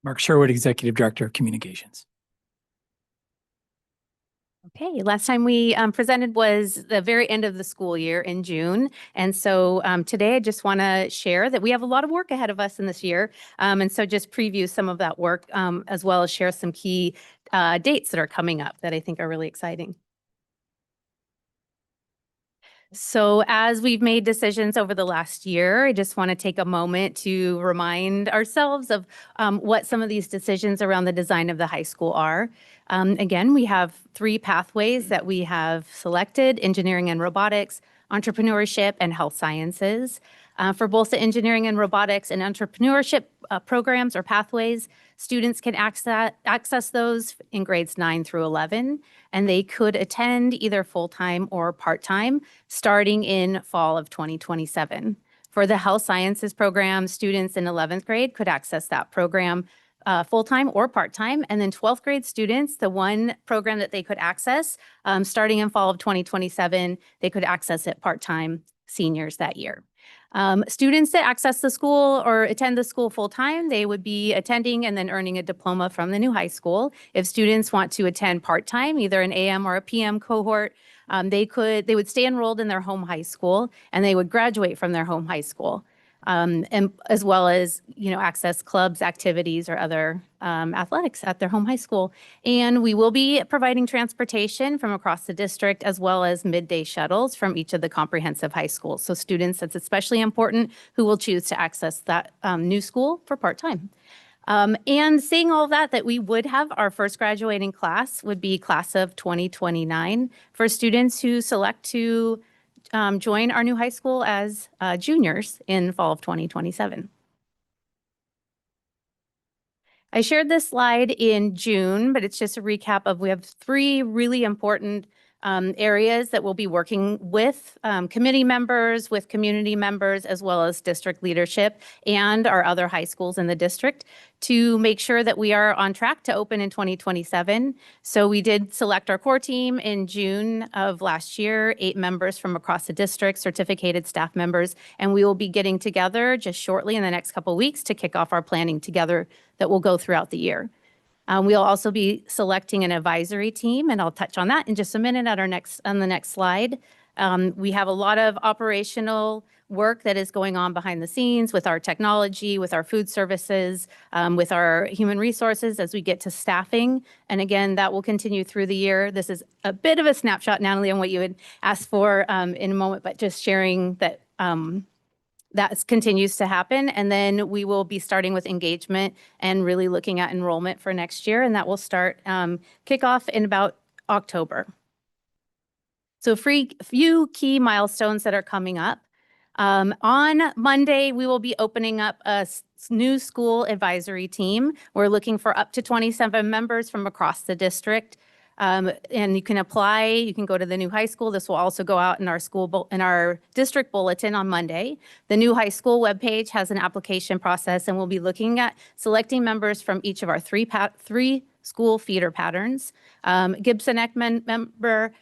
Mark Sherwood, Executive Director of Communications. Okay, last time we presented was the very end of the school year in June. And so today I just want to share that we have a lot of work ahead of us in this year. And so just preview some of that work as well as share some key dates that are coming up that I think are really exciting. So as we've made decisions over the last year, I just want to take a moment to remind ourselves of what some of these decisions around the design of the high school are. Again, we have 3 pathways that we have selected: engineering and robotics, entrepreneurship, and health sciences. For both the engineering and robotics and entrepreneurship programs or pathways, students can access those in grades 9 through 11, and they could attend either full-time or part-time starting in fall of 2027. For the health sciences program, students in 11th grade could access that program full-time or part-time. And then 12th grade students, the one program that they could access starting in fall of 2027, they could access it part-time seniors that year. Students that access the school or attend the school full-time, they would be attending and then earning a diploma from the new high school. If students want to attend part-time, either an AM or a PM cohort, they would stay enrolled in their home high school and they would graduate from their home high school. And as well as, access clubs, activities, or other athletics at their home high school. And we will be providing transportation from across the district as well as midday shuttles from each of the comprehensive high schools. So students, that's especially important, who will choose to access that new school for part-time. And saying all that we would have our first graduating class would be class of 2029 for students who select to join our new high school as juniors in fall of 2027. I shared this slide in June, but it's just a recap of we have 3 really important areas that we'll be working with committee members, with community members, as well as district leadership and our other high schools in the district to make sure that we are on track to open in 2027. So we did select our core team in June of last year, 8 members from across the district, certificated staff members, and we will be getting together just shortly in the next couple of weeks to kick off our planning together that will go throughout the year. We'll also be selecting an advisory team, and I'll touch on that in just a minute on the next slide. We have a lot of operational work that is going on behind the scenes with our technology, with our food services, with our human resources as we get to staffing. And again, that will continue through the year. This is a bit of a snapshot, Natalie, on what you had asked for in a moment, but just sharing that that continues to happen. And then we will be starting with engagement and really looking at enrollment for next year. And that will start kick off in about October. So few key milestones that are coming up. On Monday, we will be opening up a new school advisory team. We're looking for up to 27 members from across the district. And you can apply, you can go to the new high school. This will also go out in our district bulletin on Monday. The new high school webpage has an application process, and we'll be looking at selecting members from each of our three school feeder patterns. Gibson Ekman member,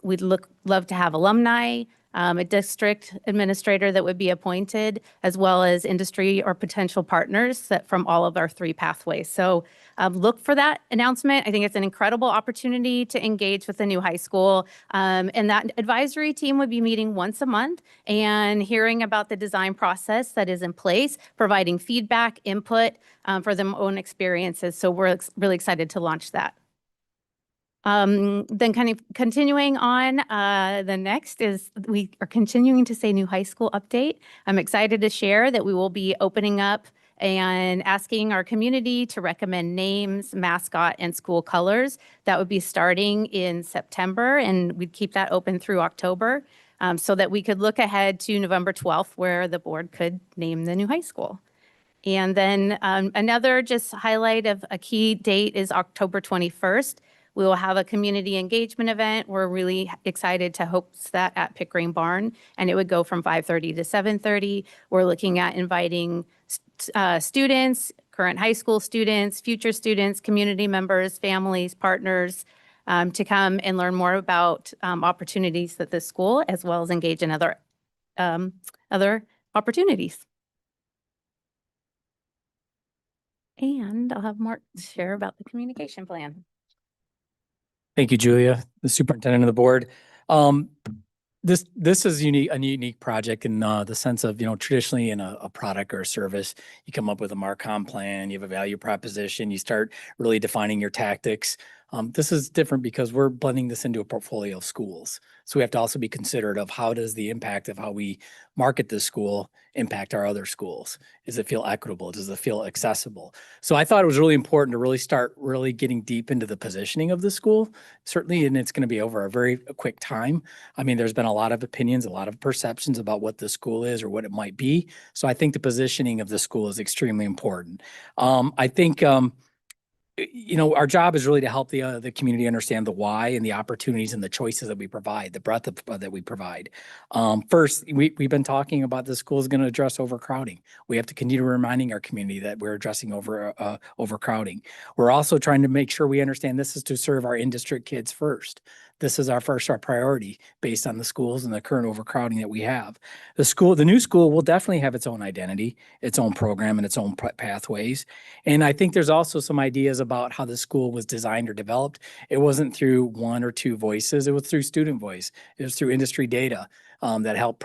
we'd love to have alumni, a district administrator that would be appointed, as well as industry or potential partners from all of our 3 pathways. So look for that announcement. I think it's an incredible opportunity to engage with the new high school. And that advisory team would be meeting once a month and hearing about the design process that is in place, providing feedback, input for their own experiences. So we're really excited to launch that. Then kind of continuing on, the next is we are continuing to say new high school update. I'm excited to share that we will be opening up and asking our community to recommend names, mascot, and school colors. That would be starting in September, and we'd keep that open through October so that we could look ahead to November 12th, where the board could name the new high school. And then another just highlight of a key date is October 21st. We will have a community engagement event. We're really excited to host that at Pickering Barn, and it would go from 5:30 to 7:30. We're looking at inviting students, current high school students, future students, community members, families, partners, to come and learn more about opportunities at the school, as well as engage in other opportunities. And I'll have Mark share about the communication plan. Thank you, Julia, the superintendent of the board. This is a unique project in the sense of, traditionally in a product or a service, you come up with a Marcom plan, you have a value proposition, you start really defining your tactics. This is different because we're blending this into a portfolio of schools. So we have to also be considerate of how does the impact of how we market this school impact our other schools? Does it feel equitable? Does it feel accessible? So I thought it was really important to really start getting deep into the positioning of the school, certainly, and it's going to be over a very quick time. I mean, there's been a lot of opinions, a lot of perceptions about what the school is or what it might be. So I think the positioning of the school is extremely important. I think, our job is really to help the community understand the why and the opportunities and the choices that we provide, the breadth that we provide. First, we've been talking about the school is going to address overcrowding. We have to continue reminding our community that we're addressing overcrowding. We're also trying to make sure we understand this is to serve our in-district kids first. This is our priority based on the schools and the current overcrowding that we have. The new school will definitely have its own identity, its own program, and its own pathways. And I think there's also some ideas about how the school was designed or developed. It wasn't through one or two voices. It was through student voice. It was through industry data that help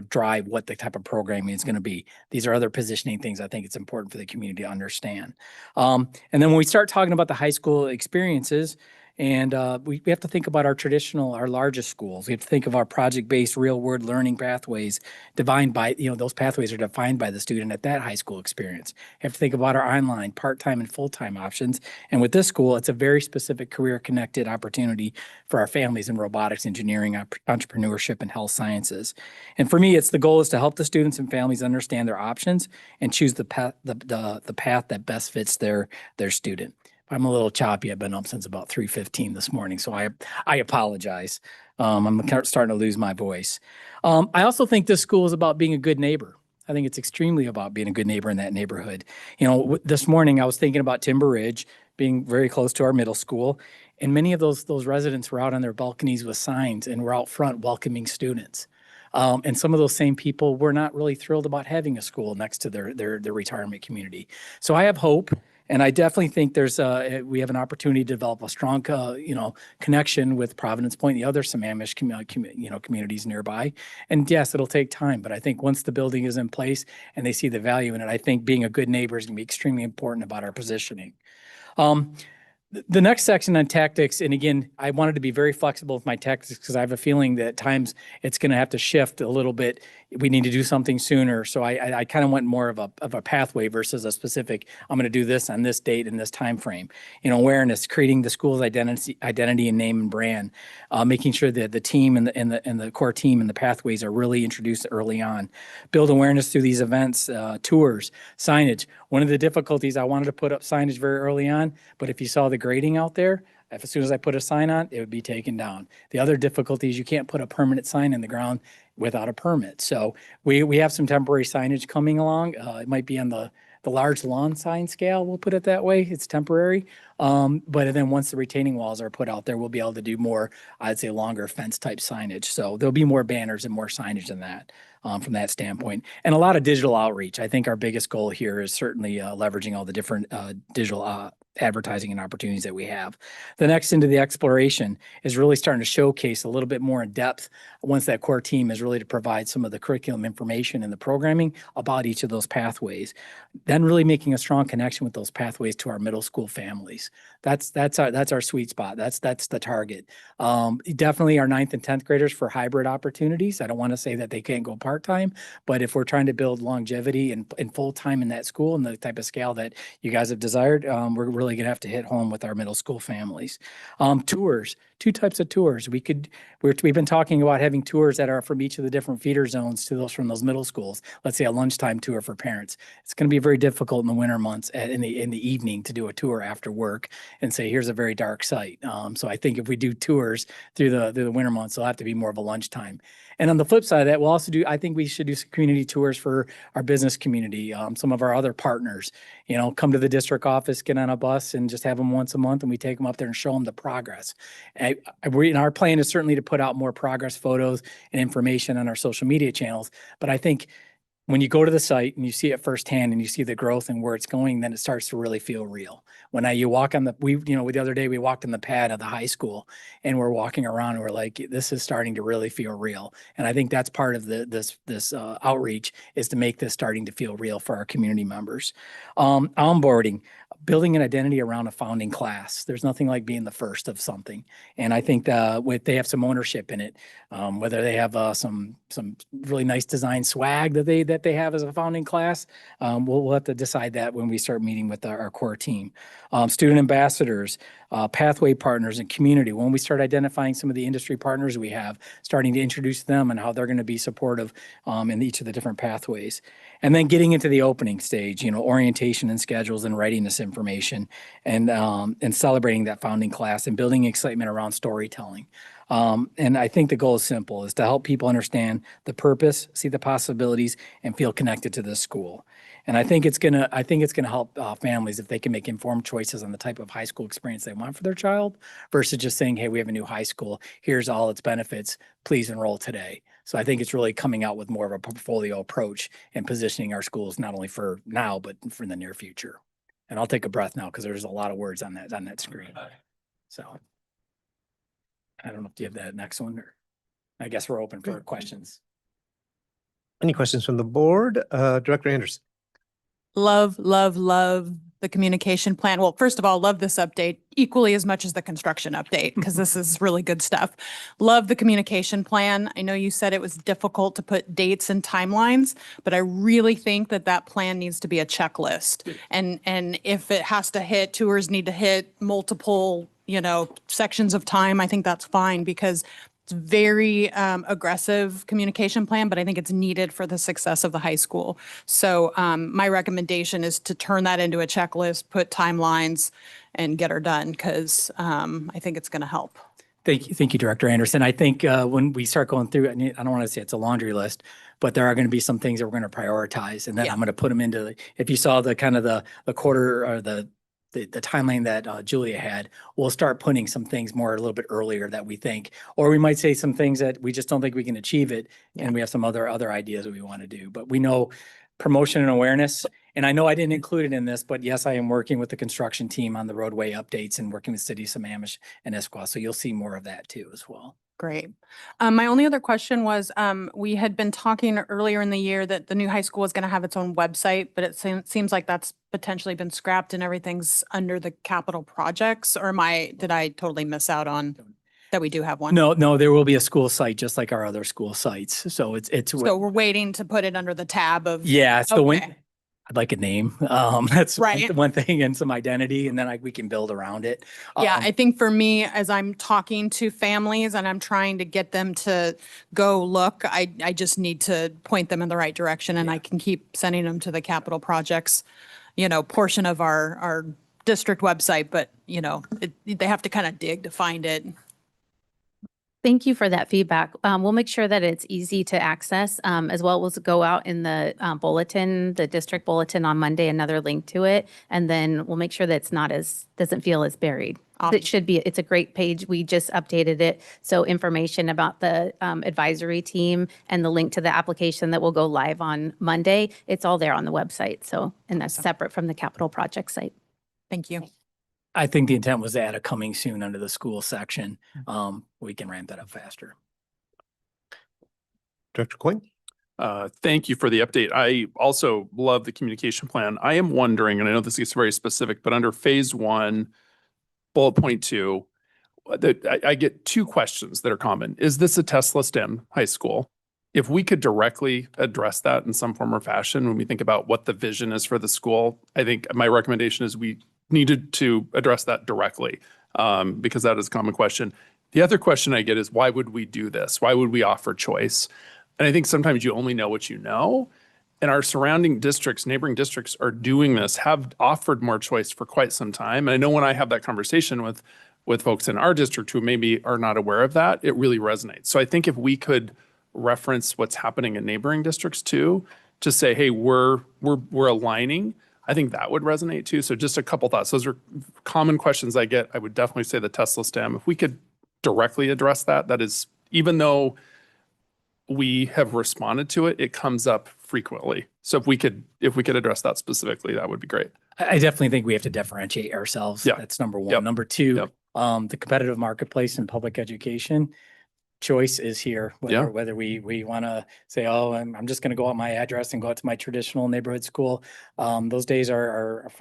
drive what the type of programming is going to be. These are other positioning things I think it's important for the community to understand. And then when we start talking about the high school experiences, and we have to think about our largest schools. We have to think of our project-based real-world learning pathways defined by, those pathways are defined by the student at that high school experience. We have to think about our online, part-time, and full-time options. And with this school, it's a very specific career-connected opportunity for our families in robotics, engineering, entrepreneurship, and health sciences. And for me, the goal is to help the students and families understand their options and choose the path that best fits their student. I'm a little choppy. I've been up since about 3:15 this morning, so I apologize. I'm starting to lose my voice. I also think this school is about being a good neighbor. I think it's extremely about being a good neighbor in that neighborhood. This morning I was thinking about Timber Ridge being very close to our middle school, and many of those residents were out on their balconies with signs and were out front welcoming students. And some of those same people were not really thrilled about having a school next to their retirement community. So I have hope. And I definitely think we have an opportunity to develop a strong, connection with Providence Point and the other Sammamish communities nearby. And yes, it'll take time, but I think once the building is in place and they see the value in it, I think being a good neighbor is going to be extremely important about our positioning. The next section on tactics, and again, I wanted to be very flexible with my tactics because I have a feeling that at times it's going to have to shift a little bit. We need to do something sooner. So I kind of went more of a pathway versus a specific, I'm going to do this on this date in this time frame. Awareness, creating the school's identity and name and brand, making sure that the team and the core team and the pathways are really introduced early on. Build awareness through these events, tours, signage. One of the difficulties, I wanted to put up signage very early on, but if you saw the grading out there, as soon as I put a sign on, it would be taken down. The other difficulty is you can't put a permanent sign in the ground without a permit. So we have some temporary signage coming along. It might be on the large lawn sign scale, we'll put it that way. It's temporary. But then once the retaining walls are put out there, we'll be able to do more, I'd say, longer fence type signage. So there'll be more banners and more signage than that. From that standpoint, and a lot of digital outreach. I think our biggest goal here is certainly leveraging all the different digital advertising and opportunities that we have. The next into the exploration is really starting to showcase a little bit more in depth once that core team is really to provide some of the curriculum information and the programming about each of those pathways. Then really making a strong connection with those pathways to our middle school families. That's our sweet spot. That's the target. Definitely our 9th and 10th graders for hybrid opportunities. I don't want to say that they can't go part part-time. But if we're trying to build longevity and full-time in that school and the type of scale that you guys have desired, we're really gonna have to hit home with our middle school families. Tours, 2 types of tours. We've been talking about having tours that are from each of the different feeder zones to those from those middle schools. Let's say a lunchtime tour for parents. It's going to be very difficult in the winter months in the evening to do a tour after work and say, here's a very dark site. So I think if we do tours through the winter months, it'll have to be more of a lunchtime. And on the flip side of that, we'll also I think we should do some community tours for our business community, some of our other partners, come to the district office, get on a bus and just have them once a month and we take them up there and show them the progress. Our plan is certainly to put out more progress photos and information on our social media channels. But I think when you go to the site and you see it firsthand and you see the growth and where it's going, then it starts to really feel real. When you walk on the other day we walked on the pad of the high school and we're walking around and we're like, this is starting to really feel real. And I think that's part of this outreach is to make this starting to feel real for our community members. Onboarding, building an identity around a founding class. There's nothing like being the first of something. And I think they have some ownership in it, whether they have some really nice design swag that they have as a founding class. We'll have to decide that when we start meeting with our core team. Student ambassadors, pathway partners, and community. When we start identifying some of the industry partners we have, starting to introduce them and how they're going to be supportive in each of the different pathways. And then getting into the opening stage, orientation and schedules and writing this information and celebrating that founding class and building excitement around storytelling. And I think the goal is simple, is to help people understand the purpose, see the possibilities, and feel connected to this school. And I think it's gonna help families if they can make informed choices on the type of high school experience they want for their child versus just saying, hey, we have a new high school, here's all its benefits, please enroll today. So I think it's really coming out with more of a portfolio approach and positioning our schools not only for now, but for the near future. And I'll take a breath now because there's a lot of words on that screen. So I don't know if you have that next one, or I guess we're open for questions. Any questions from the board? Director Anderson. Love the communication plan. Well, first of all, love this update equally as much as the construction update, because this is really good stuff. Love the communication plan. I know you said it was difficult to put dates and timelines, but I really think that plan needs to be a checklist. And if it has to hit, tours need to hit multiple, sections of time, I think that's fine, because it's very aggressive communication plan, but I think it's needed for the success of the high school. So my recommendation is to turn that into a checklist, put timelines, and get her done, because I think it's going to help. Thank you, Director Anderson. I think when we start going through, I don't want to say it's a laundry list, but there are going to be some things that we're going to prioritize, and then I'm going to put them into. If you saw the kind of the quarter or the timeline that Julia had, we'll start putting some things more a little bit earlier that we think, or we might say some things that we just don't think we can achieve it, and we have some other ideas that we want to do. But we know promotion and awareness, and I know I didn't include it in this, but yes, I am working with the construction team on the roadway updates and working with cities of Sammamish and Issaquah, so you'll see more of that too as well. Great. My only other question was, we had been talking earlier in the year that the new high school was going to have its own website, but it seems like that's potentially been scrapped and everything's under the capital projects, or did I totally miss out on that we do have one? No, there will be a school site just like our other school sites. So So we're waiting to put it under the tab of. Yeah, so Okay. I'd like a name. That's Right. one thing, and some identity, and then we can build around it. Yeah, I think for me, as I'm talking to families and I'm trying to get them to go look, I just need to point them in the right direction, and I can keep sending them to the capital projects, portion of our district website, but they have to kind of dig to find it. Thank you for that feedback. We'll make sure that it's easy to access, as well as go out in the bulletin, the district bulletin on Monday, another link to it. And then we'll make sure that doesn't feel as buried. It should be, it's a great page. We just updated it. So information about the advisory team and the link to the application that will go live on Monday, it's all there on the website. So, and that's separate from the capital project site. Thank you. I think the intent was to add a coming soon under the school section. We can ramp that up faster. Director Coyne. Thank you for the update. I also love the communication plan. I am wondering, and I know this gets very specific, but under phase 1, bullet point 2, I get 2 questions that are common. Is this a Tesla STEM high school? if we could directly address that in some form or fashion, when we think about what the vision is for the school, I think my recommendation is we needed to address that directly, because that is a common question. The other question I get is, why would we do this? Why would we offer choice? And I think sometimes you only know what you know. And our surrounding districts, neighboring districts are doing this, have offered more choice for quite some time. And I know when I have that conversation with folks in our district who maybe are not aware of that, it really resonates. So I think if we could reference what's happening in neighboring districts too, to say, hey, we're aligning, I think that would resonate too. So just a couple thoughts. Those are common questions I get. I would definitely say the Tesla stem. If we could directly address that, that is, even though we have responded to it, it comes up frequently. So if we could address that specifically, that would be great. I definitely think we have to differentiate ourselves. Yeah. That's number one. Yep. Number two, Yep. The competitive marketplace in public education. Choice is here, Yeah. whether we want to say, oh, I'm just going to go out my address and go out to my traditional neighborhood school. Those days are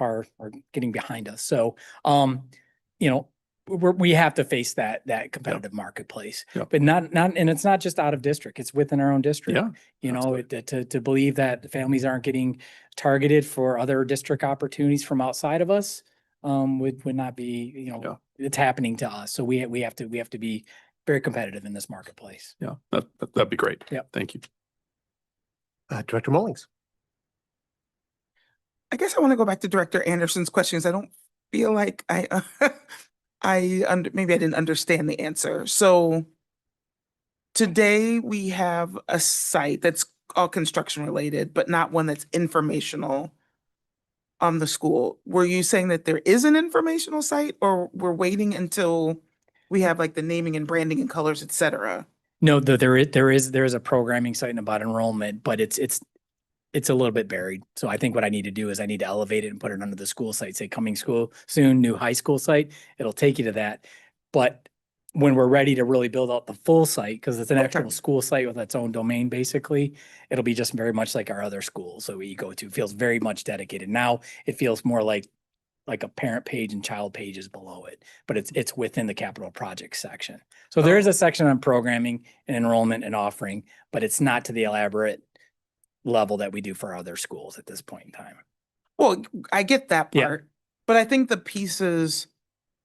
getting behind us. So, you know, we have to face that competitive marketplace, Yep. but and it's not just out of district, it's within our own district. Yeah, you know, to believe that families aren't getting targeted for other district opportunities from outside of us, would not be, you know, it's happening to us. So we have to be very competitive in this marketplace. Yeah, that'd be great. Yep. Thank you. Director Mullings. I guess I want to go back to Director Anderson's questions. I don't feel like maybe I didn't understand the answer. So today we have a site that's all construction related, but not one that's informational on the school. Were you saying that there is an informational site, or we're waiting until we have like the naming and branding and colors, et cetera? No, there is a programming site about enrollment, but it's a little bit buried. So I think what I need to do is I need to elevate it and put it under the school site, say coming school soon, new high school site. It'll take you to that. But when we're ready to really build out the full site, because it's an actual school site with its own domain, basically, it'll be just very much like our other schools that we go to. It feels very much dedicated. Now it feels more like a parent page and child pages below it, but it's within the capital projects section. So there is a section on programming and enrollment and offering, but it's not to the elaborate level that we do for other schools at this point in time. Well, I get that Yeah. part, but I think the pieces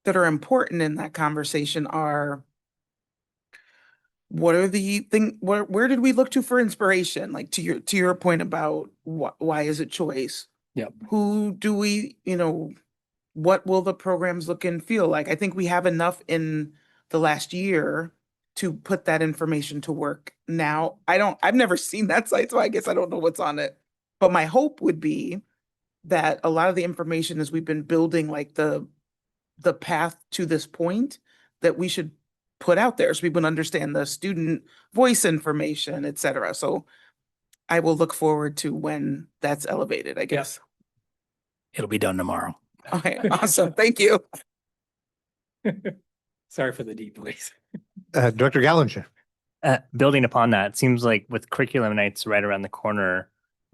that are important in that conversation are, what are where did we look to for inspiration? Like to your point about why is it choice? Yep. Who do we, what will the programs look and feel like? I think we have enough in the last year to put that information to work. Now, I've never seen that site, so I guess I don't know what's on it. But my hope would be that a lot of the information, as we've been building like the path to this point, that we should put out there so people understand the student voice information, et cetera. So I will look forward to when that's elevated, I guess. It'll be done tomorrow. Okay, awesome. Thank you. Sorry for the deep voice. Director Gallinger. Building upon that, it seems like with curriculum nights right around the corner,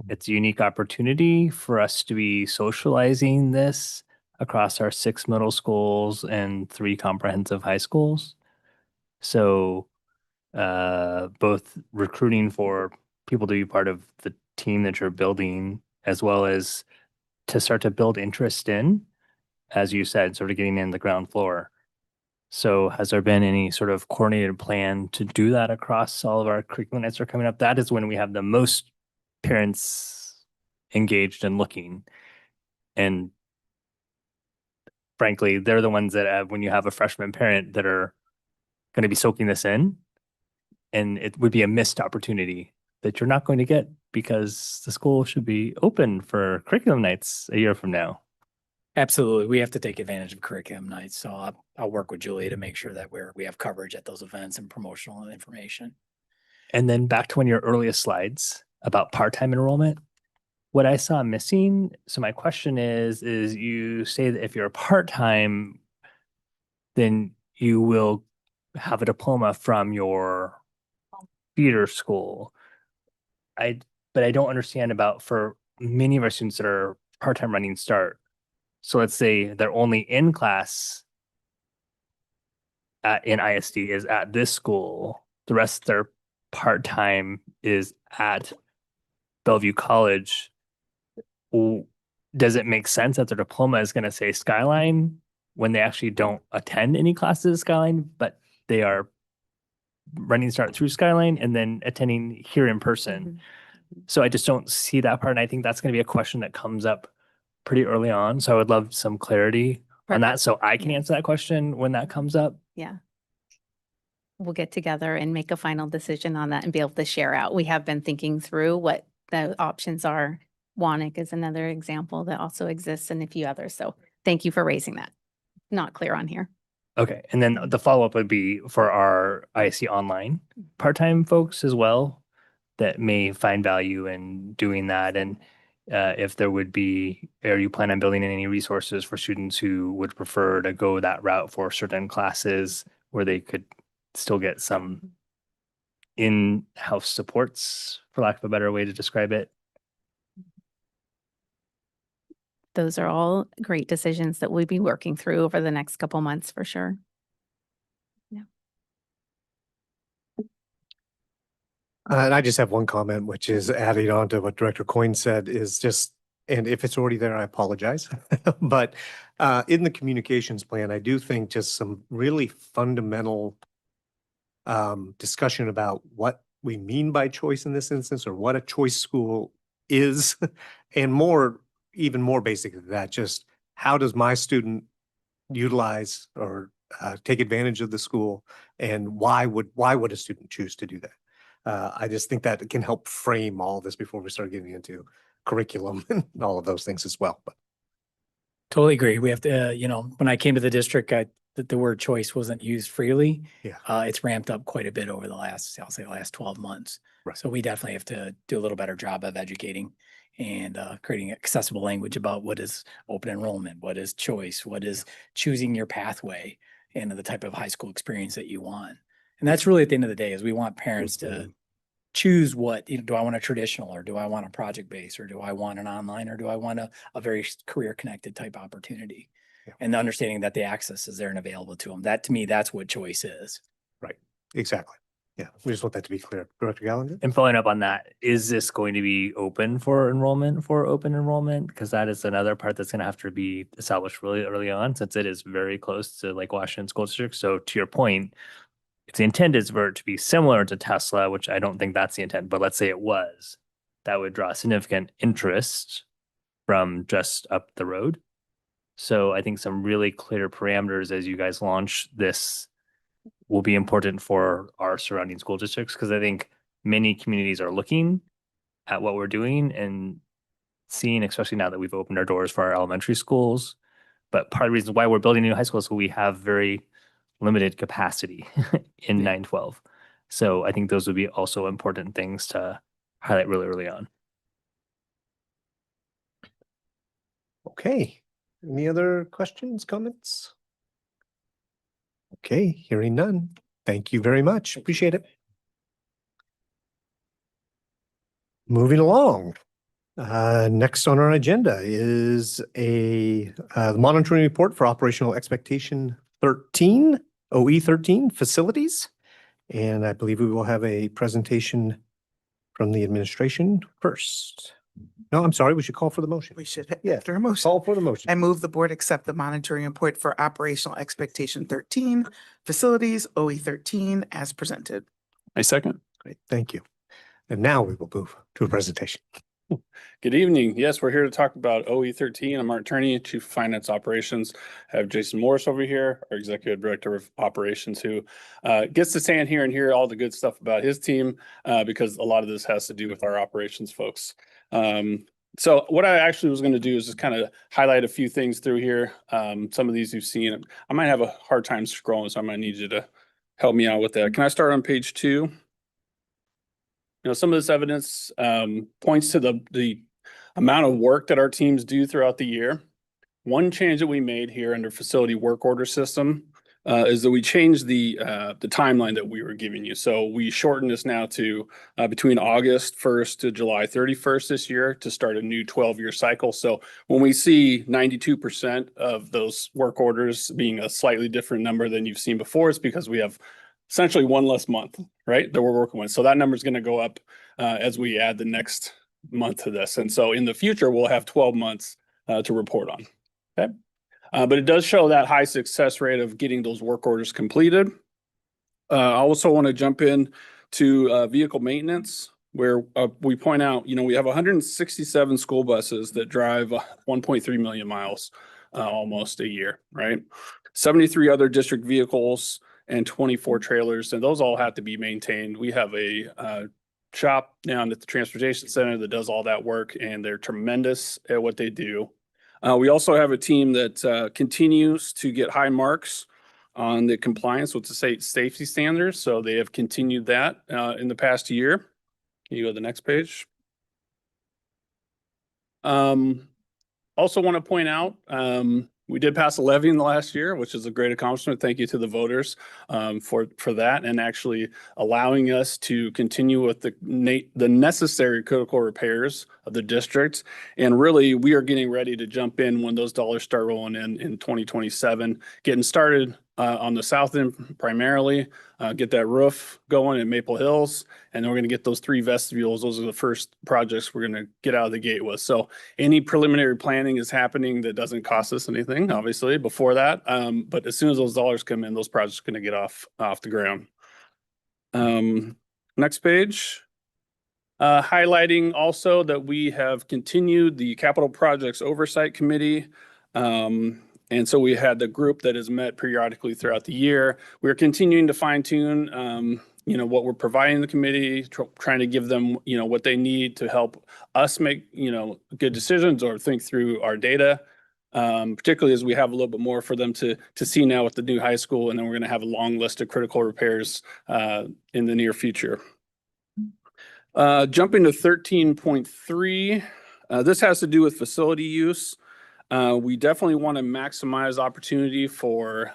it's a unique opportunity for us to be socializing this across our 6 middle schools and 3 comprehensive high schools. So both recruiting for people to be part of the team that you're building, as well as to start to build interest in, as you said, sort of getting in the ground floor. So has there been any sort of coordinated plan to do that across all of our curriculum nights that are coming up? That is when we have the most parents engaged and looking. And frankly, they're the ones that when you have a freshman parent that are going to be soaking this in, and it would be a missed opportunity that you're not going to get because the school should be open for curriculum nights a year from now. Absolutely. We have to take advantage of curriculum nights. So I'll work with Julia to make sure that we have coverage at those events and promotional information. And then back to one of your earliest slides about part-time enrollment, what I saw missing. So my question is you say that if you're part-time, then you will have a diploma from your feeder school. But I don't understand about for many of our students that are part-time running start. So let's say they're only in class in ISD is at this school. The rest they're part-time is at Bellevue College, does it make sense that their diploma is going to say Skyline when they actually don't attend any classes at Skyline, but they are running start through Skyline and then attending here in person? So I just don't see that part. And I think that's going to be a question that comes up pretty early on. So I would love some clarity on that so I can answer that question when that comes up. Yeah. We'll get together and make a final decision on that and be able to share out. We have been thinking through what the options are. Wanik is another example that also exists and a few others. So thank you for raising that. Not clear on here. Okay. And then the follow-up would be for our IC online part-time folks as well that may find value in doing that. And if there would be, are you plan on building in any resources for students who would prefer to go that route for certain classes where they could still get some in-house supports, for lack of a better way to describe it? Those are all great decisions that we'll be working through over the next couple months for sure. And I just have one comment, which is adding on to what Director Coyne said is just, and if it's already there, I apologize. But in the communications plan, I do think just some really fundamental discussion about what we mean by choice in this instance, or what a choice school is, and more, even more basic than that, just how does my student utilize or take advantage of the school, and why would a student choose to do that? I just think that it can help frame all this before we start getting into curriculum and all of those things as well. But Totally agree. We have to, when I came to the district, the word choice wasn't used freely. Yeah. It's ramped up quite a bit over the last, I'll say last 12 months. Right. So we definitely have to do a little better job of educating and creating accessible language about what is open enrollment, what is choice, what is choosing your pathway, and the type of high school experience that you want. And that's really at the end of the day is we want parents to choose what, do I want a traditional, or do I want a project based, or do I want an online, or do I want a very career connected type opportunity? Yeah. And the understanding that the access is there and available to them. That to me, that's what choice is. right, exactly. Yeah, we just want that to be clear. Director Gallagher? And following up on that, is this going to be open for enrollment for open enrollment? Because that is another part that's going to have to be established really early on, since it is very close to Lake Washington School District. So to your point, if the intent is for it to be similar to Tesla, which I don't think that's the intent, but let's say it was, that would draw significant interest from just up the road. So I think some really clear parameters as you guys launch this will be important for our surrounding school districts, because I think many communities are looking at what we're doing and seeing, especially now that we've opened our doors for our elementary schools. But part of the reason why we're building new high schools is we have very limited capacity in 912. So I think those would be also important things to highlight really early on. Okay, any other questions, comments? Okay, hearing none. Thank you very much. Appreciate it. Moving along. Next on our agenda is a monitoring report for operational expectation 13, OE 13 facilities. And I believe we will have a presentation from the administration first. No, I'm sorry, we should call for the motion. We should, Yeah. after a motion. Call for the motion. I move the board accept the monitoring report for operational expectation 13, facilities OE 13 as presented. I second. Great, thank you. And now we will move to a presentation. Good evening. Yes, we're here to talk about OE 13. I'm Mark Turney, Chief of Finance Operations. I have Jason Morris over here, our Executive Director of Operations, who gets to stand here and hear all the good stuff about his team because a lot of this has to do with our operations folks. So what I actually was going to do is just kind of highlight a few things through here. Some of these you've seen. I might have a hard time scrolling, so I might need you to help me out with that. Can I start on page 2? Some of this evidence points to the amount of work that our teams do throughout the year. One change that we made here under facility work order system is that we changed the timeline that we were giving you. So we shortened this now to between August 1st to July 31st this year to start a new 12-year cycle. So when we see 92% of those work orders being a slightly different number than you've seen before, it's because we have essentially one less month, right, that we're working with. So that number is going to go up as we add the next month to this. And so in the future, we'll have 12 months to report on. Okay. But it does show that high success rate of getting those work orders completed. I also want to jump in to vehicle maintenance, where we point out, we have 167 school buses that drive 1.3 million miles almost a year, right? 73 other district vehicles and 24 trailers, and those all have to be maintained. We have a shop down at the transportation center that does all that work, and they're tremendous at what they do. We also have a team that continues to get high marks on the compliance with the state safety standards. So they have continued that in the past year. Can you go to the next page? Also want to point out, we did pass a levy in the last year, which is a great accomplishment. Thank you to the voters for that, and actually allowing us to continue with the necessary critical repairs of the district. And really, we are getting ready to jump in when those dollars start rolling in 2027, getting started on the south end primarily, get that roof going in Maple Hills, and then we're going to get those 3 vestibules. Those are the first projects we're going to get out of the gate with. So any preliminary planning is happening that doesn't cost us anything, obviously, before that. But as soon as those dollars come in, those projects are going to get off the ground. Next page. Highlighting also that we have continued the Capital Projects Oversight Committee. And so we had the group that has met periodically throughout the year. We're continuing to fine tune, what we're providing the committee, trying to give them, what they need to help us make, good decisions or think through our data, particularly as we have a little bit more for them to see now with the new high school. And then we're going to have a long list of critical repairs in the near future. Jumping to 13.3, this has to do with facility use. We definitely want to maximize opportunity for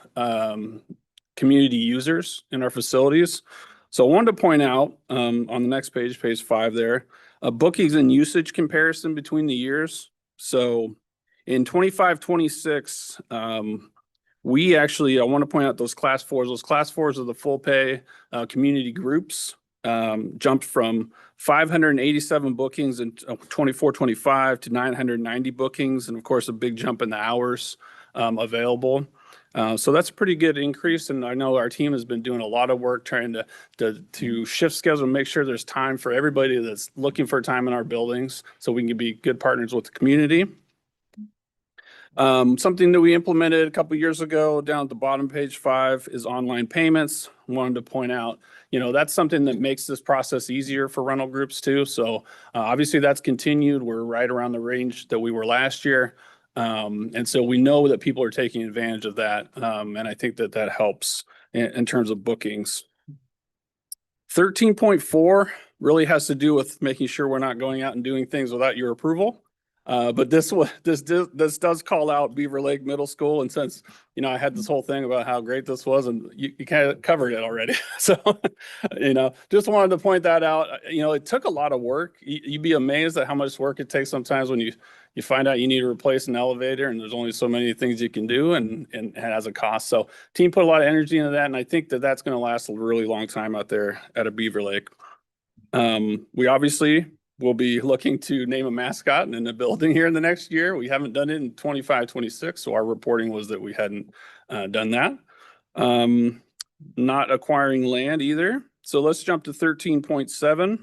community users in our facilities. So I wanted to point out on the next page, page 5 there, bookings and usage comparison between the years. So in 25-26, we actually, I want to point out those class 4s. Those class 4s are the full pay community groups. Jumped from 587 bookings in 24-25 to 990 bookings, and of course a big jump in the hours available. So that's a pretty good increase, and I know our team has been doing a lot of work trying to shift schedule and make sure there's time for everybody that's looking for time in our buildings, so we can be good partners with the community. Something that we implemented a couple years ago down at the bottom, page 5, is online payments. Wanted to point out, that's something that makes this process easier for rental groups too. So obviously that's continued. We're right around the range that we were last year. And so we know that people are taking advantage of that. And I think that helps in terms of bookings. 13.4 really has to do with making sure we're not going out and doing things without your approval. But this does call out Beaver Lake Middle School. And since, I had this whole thing about how great this was, and you kind of covered it already. So, just wanted to point that out. It took a lot of work. You'd be amazed at how much work it takes sometimes when you find out you need to replace an elevator and there's only so many things you can do, and it has a cost. So team put a lot of energy into that. And I think that that's going to last a really long time out there at a Beaver Lake. We obviously we'll be looking to name a mascot in the building here in the next year. We haven't done it in 25-26, so our reporting was that we hadn't done that. Not acquiring land either. So let's jump to 13.7.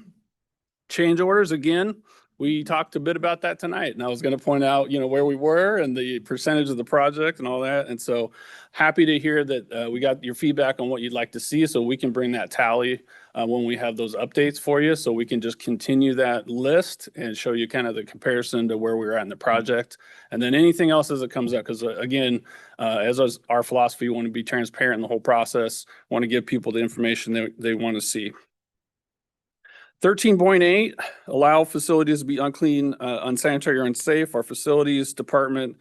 Change orders again. We talked a bit about that tonight, and I was going to point out, where we were and the percentage of the project and all that. And so happy to hear that we got your feedback on what you'd like to see, so we can bring that tally when we have those updates for you, so we can just continue that list and show you kind of the comparison to where we're at in the project. And then anything else as it comes up, because again, as our philosophy, we want to be transparent in the whole process, want to give people the information they want to see. 13.8, allow facilities to be unclean, unsanitary, or unsafe. Our facilities department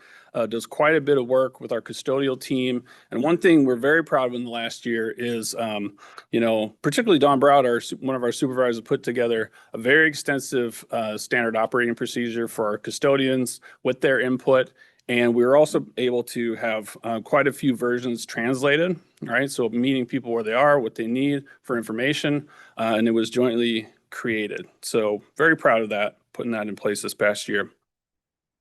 does quite a bit of work with our custodial team. And one thing we're very proud of in the last year is, particularly Don Browder, one of our supervisors, put together a very extensive standard operating procedure for our custodians with their input. And we were also able to have quite a few versions translated, right? So meeting people where they are, what they need for information, and it was jointly created. So very proud of that, putting that in place this past year.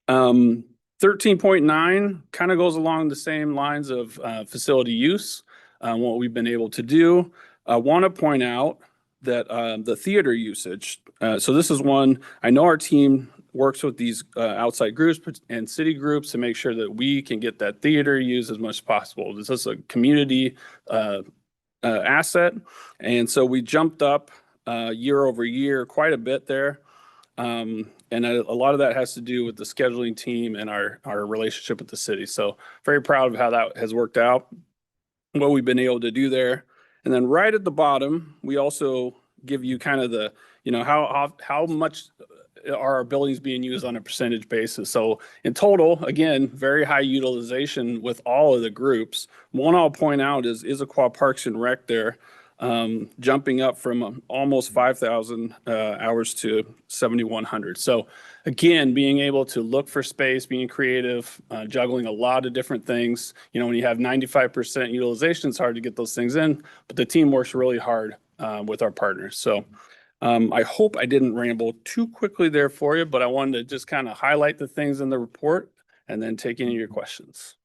13.9 kind of goes along the same lines of facility use, what we've been able to do. I want to point out that the theater usage, so this is one, I know our team works with these outside groups and city groups to make sure that we can get that theater used as much as possible. This is a community asset. And so we jumped up year over year quite a bit there. And a lot of that has to do with the scheduling team and our relationship with the city. So very proud of how that has worked out, what we've been able to do there. And then right at the bottom, we also give you kind of the, how much are our buildings being used on a percentage basis. So in total, again, very high utilization with all of the groups. One I'll point out is Issaquah Parks and Rec there, jumping up from almost 5,000 hours to 7,100. So again, being able to look for space, being creative, juggling a lot of different things. When you have 95% utilization, it's hard to get those things in, but the team works really hard with our partners. So I hope I didn't ramble too quickly there for you, but I wanted to just kind of highlight the things in the report and then take any of your questions.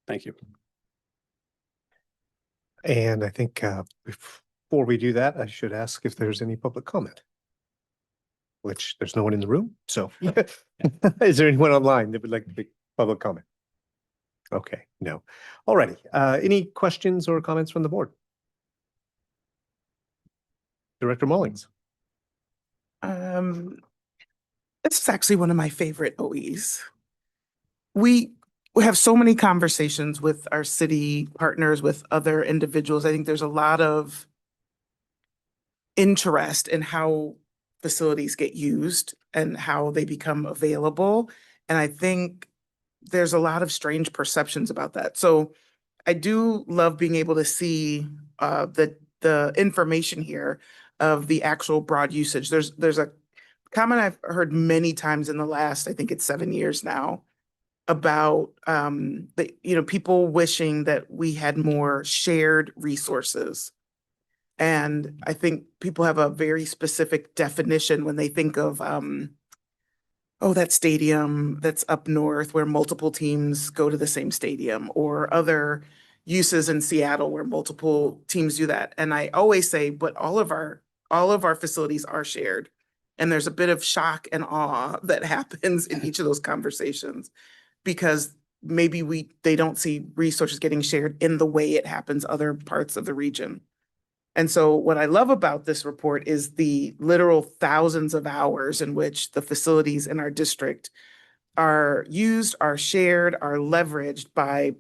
Thank you. And I think before we do that, I should ask if there's any public comment, which there's no one in the room. So is there anyone online that would like to make public comment? Okay, no. Alrighty. Any questions or comments from the board? Director Mullings. This is actually one of my favorite OEs. We have so many conversations with our city partners, with other individuals. I think there's a lot of interest in how facilities get used and how they become available. And I think there's a lot of strange perceptions about that. So I do love being able to see the information here of the actual broad usage. There's a comment I've heard many times in the last, I think it's 7 years now, about people wishing that we had more shared resources. And I think people have a very specific definition when they think of that stadium that's up north where multiple teams go to the same stadium, or other uses in Seattle where multiple teams do that. And I always say, but all of our facilities are shared. And there's a bit of shock and awe that happens in each of those conversations, because maybe they don't see resources getting shared in the way it happens other parts of the region. And so what I love about this report is the literal thousands of hours in which the facilities in our district are used, are shared, are leveraged by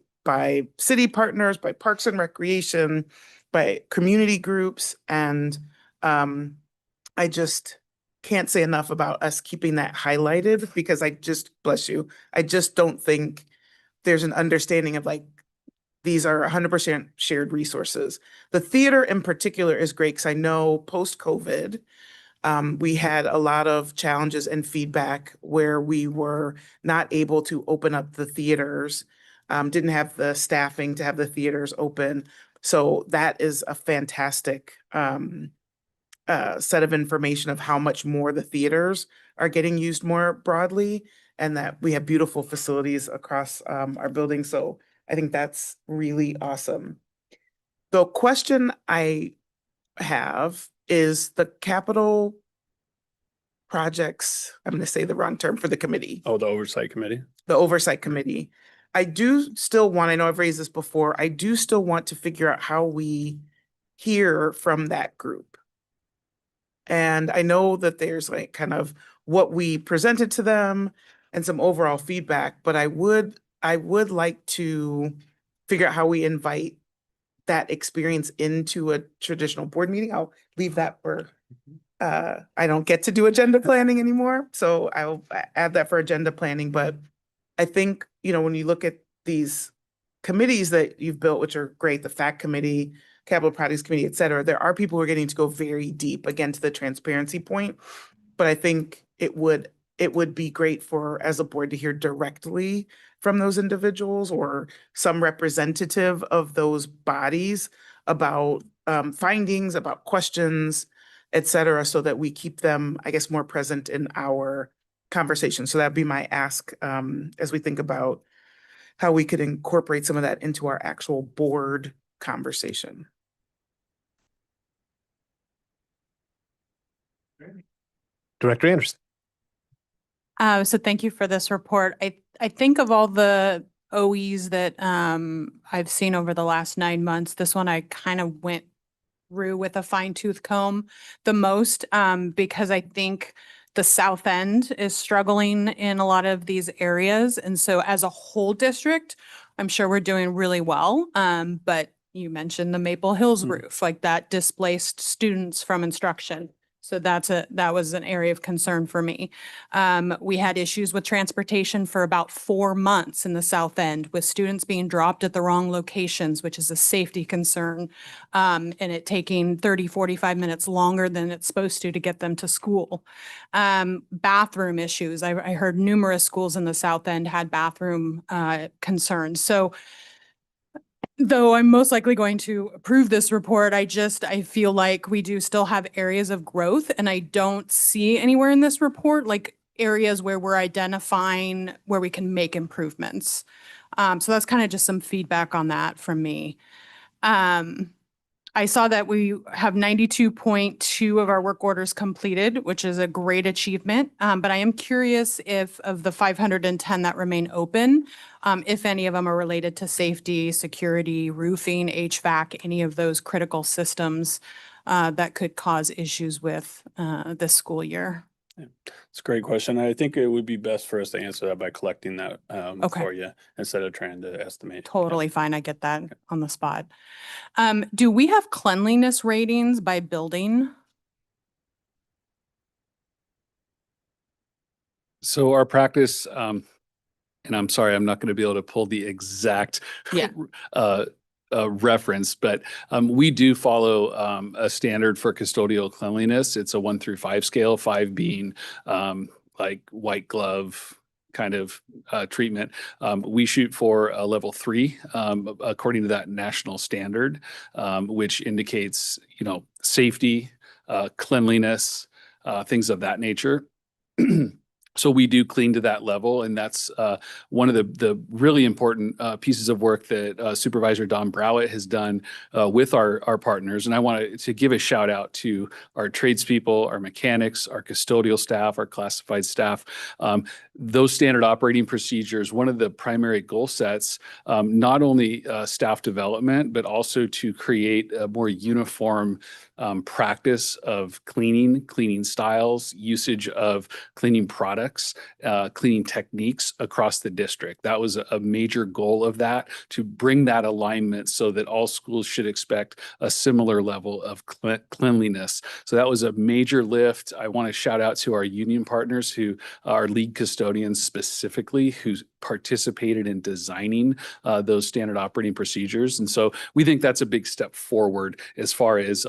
city partners, by Parks and Recreation, by community groups. And I just can't say enough about us keeping that highlighted, because I just don't think there's an understanding of these are 100% shared resources. The theater in particular is great because I know post-COVID, we had a lot of challenges and feedback where we were not able to open up the theaters, didn't have the staffing to have the theaters open. So that is a fantastic set of information of how much more the theaters are getting used more broadly, and that we have beautiful facilities across our building. So I think that's really awesome. The question I have is the capital projects, I'm going to say the wrong term for the committee. Oh, the oversight committee. The oversight committee. I do still want, I know I've raised this before, I do still want to figure out how we hear from that group. And I know that there's kind of what we presented to them and some overall feedback, but I would like to figure out how we invite that experience into a traditional board meeting. I'll leave that for, I don't get to do agenda planning anymore, so I'll add that for agenda planning. But I think, when you look at these committees that you've built, which are great, the FACT committee, Capital Projects Committee, et cetera, there are people who are getting to go very deep, again, to the transparency point. But I think it would it would be great for, as a board, to hear directly from those individuals or some representative of those bodies about findings, about questions, et cetera, so that we keep them, I guess, more present in our conversation. So that'd be my ask as we think about how we could incorporate some of that into our actual board conversation. Director Anderson. So thank you for this report. I think of all the OEs that I've seen over the last 9 months, this one I kind of went through with a fine tooth comb the most because I think the South End is struggling in a lot of these areas. And so as a whole district, I'm sure we're doing really well. But you mentioned the Maple Hills roof, like that displaced students from instruction. So that was an area of concern for me. We had issues with transportation for about 4 months in the South End with students being dropped at the wrong locations, which is a safety concern. And it taking 30, 45 minutes longer than it's supposed to get them to school. Bathroom issues. I heard numerous schools in the South End had bathroom concerns. So though I'm most likely going to approve this report, I feel like we do still have areas of growth, and I don't see anywhere in this report like areas where we're identifying where we can make improvements. So that's kind of just some feedback on that from me. I saw that we have 92.2 of our work orders completed, which is a great achievement. But I am curious if of the 510 that remain open, if any of them are related to safety, security, roofing, HVAC, any of those critical systems that could cause issues with this school year. It's a great question. I think it would be best for us to answer that by collecting that Okay. for you instead of trying to estimate. Totally fine. I get that on the spot. Do we have cleanliness ratings by building? So our practice, and I'm sorry, I'm not going to be able to pull the exact Yeah. reference, but we do follow a standard for custodial cleanliness. It's a 1 through 5 scale, 5 being like white glove kind of treatment. We shoot for a level 3 according to that national standard, which indicates, safety, cleanliness, things of that nature. So we do clean to that level, and that's one of the really important pieces of work that Supervisor Don Browett has done with our partners. And I want to give a shout out to our tradespeople, our mechanics, our custodial staff, our classified staff. Those standard operating procedures, one of the primary goal sets, not only staff development, but also to create a more uniform practice of cleaning styles, usage of cleaning products, cleaning techniques across the district. That was a major goal of that, to bring that alignment so that all schools should expect a similar level of cleanliness. So that was a major lift. I want to shout out to our union partners who are lead custodians specifically, who participated in designing those standard operating procedures. And so we think that's a big step forward as far as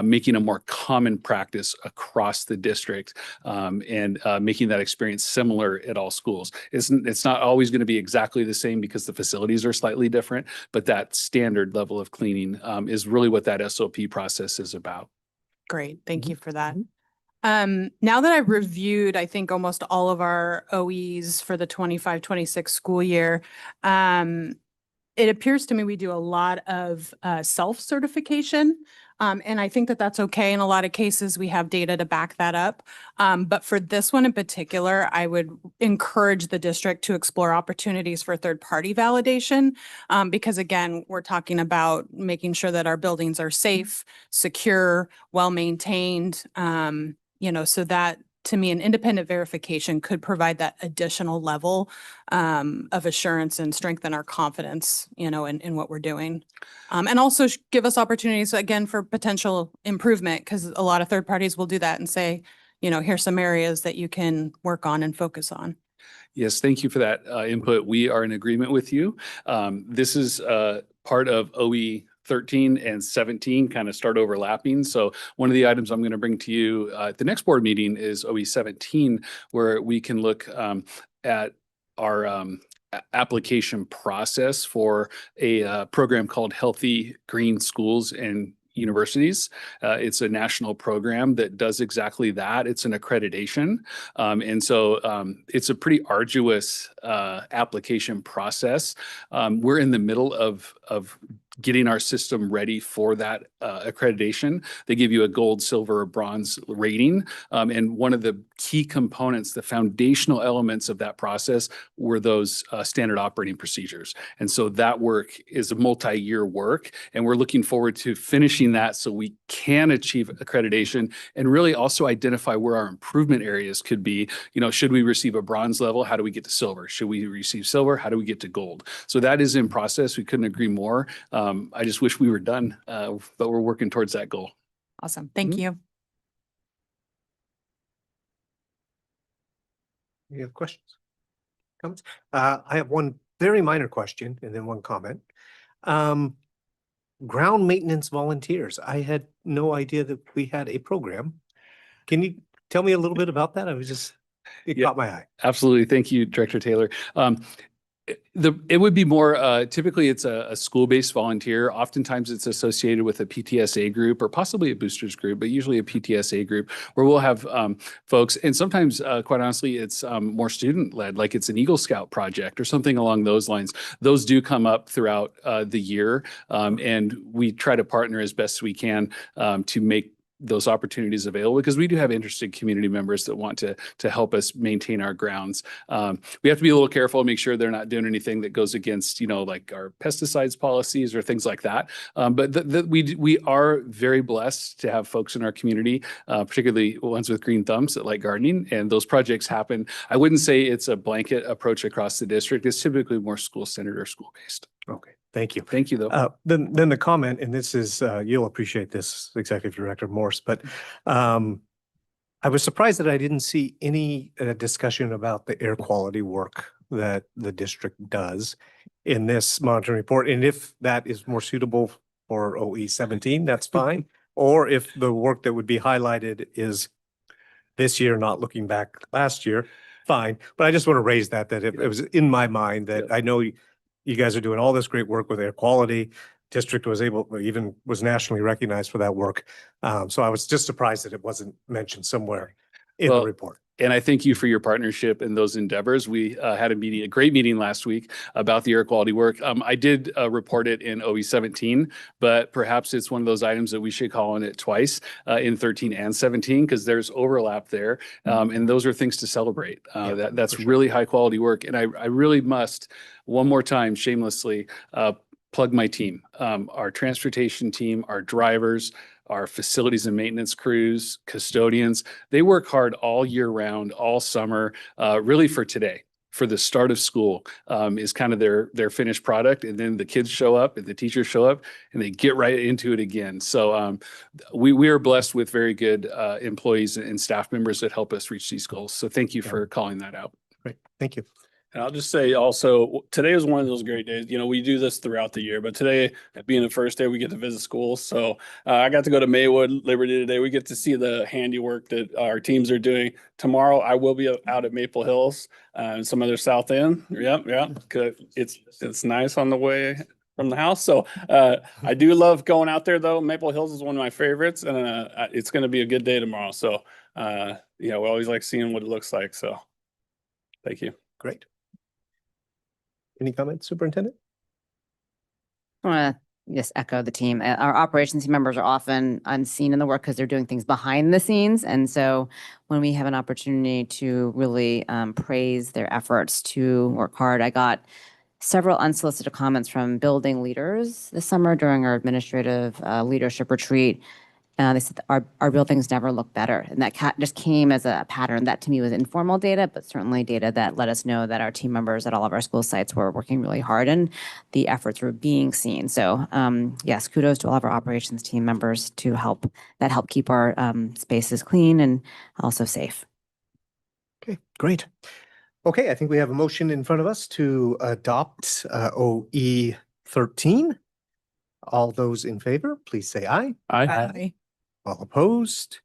making a more common practice across the district and making that experience similar at all schools. It's not always going to be exactly the same because the facilities are slightly different, but that standard level of cleaning is really what that SOP process is about. Great. Thank you for that. Now that I've reviewed, I think almost all of our OEs for the 25-26 school year, it appears to me we do a lot of self-certification. And I think that that's okay. In a lot of cases, we have data to back that up. But for this one in particular, I would encourage the district to explore opportunities for third-party validation. Because again, we're talking about making sure that our buildings are safe, secure, well-maintained, so that, to me, an independent verification could provide that additional level of assurance and strengthen our confidence, in what we're doing. And also give us opportunities, again, for potential improvement, because a lot of third parties will do that and say, here's some areas that you can work on and focus on. Yes, thank you for that input. We are in agreement with you. This is part of OE 13 and 17 kind of start overlapping. So one of the items I'm going to bring to you at the next board meeting is OE 17, where we can look at our application process for a program called Healthy Green Schools and Universities. It's a national program that does exactly that. It's an accreditation. And so it's a pretty arduous application process. We're in the middle of getting our system ready for that accreditation. They give you a gold, silver, or bronze rating. And one of the key components, the foundational elements of that process were those standard operating procedures. And so that work is a multi-year work, and we're looking forward to finishing that so we can achieve accreditation and really also identify where our improvement areas could be. You know, should we receive a bronze level? How do we get to silver? Should we receive silver? How do we get to gold? So that is in process. We couldn't agree more. I just wish we were done, but we're working towards that goal. Awesome. Thank you. Any other questions? Comments? I have one very minor question and then one comment. Ground maintenance volunteers. I had no idea that we had a program. Can you tell me a little bit about that? It caught my eye. Absolutely. Thank you, Director Taylor. It would be more, typically it's a school-based volunteer. Oftentimes it's associated with a PTSA group or possibly a boosters group, but usually a PTSA group where we'll have folks, and sometimes, quite honestly, it's more student-led, like it's an Eagle Scout project or something along those lines. Those do come up throughout the year, and we try to partner as best we can to make those opportunities available, because we do have interested community members that want to help us maintain our grounds. We have to be a little careful and make sure they're not doing anything that goes against, you know, like our pesticides policies or things like that. But we are very blessed to have folks in our community, particularly ones with green thumbs that like gardening, and those projects happen. I wouldn't say it's a blanket approach across the district. It's typically more school-centered or school-based. Okay. Thank you. Thank you, though. Then the comment, and this is, you'll appreciate this, Executive Director Morse, but I was surprised that I didn't see any discussion about the air quality work that the district does in this monitoring report. And if that is more suitable for OE 17, that's fine. Or if the work that would be highlighted is this year, not looking back last year, fine. But I just want to raise that it was in my mind that I know you guys are doing all this great work with air quality. District was nationally recognized for that work. So I was just surprised that it wasn't mentioned somewhere in the report. And I thank you for your partnership in those endeavors. We had a great meeting last week about the air quality work. I did report it in OE 17, but perhaps it's one of those items that we should call on it twice in 13 and 17, because there's overlap there. And those are things to celebrate. That's really high quality work. And I really must, one more time, shamelessly, plug my team, our transportation team, our drivers, our facilities and maintenance crews, custodians. They work hard all year round, all summer, really for today. For the start of school is kind of their finished product. And then the kids show up and the teachers show up and they get right into it again. So we are blessed with very good employees and staff members that help us reach these goals. So thank you for calling that out. Great. Thank you. And I'll just say also, today is one of those great days. You know, we do this throughout the year, but today, being the first day, we get to visit schools. So I got to go to Maywood, Liberty today. We get to see the handiwork that our teams are doing. Tomorrow, I will be out at Maple Hills and some other South End. Yeah. It's nice on the way from the house. So I do love going out there, though. Maple Hills is one of my favorites, and it's going to be a good day tomorrow. So, we always like seeing what it looks like. So thank you. Great. Any comments, Superintendent? I want to just echo the team. Our operations team members are often unseen in the work because they're doing things behind the scenes. And so when we have an opportunity to really praise their efforts to work hard, I got several unsolicited comments from building leaders this summer during our administrative leadership retreat. They said that our buildings never look better. And that just came as a pattern. That to me was informal data, but certainly data that let us know that our team members at all of our school sites were working really hard and the efforts were being seen. So yes, kudos to all of our operations team members to help keep our spaces clean and also safe. Okay, great. Okay, I think we have a motion in front of us to adopt OE 13. All those in favor, please say aye. Aye. Aye. All opposed?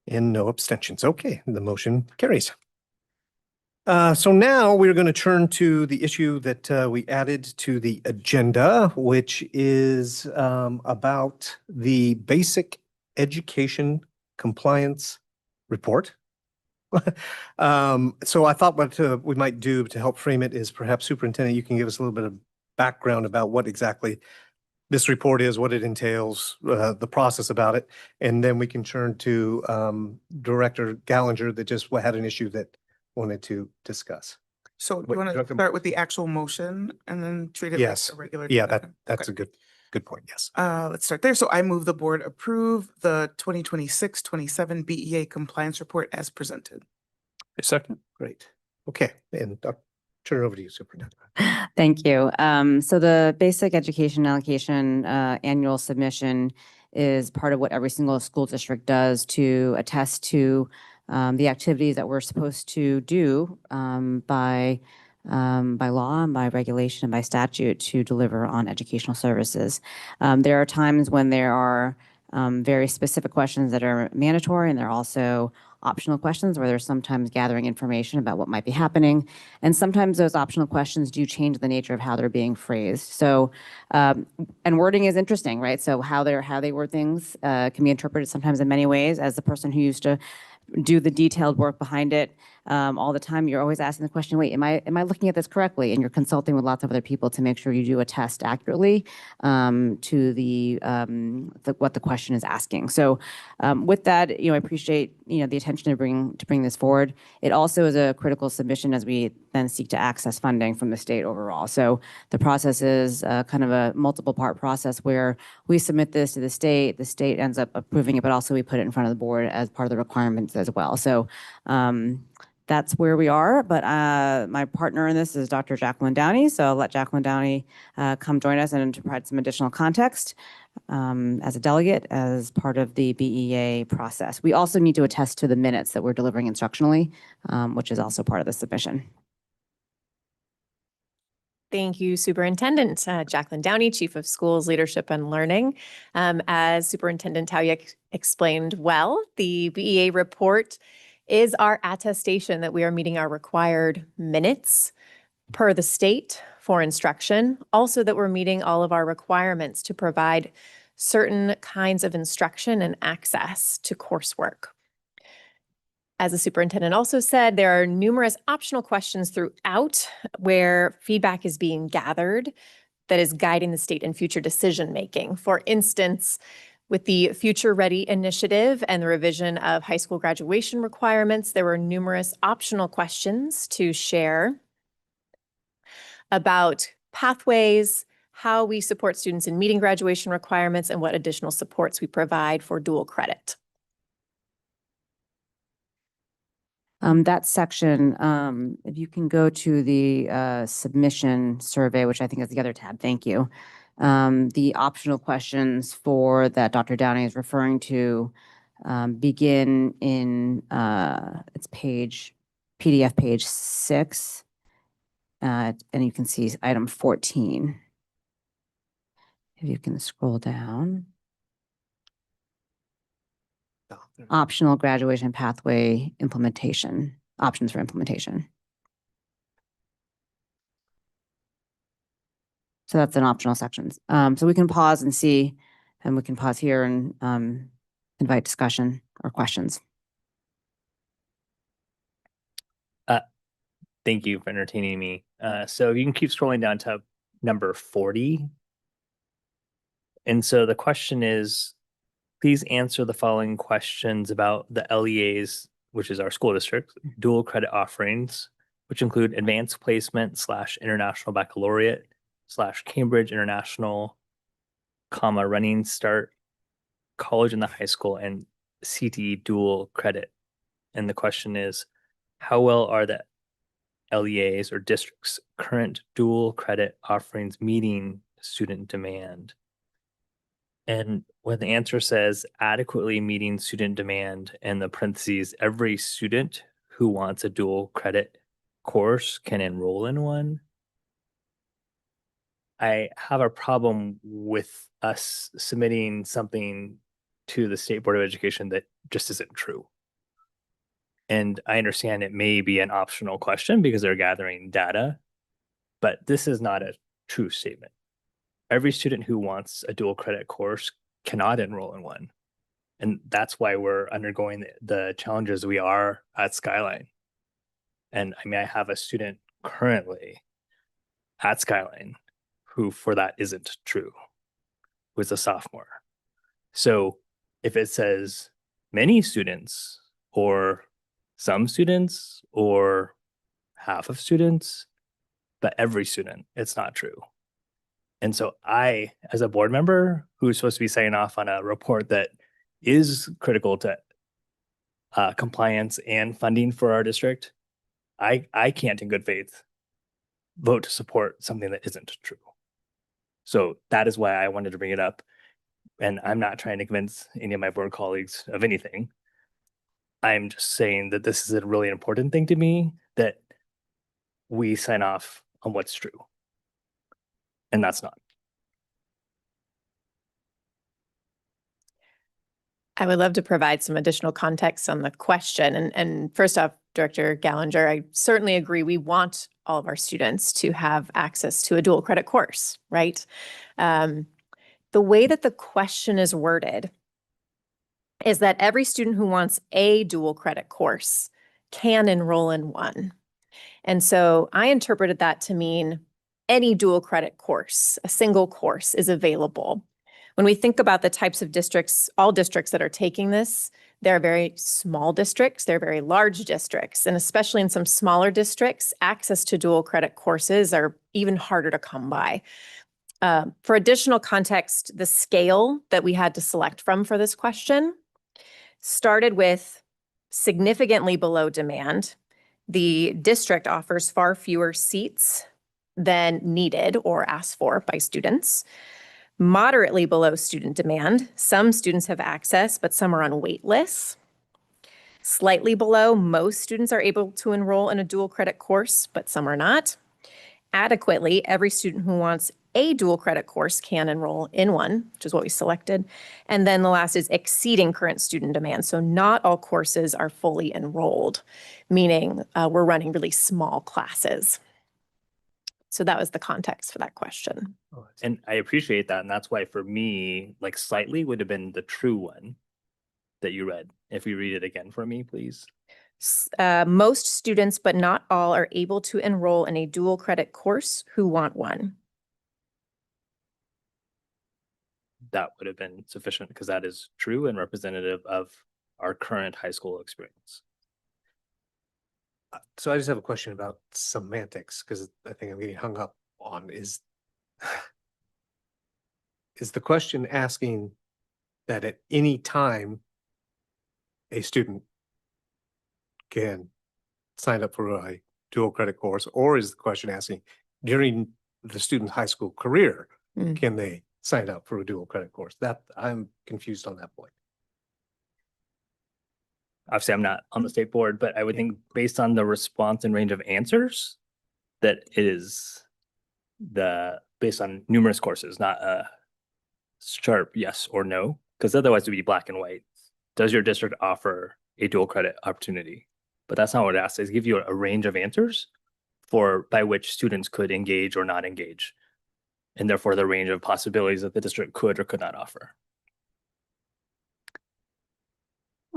And no abstentions. Okay, the motion carries. So now we're going to turn to the issue that we added to the agenda, which is about the basic education compliance report. So I thought what we might do to help frame it is perhaps Superintendent, you can give us a little bit of background about what exactly this report is, what it entails, the process about it, and then we can turn to Director Gallinger that just had an issue that wanted to discuss. So do Wait, you want to Director- start with the actual motion and then treat it Yes. like a regular? Yeah, agenda? that's Okay. a good point. Yes. Let's start there. So I move the board approve the 2026-27 BEA compliance report as presented. A second. Great. Okay, and I'll turn it over to you, Superintendent. Thank you. So the basic education allocation annual submission is part of what every single school district does to attest to the activities that we're supposed to do by law and by regulation and by statute to deliver on educational services. There are times when there are very specific questions that are mandatory, and there are also optional questions where there's sometimes gathering information about what might be happening. And sometimes those optional questions do change the nature of how they're being phrased. So, and wording is interesting, right? So how they word things can be interpreted sometimes in many ways. As the person who used to do the detailed work behind it all the time, you're always asking the question, wait, am I looking at this correctly? And you're consulting with lots of other people to make sure you do a test accurately to what the question is asking. So with that, I appreciate, the attention to bring this forward. It also is a critical submission as we then seek to access funding from the state overall. So the process is kind of a multiple part process where we submit this to the state ends up approving it, but also we put it in front of the board as part of the requirements as well. So that's where we are, but my partner in this is Dr. Jacqueline Downey, so I'll let Jacqueline Downey come join us and to provide some additional context as a delegate as part of the BEA process. We also need to attest to the minutes that we're delivering instructionally, which is also part of the submission. Thank you, Superintendent Jacqueline Downey, Chief of Schools Leadership and Learning. As Superintendent Taoyek explained well, the BEA report is our attestation that we are meeting our required minutes per the state for instruction. Also that we're meeting all of our requirements to provide certain kinds of instruction and access to coursework. As the superintendent also said, there are numerous optional questions throughout where feedback is being gathered that is guiding the state in future decision-making. For instance, with the Future Ready initiative and the revision of high school graduation requirements, there were numerous optional questions to share about pathways, how we support students in meeting graduation requirements, and what additional supports we provide for dual credit. That section, if you can go to the submission survey, which I think is the other tab, thank you. The optional questions for that Dr. Downey is referring to begin in it's PDF page 6, and you can see item 14. If you can scroll down. Optional graduation pathway implementation, options for implementation. So that's an optional section. So we can pause and see, and we can pause here and invite discussion or questions. Thank you for entertaining me. So you can keep scrolling down to number 40. And so the question is, please answer the following questions about the LEAs, which is our school district, dual credit offerings, which include advanced placement / international baccalaureate / Cambridge International, running start, college in the high school, and CTE dual credit. And the question is, how well are the LEAs or districts' current dual credit offerings meeting student demand? And when the answer says adequately meeting student demand, in the parentheses, every student who wants a dual credit course can enroll in one. I have a problem with us submitting something to the State Board of Education that just isn't true. And I understand it may be an optional question because they're gathering data, but this is not a true statement. Every student who wants a dual credit course cannot enroll in one. And that's why we're undergoing the challenges we are at Skyline. And I mean, I have a student currently at Skyline who for that isn't true, who's a sophomore. So if it says many students or some students or half of students, but every student, it's not true. And so I, as a board member who's supposed to be signing off on a report that is critical to compliance and funding for our district, I can't in good faith vote to support something that isn't true. So that is why I wanted to bring it up. And I'm not trying to convince any of my board colleagues of anything. I'm just saying that this is a really important thing to me, that we sign off on what's true. And that's not. I would love to provide some additional context on the question. And first off, Director Gallinger, I certainly agree. We want all of our students to have access to a dual credit course, right? The way that the question is worded is that every student who wants a dual credit course can enroll in one. And so I interpreted that to mean any dual credit course, a single course is available. When we think about the types of districts, all districts that are taking this, they're very small districts, they're very large districts, and especially in some smaller districts, access to dual credit courses are even harder to come by. For additional context, the scale that we had to select from for this question started with significantly below demand. The district offers far fewer seats than needed or asked for by students. Moderately below student demand. Some students have access, but some are on wait lists. Slightly below, most students are able to enroll in a dual credit course, but some are not. Adequately, every student who wants a dual credit course can enroll in one, which is what we selected. And then the last is exceeding current student demand. So not all courses are fully enrolled, meaning we're running really small classes. So that was the context for that question. And I appreciate that. And that's why for me, like slightly would have been the true one that you read. If you read it again for me, please. Most students, but not all, are able to enroll in a dual credit course who want one. That would have been sufficient because that is true and representative of our current high school experience. So I just have a question about semantics, because I think I'm getting hung up on is the question asking that at any time a student can sign up for a dual credit course, or is the question asking during the student's high school career, can they sign up for a dual credit course? That I'm confused on that point. Obviously, I'm not on the state board, but I would think based on the response and range of answers that it is based on numerous courses, not a sharp yes or no, because otherwise it would be black and white. Does your district offer a dual credit opportunity? But that's not what it asks. It gives you a range of answers by which students could engage or not engage, and therefore the range of possibilities that the district could or could not offer.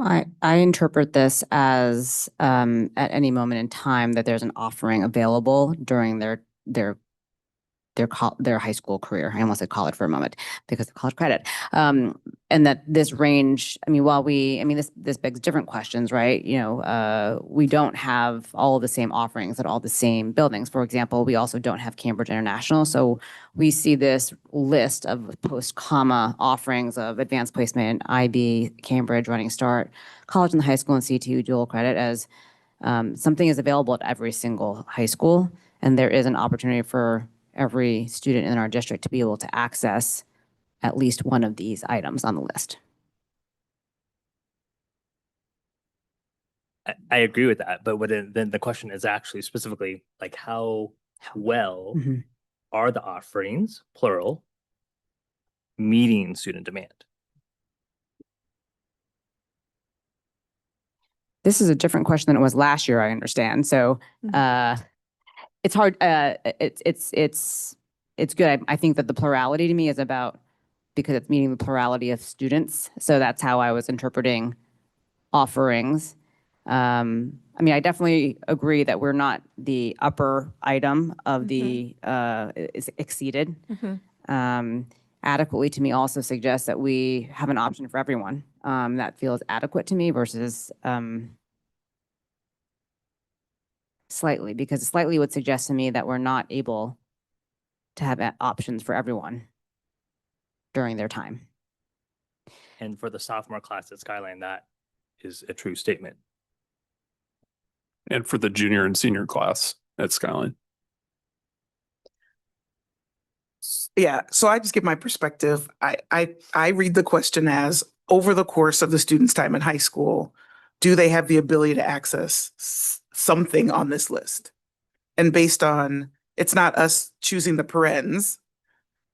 I interpret this as at any moment in time that there's an offering available during their high school career. I almost said college for a moment because of college credit. And that this range, I mean, this begs different questions, right? You know, we don't have all of the same offerings at all the same buildings. For example, we also don't have Cambridge International. So we see this list of post-comma offerings of advanced placement, IB, Cambridge, Running Start, college and high school, and CTU dual credit as something is available at every single high school. And there is an opportunity for every student in our district to be able to access at least one of these items on the list. I agree with that, but then the question is actually specifically like how well are the offerings, plural, meeting student demand? This is a different question than it was last year, I understand. So it's hard. It's good. I think that the plurality to me is about, because it's meeting the plurality of students. So that's how I was interpreting offerings. I mean, I definitely agree that we're not the upper item of the is exceeded. Adequately to me also suggests that we have an option for everyone. That feels adequate to me versus slightly, because slightly would suggest to me that we're not able to have options for everyone during their time. And for the sophomore class at Skyline, that is a true statement. And for the junior and senior class at Skyline. Yeah, so I just give my perspective. I read the question as, over the course of the student's time in high school, do they have the ability to access something on this list? And based on, it's not us choosing the parens,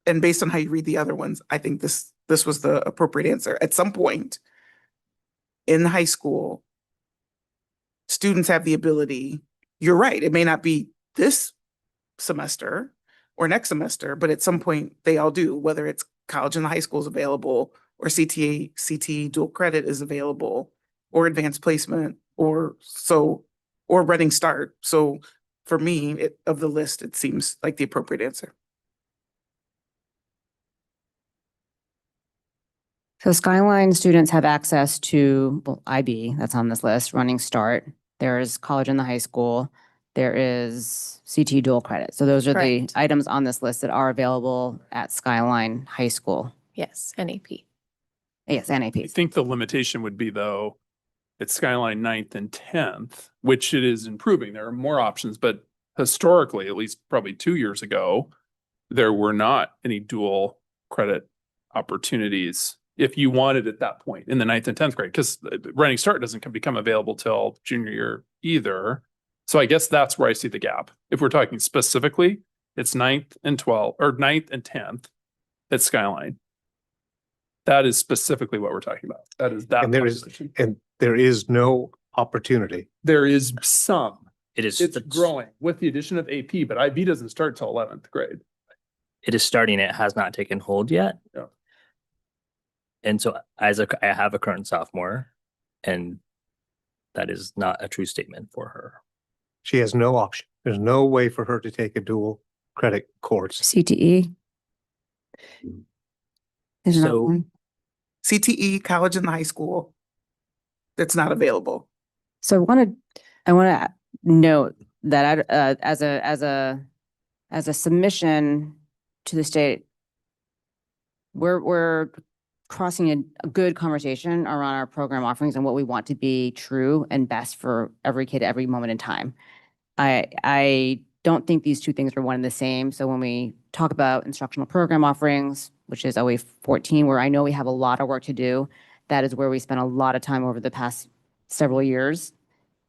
and based on how you read the other ones, I think this was the appropriate answer. At some point in high school, students have the ability, you're right, it may not be this semester or next semester, but at some point they all do, whether it's college and high school is available, or CT dual credit is available, or advanced placement, or running start. So for me, of the list, it seems like the appropriate answer. So Skyline students have access to, well, IB, that's on this list, running start. There's college and the high school. There is CT dual credit. So those are the items on this list that are available at Skyline High School. Yes, NAP. Yes, NAP. I think the limitation would be, though, at Skyline 9th and 10th, which it is improving. There are more options, but historically, at least probably 2 years ago, there were not any dual credit opportunities if you wanted at that point in the 9th and 10th grade, because running start doesn't become available till junior year either. So I guess that's where I see the gap. If we're talking specifically, it's 9th and 12th or 9th and 10th at Skyline. That is specifically what we're talking about. That is that. And there is no opportunity. There is some. It's growing with the addition of AP, but IB doesn't start till 11th grade. It is starting. It has not taken hold yet. Yeah. And so I have a current sophomore, and that is not a true statement for her. She has no option. There's no way for her to take a dual credit course. CTE. Is So- one? CTE, college and high school, that's not available. So I want to note that as a submission to the state, we're crossing a good conversation around our program offerings and what we want to be true and best for every kid, every moment in time. I don't think these two things are one and the same. So when we talk about instructional program offerings, which is OE 14, where I know we have a lot of work to do, that is where we spent a lot of time over the past several years,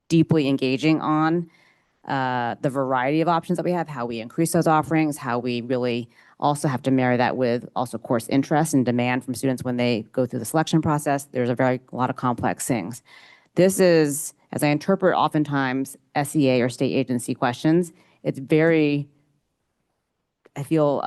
deeply engaging on the variety of options that we have, how we increase those offerings, how we really also have to marry that with also course interest and demand from students when they go through the selection process. There's a lot of complex things. This is, as I interpret oftentimes SEA or state agency questions, it's very, I feel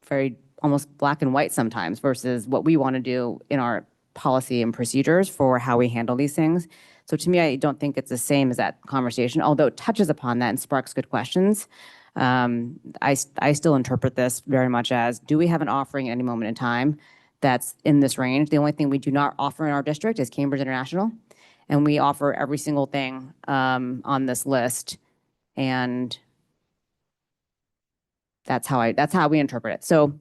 very almost black and white sometimes versus what we want to do in our policy and procedures for how we handle these things. So to me, I don't think it's the same as that conversation, although it touches upon that and sparks good questions. I still interpret this very much as, do we have an offering at any moment in time that's in this range? The only thing we do not offer in our district is Cambridge International, and we offer every single thing on this list, and that's how we interpret it. So,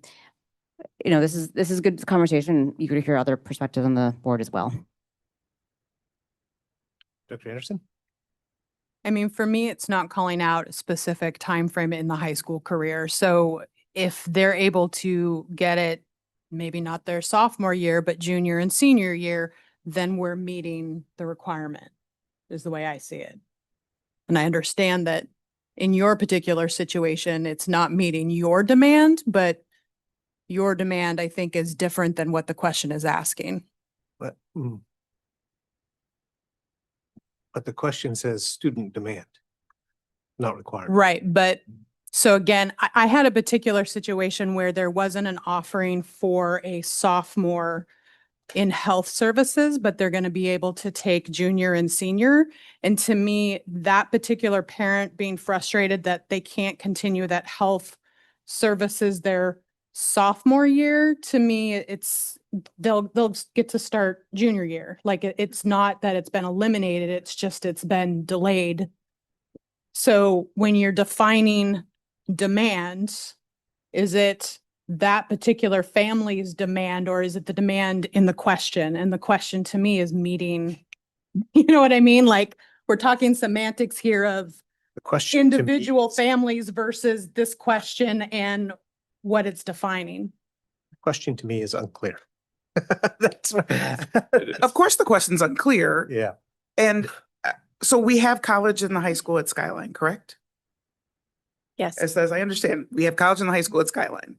you know, this is good conversation. You could hear other perspectives on the board as well. Dr. Anderson? I mean, for me, it's not calling out a specific time frame in the high school career. So if they're able to get it, maybe not their sophomore year, but junior and senior year, then we're meeting the requirement, is the way I see it. And I understand that in your particular situation, it's not meeting your demand, but your demand, I think, is different than what the question is asking. But the question says student demand, not required. Right. But so again, I had a particular situation where there wasn't an offering for a sophomore in health services, but they're going to be able to take junior and senior. And to me, that particular parent being frustrated that they can't continue that health services their sophomore year, to me, they'll get to start junior year. Like it's not that it's been eliminated, it's just it's been delayed. So when you're defining demand, is it that particular family's demand, or is it the demand in the question? And the question to me is meeting, you know what I mean? Like we're talking semantics here of The question to me individual families versus this question and what it's defining. question to me is unclear. That's Of course, the question's unclear. yeah. And so we have college and the high school at Skyline, correct? Yes. As I understand, we have college and the high school at Skyline.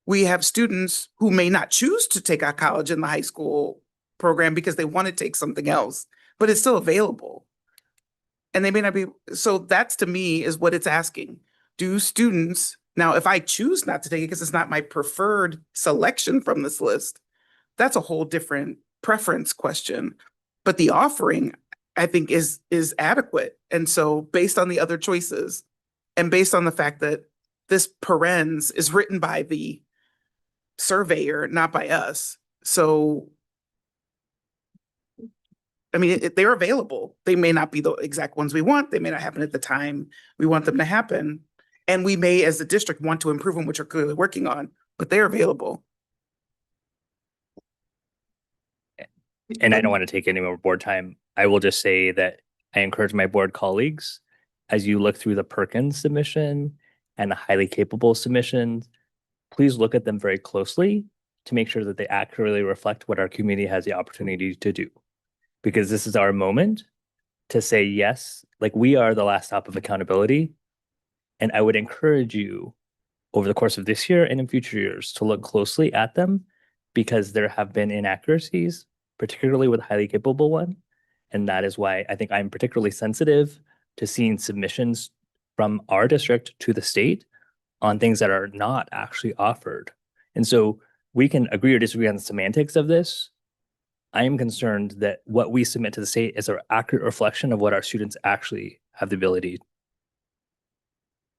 We have students who may not choose to take a college in the high school program because they want to take something else, but it's still available. And they may not be, so that's to me is what it's asking. Do students, now if I choose not to take it because it's not my preferred selection from this list, that's a whole different preference question. But the offering, I think, is adequate. And so based on the other choices and based on the fact that this parens is written by the surveyor, not by us. So, I mean, they're available. They may not be the exact ones we want. They may not happen at the time we want them to happen. And we may, as a district, want to improve them, which we're clearly working on, but they're available. And I don't want to take any more board time. I will just say that I encourage my board colleagues, as you look through the Perkins submission and the highly capable submissions, please look at them very closely to make sure that they accurately reflect what our community has the opportunity to do. Because this is our moment to say yes, like we are the last stop of accountability. And I would encourage you over the course of this year and in future years to look closely at them, because there have been inaccuracies, particularly with highly capable one. And that is why I think I'm particularly sensitive to seeing submissions from our district to the state on things that are not actually offered. And so we can agree or disagree on the semantics of this. I am concerned that what we submit to the state is an accurate reflection of what our students actually have the ability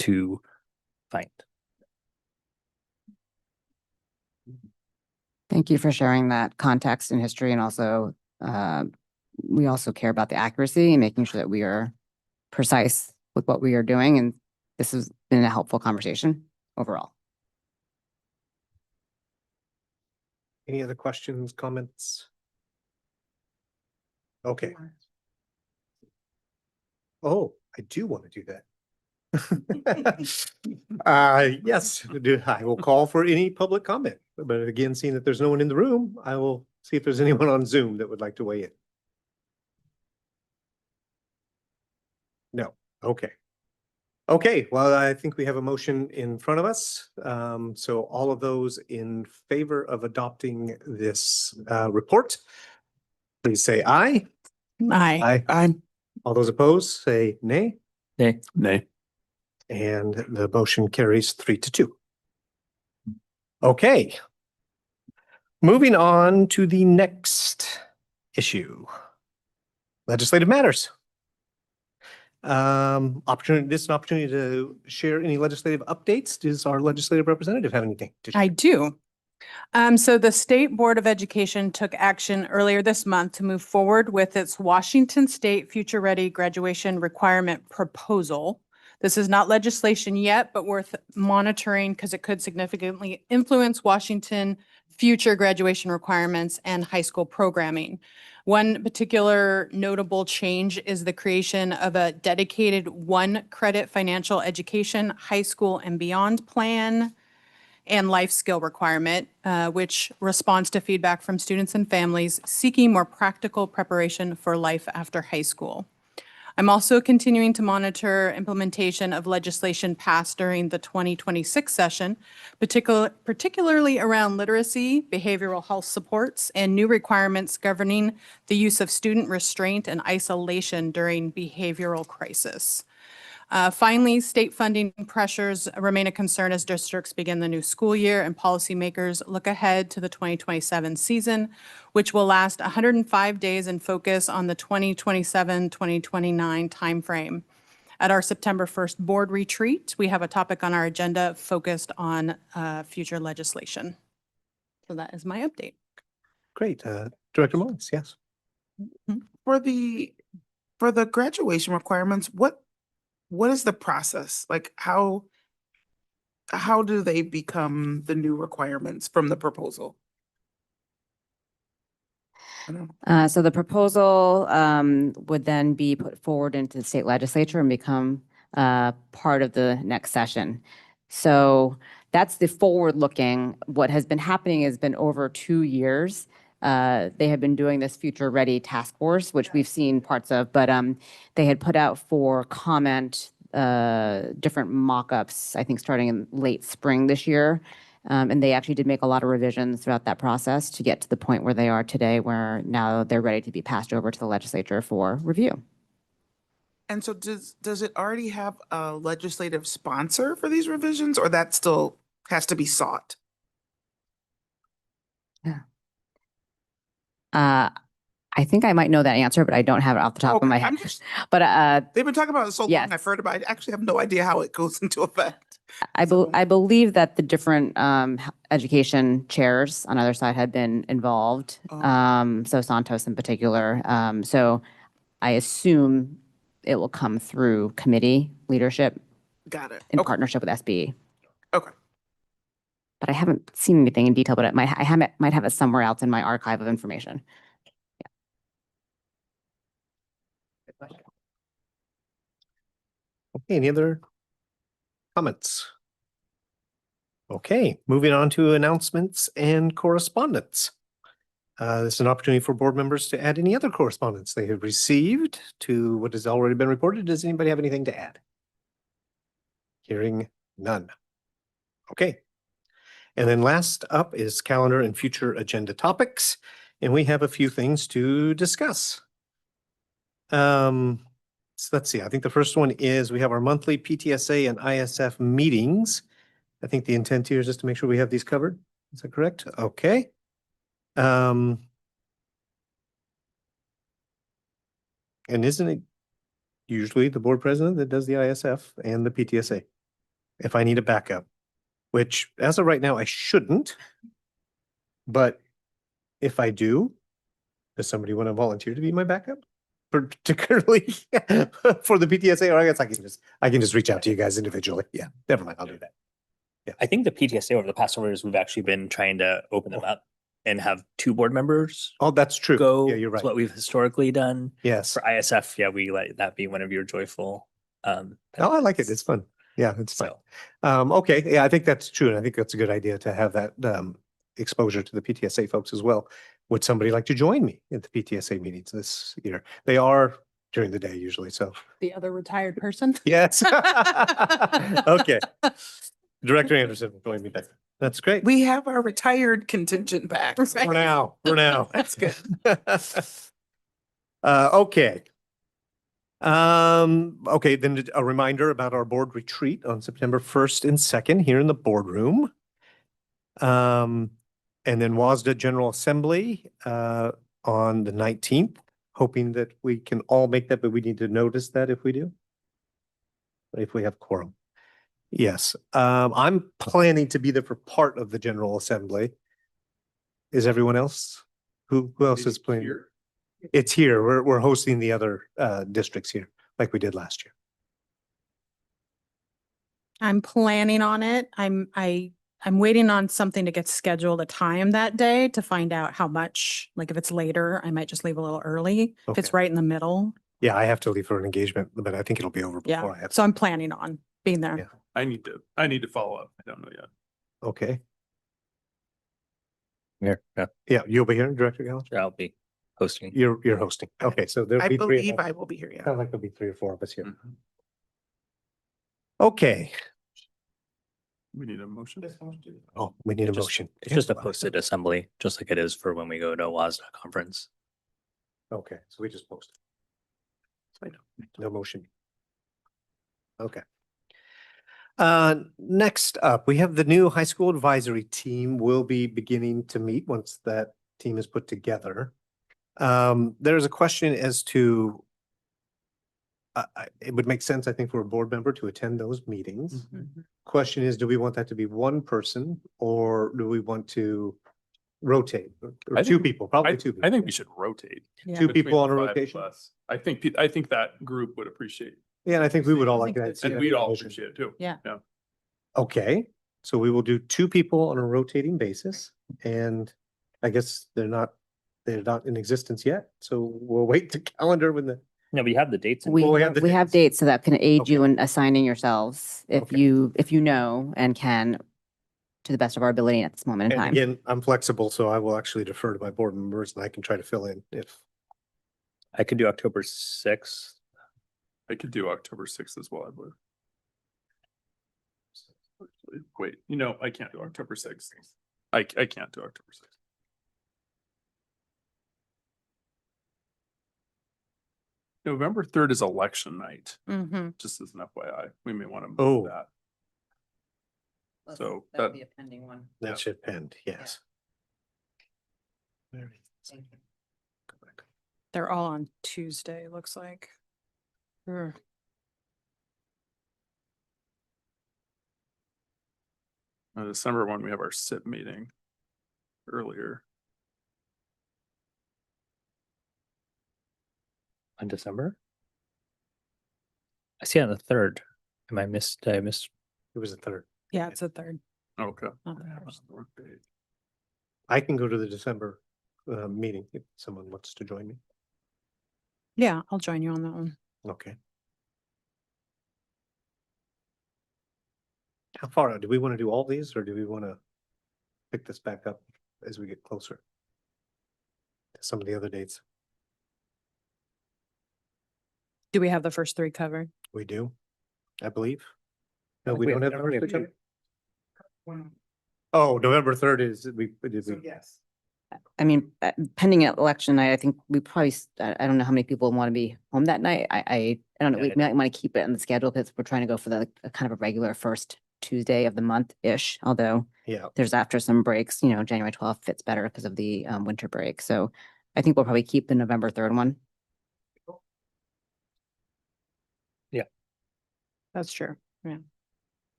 to find. Thank you for sharing that context and history, and also we also care about the accuracy and making sure that we are precise with what we are doing. And this has been a helpful conversation overall. Any other questions, comments? Okay. Oh, I do want to do that. Yes, I will call for any public comment, but again, seeing that there's no one in the room, I will see if there's anyone on Zoom that would like to weigh in. No, okay. Okay, well, I think we have a motion in front of us. So all of those in favor of adopting this report, please say aye. Aye. Aye. All those opposed, say nay. Nay. Nay. And the motion carries 3-2. Okay. Moving on to the next issue. Legislative matters. This is an opportunity to share any legislative updates. Does our legislative representative have anything to share? I do. So the State Board of Education took action earlier this month to move forward with its Washington State Future Ready Graduation Requirement Proposal. This is not legislation yet, but worth monitoring because it could significantly influence Washington future graduation requirements and high school programming. One particular notable change is the creation of a dedicated 1-credit financial education, high school and beyond plan and life skill requirement, which responds to feedback from students and families seeking more practical preparation for life after high school. I'm also continuing to monitor implementation of legislation passed during the 2026 session, particularly around literacy, behavioral health supports, and new requirements governing the use of student restraint and isolation during behavioral crisis. Finally, state funding pressures remain a concern as districts begin the new school year and policymakers look ahead to the 2027 season, which will last 105 days and focus on the 2027-2029 timeframe. At our September 1st board retreat, we have a topic on our agenda focused on future legislation. So that is my update. Great. Director Mullins, yes. For the graduation requirements, what is the process? Like how do they become the new requirements from the proposal? So the proposal would then be put forward into the state legislature and become part of the next session. So that's the forward-looking. What has been happening has been over 2 years. They have been doing this Future Ready Task Force, which we've seen parts of, but they had put out for comment different mock-ups, I think starting in late spring this year. And they actually did make a lot of revisions throughout that process to get to the point where they are today, where now they're ready to be passed over to the legislature for review. And so does it already have a legislative sponsor for these revisions, or that still has to be sought? I think I might know that answer, but I don't have it off the top of my head. But They've been talking about it so long, yes. I've heard about it. I actually have no idea how it goes into effect. I believe that the different education chairs on either side had been involved. So Santos in particular. So I assume it will come through committee leadership. Got it. In partnership with SBE. Okay. But I haven't seen anything in detail, but I might have it somewhere else in my archive of information. Okay, any other comments? Okay, moving on to announcements and correspondence. This is an opportunity for board members to add any other correspondence they have received to what has already been reported. Does anybody have anything to add? Hearing none. Okay. And then last up is calendar and future agenda topics. And we have a few things to discuss. So let's see, I think the first one is we have our monthly PTSA and ISF meetings. I think the intent here is just to make sure we have these covered. Is that correct? Okay. And isn't it usually the board president that does the ISF and the PTSA? If I need a backup, which as of right now, I shouldn't. But if I do, does somebody want to volunteer to be my backup? Particularly for the PTSA, or I guess I can just reach out to you guys individually. Yeah, never mind, I'll do that. Yeah, I think the PTSA over the past several years, we've actually been trying to open them up and have 2 board members. Oh, that's true. Go. Yeah, you're right. It's what we've historically done. Yes. For ISF, yeah, we let that be one of your joyful. Oh, I like it. It's fun. Yeah, it's fun. Okay, yeah, I think that's true, and I think that's a good idea to have that exposure to the PTSA folks as well. Would somebody like to join me at the PTSA meetings this year? They are during the day usually, so. The other retired person? Yes. Okay. Director Anderson will join me there. That's great. We have our retired contingent back. For now. That's good. Okay. Okay, then a reminder about our board retreat on September 1st and 2nd here in the boardroom. And then WASDA General Assembly on the 19th, hoping that we can all make that, but we need to notice that if we do. If we have quorum. Yes, I'm planning to be there for part of the General Assembly. Is everyone else? Who else is planning? Here? It's here. We're hosting the other districts here, like we did last year. I'm planning on it. I'm waiting on something to get scheduled a time that day to find out how much, like if it's later, I might just leave a little early. If it's right in the middle. Yeah, I have to leave for an engagement, but I think it'll be over before I have. So I'm planning on being there. Yeah. I need to follow up. I don't know yet. Okay. Yeah. Yeah, you'll be here, Director Gallant? Sure, I'll be. hosting. You're hosting. Okay, so there'll I be three. believe I will be here, yeah. Sounds like there'll be 3 or 4 of us here. Mm-hmm. Okay. We need a motion. Oh, we need a Just- motion. It's just a posted assembly, just like it is for when we go to WASDA conference. Okay, so we just posted. No motion. Okay. Next up, we have the new high school advisory team will be beginning to meet once that team is put together. There's a question as to it would make sense, I think, for a board member to attend those meetings. Question is, do we want that to be one person or do we want to rotate? Or I 2 think- people, probably 2 people. I think we should rotate. Yeah. 2 people between on the a 5 of rotation? us. I think that group would appreciate. Yeah, and I think we would all like that. And we'd all appreciate it too. Yeah. Yeah. Okay, so we will do 2 people on a rotating basis, and I guess they're not in existence yet, so we'll wait to calendar when the. No, but you have the dates. We, Well, we have the we have dates so that can aid you Okay. in assigning yourselves if Okay. you know and can to the best of our ability at this moment in And time. again, I'm flexible, so I will actually defer to my board members and I can try to fill in if. I could do October 6th. I could do October 6th as well, I believe. Wait, I can't do October 6th. I can't do October 6th. November 3rd is election night, just as an FYI. We may want to Oh. move that. So that- a pending one. That should end, yes. They're all on Tuesday, looks like. Ugh. December 1, we have our SIP meeting earlier. On December? I see on the 3rd. Did I miss? It was the 3rd. Yeah, it's the 3rd. Okay. not the first. I can go to the December meeting if someone wants to join me. Yeah, I'll join you on that one. Okay. How far out? Do we want to do all these or do we want to pick this back up as we get closer to some of the other dates? Do we have the first 3 covered? We do, I believe. No, think we we don't have- have. I don't the think we first one? Oh, November 3rd is, did we? Yes. I mean, pending election night, I think we probably, I don't know how many people want to be home that night. I don't know, we Yeah. might want to keep it on the schedule because we're trying to go for the kind of a regular first Tuesday of the month-ish, although Yeah, there's after some breaks, January 12th fits better because of the winter break. So I think we'll probably keep the November 3rd one. That's true. Yeah.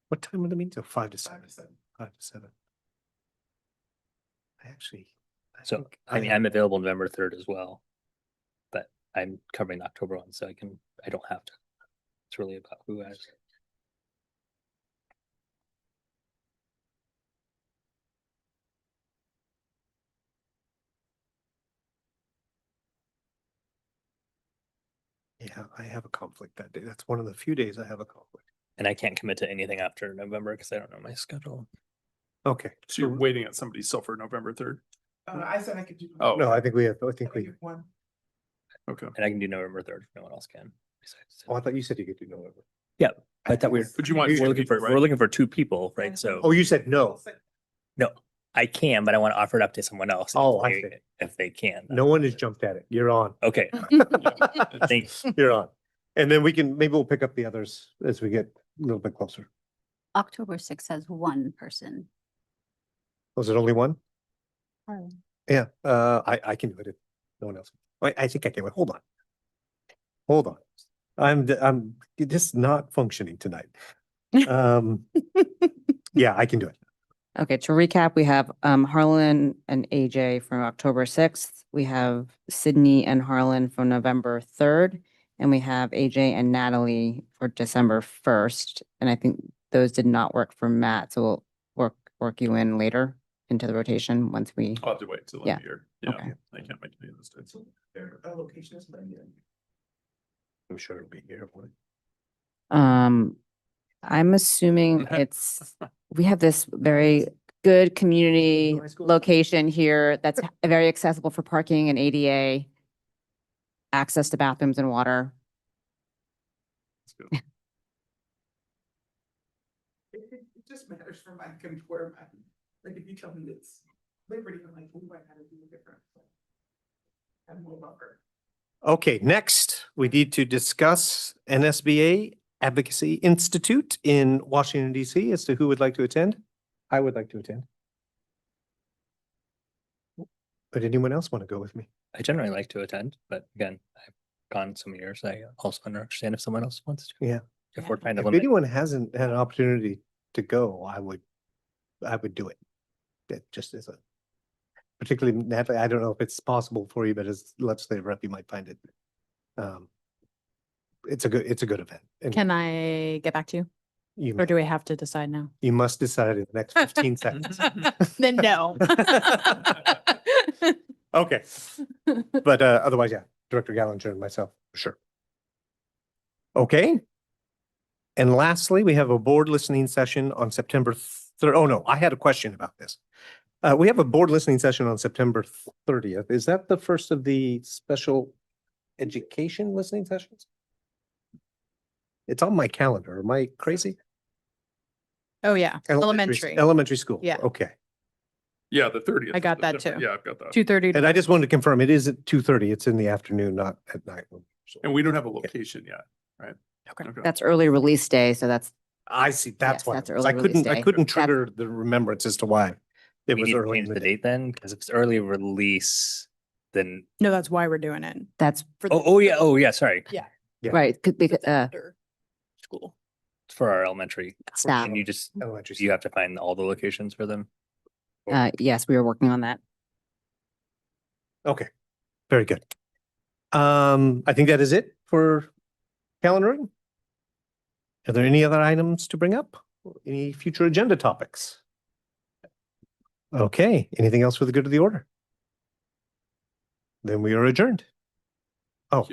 what time would the meeting? So 5 to 7. 5 to 7. I actually. So, think I mean, I'm available November 3rd as well. But I'm covering October 1, so I don't have to. It's really about who has. Yeah, I have a conflict that day. That's one of the few days I have a conflict. And I can't commit to anything after November because I don't know my schedule. Okay. So you're waiting on somebody still for November 3rd? I said I could do. Oh, No, I think we have, One. okay. And I can do November 3rd if no one else can. besides- oh, I thought you said you could do November. Yeah, I thought we were, But you want. we're looking for 2 people, right? So, Oh, you said no. no, I can, but I want to offer it up to someone else. Oh, I if they- see. If they can. No one has jumped at it. You're on. Okay, thanks. You're on. And then maybe we'll pick up the others as we get a little bit closer. October 6th has 1 person. Was it only one? Yeah, I can do it if no one else. I think I can. Wait, hold on. Hold on. I'm just not functioning tonight. Yeah, I can do it. Okay, to recap, we have Harlan and AJ from October 6th. We have Sydney and Harlan from November 3rd. And we have AJ and Natalie for December 1st. And I think those did not work for Matt, so we'll work you in later into the rotation once we. I'll have to wait till Yeah. I'm here. Yeah, Okay. I can't make any of those dates. Their location is Monday. I'm sure it'll be here. won't it? I'm assuming we have this very good community location here that's very accessible for parking and ADA, access to bathrooms and water. It just matters for my where my, like if you tell me it's Liberty, I'm like, oh, I gotta do different. I'm more buffer. Okay, next, we need to discuss NSBA Advocacy Institute in Washington DC as to who would like to attend. I would like to attend. But anyone else want to go with me? I generally like to attend, but again, I've gone some years. I also understand if someone else wants to. Yeah. If we're trying to If limit. anyone hasn't had an opportunity to go, I would do it. That just as a, particularly Natalie, I don't know if it's possible for you, but as legislative rep, you might find it. It's a good event. And Can I get back to you? you, Or do we have to decide now? you must decide in the next 15 seconds. Then no. Okay. But otherwise, yeah, Director Gallinger and myself, for sure. Okay. And lastly, we have a board listening session on September 3rd. Oh, no, I had a question about this. We have a board listening session on September 30th. Is that the first of the special education listening sessions? It's on my calendar. Am I crazy? Oh, yeah, elementary. Elementary school. Yeah. Okay. Yeah, the 30th. I got that too. Yeah, I've got that. 2:30. And I just wanted to confirm, it is at 2:30. It's in the afternoon, not at night. So And we don't have a location yet, right? Okay. That's early release day, so that's, I see. That's Yes, why. that's I early release day. couldn't trigger the remembrance as to why it We was need to early change in the the day. date then, because if it's early release, then, No, that's why we're doing it. that's oh yeah, sorry. Yeah. Yeah. right. Could be, School. It's for our elementary. Staff. And you just, Elementary. you have to find all the locations for them. yes, we were working on that. Okay, very good. I think that is it for calendaring. Are there any other items to bring up? Any future agenda topics? Okay, anything else for the good of the order? Then we are adjourned. Oh.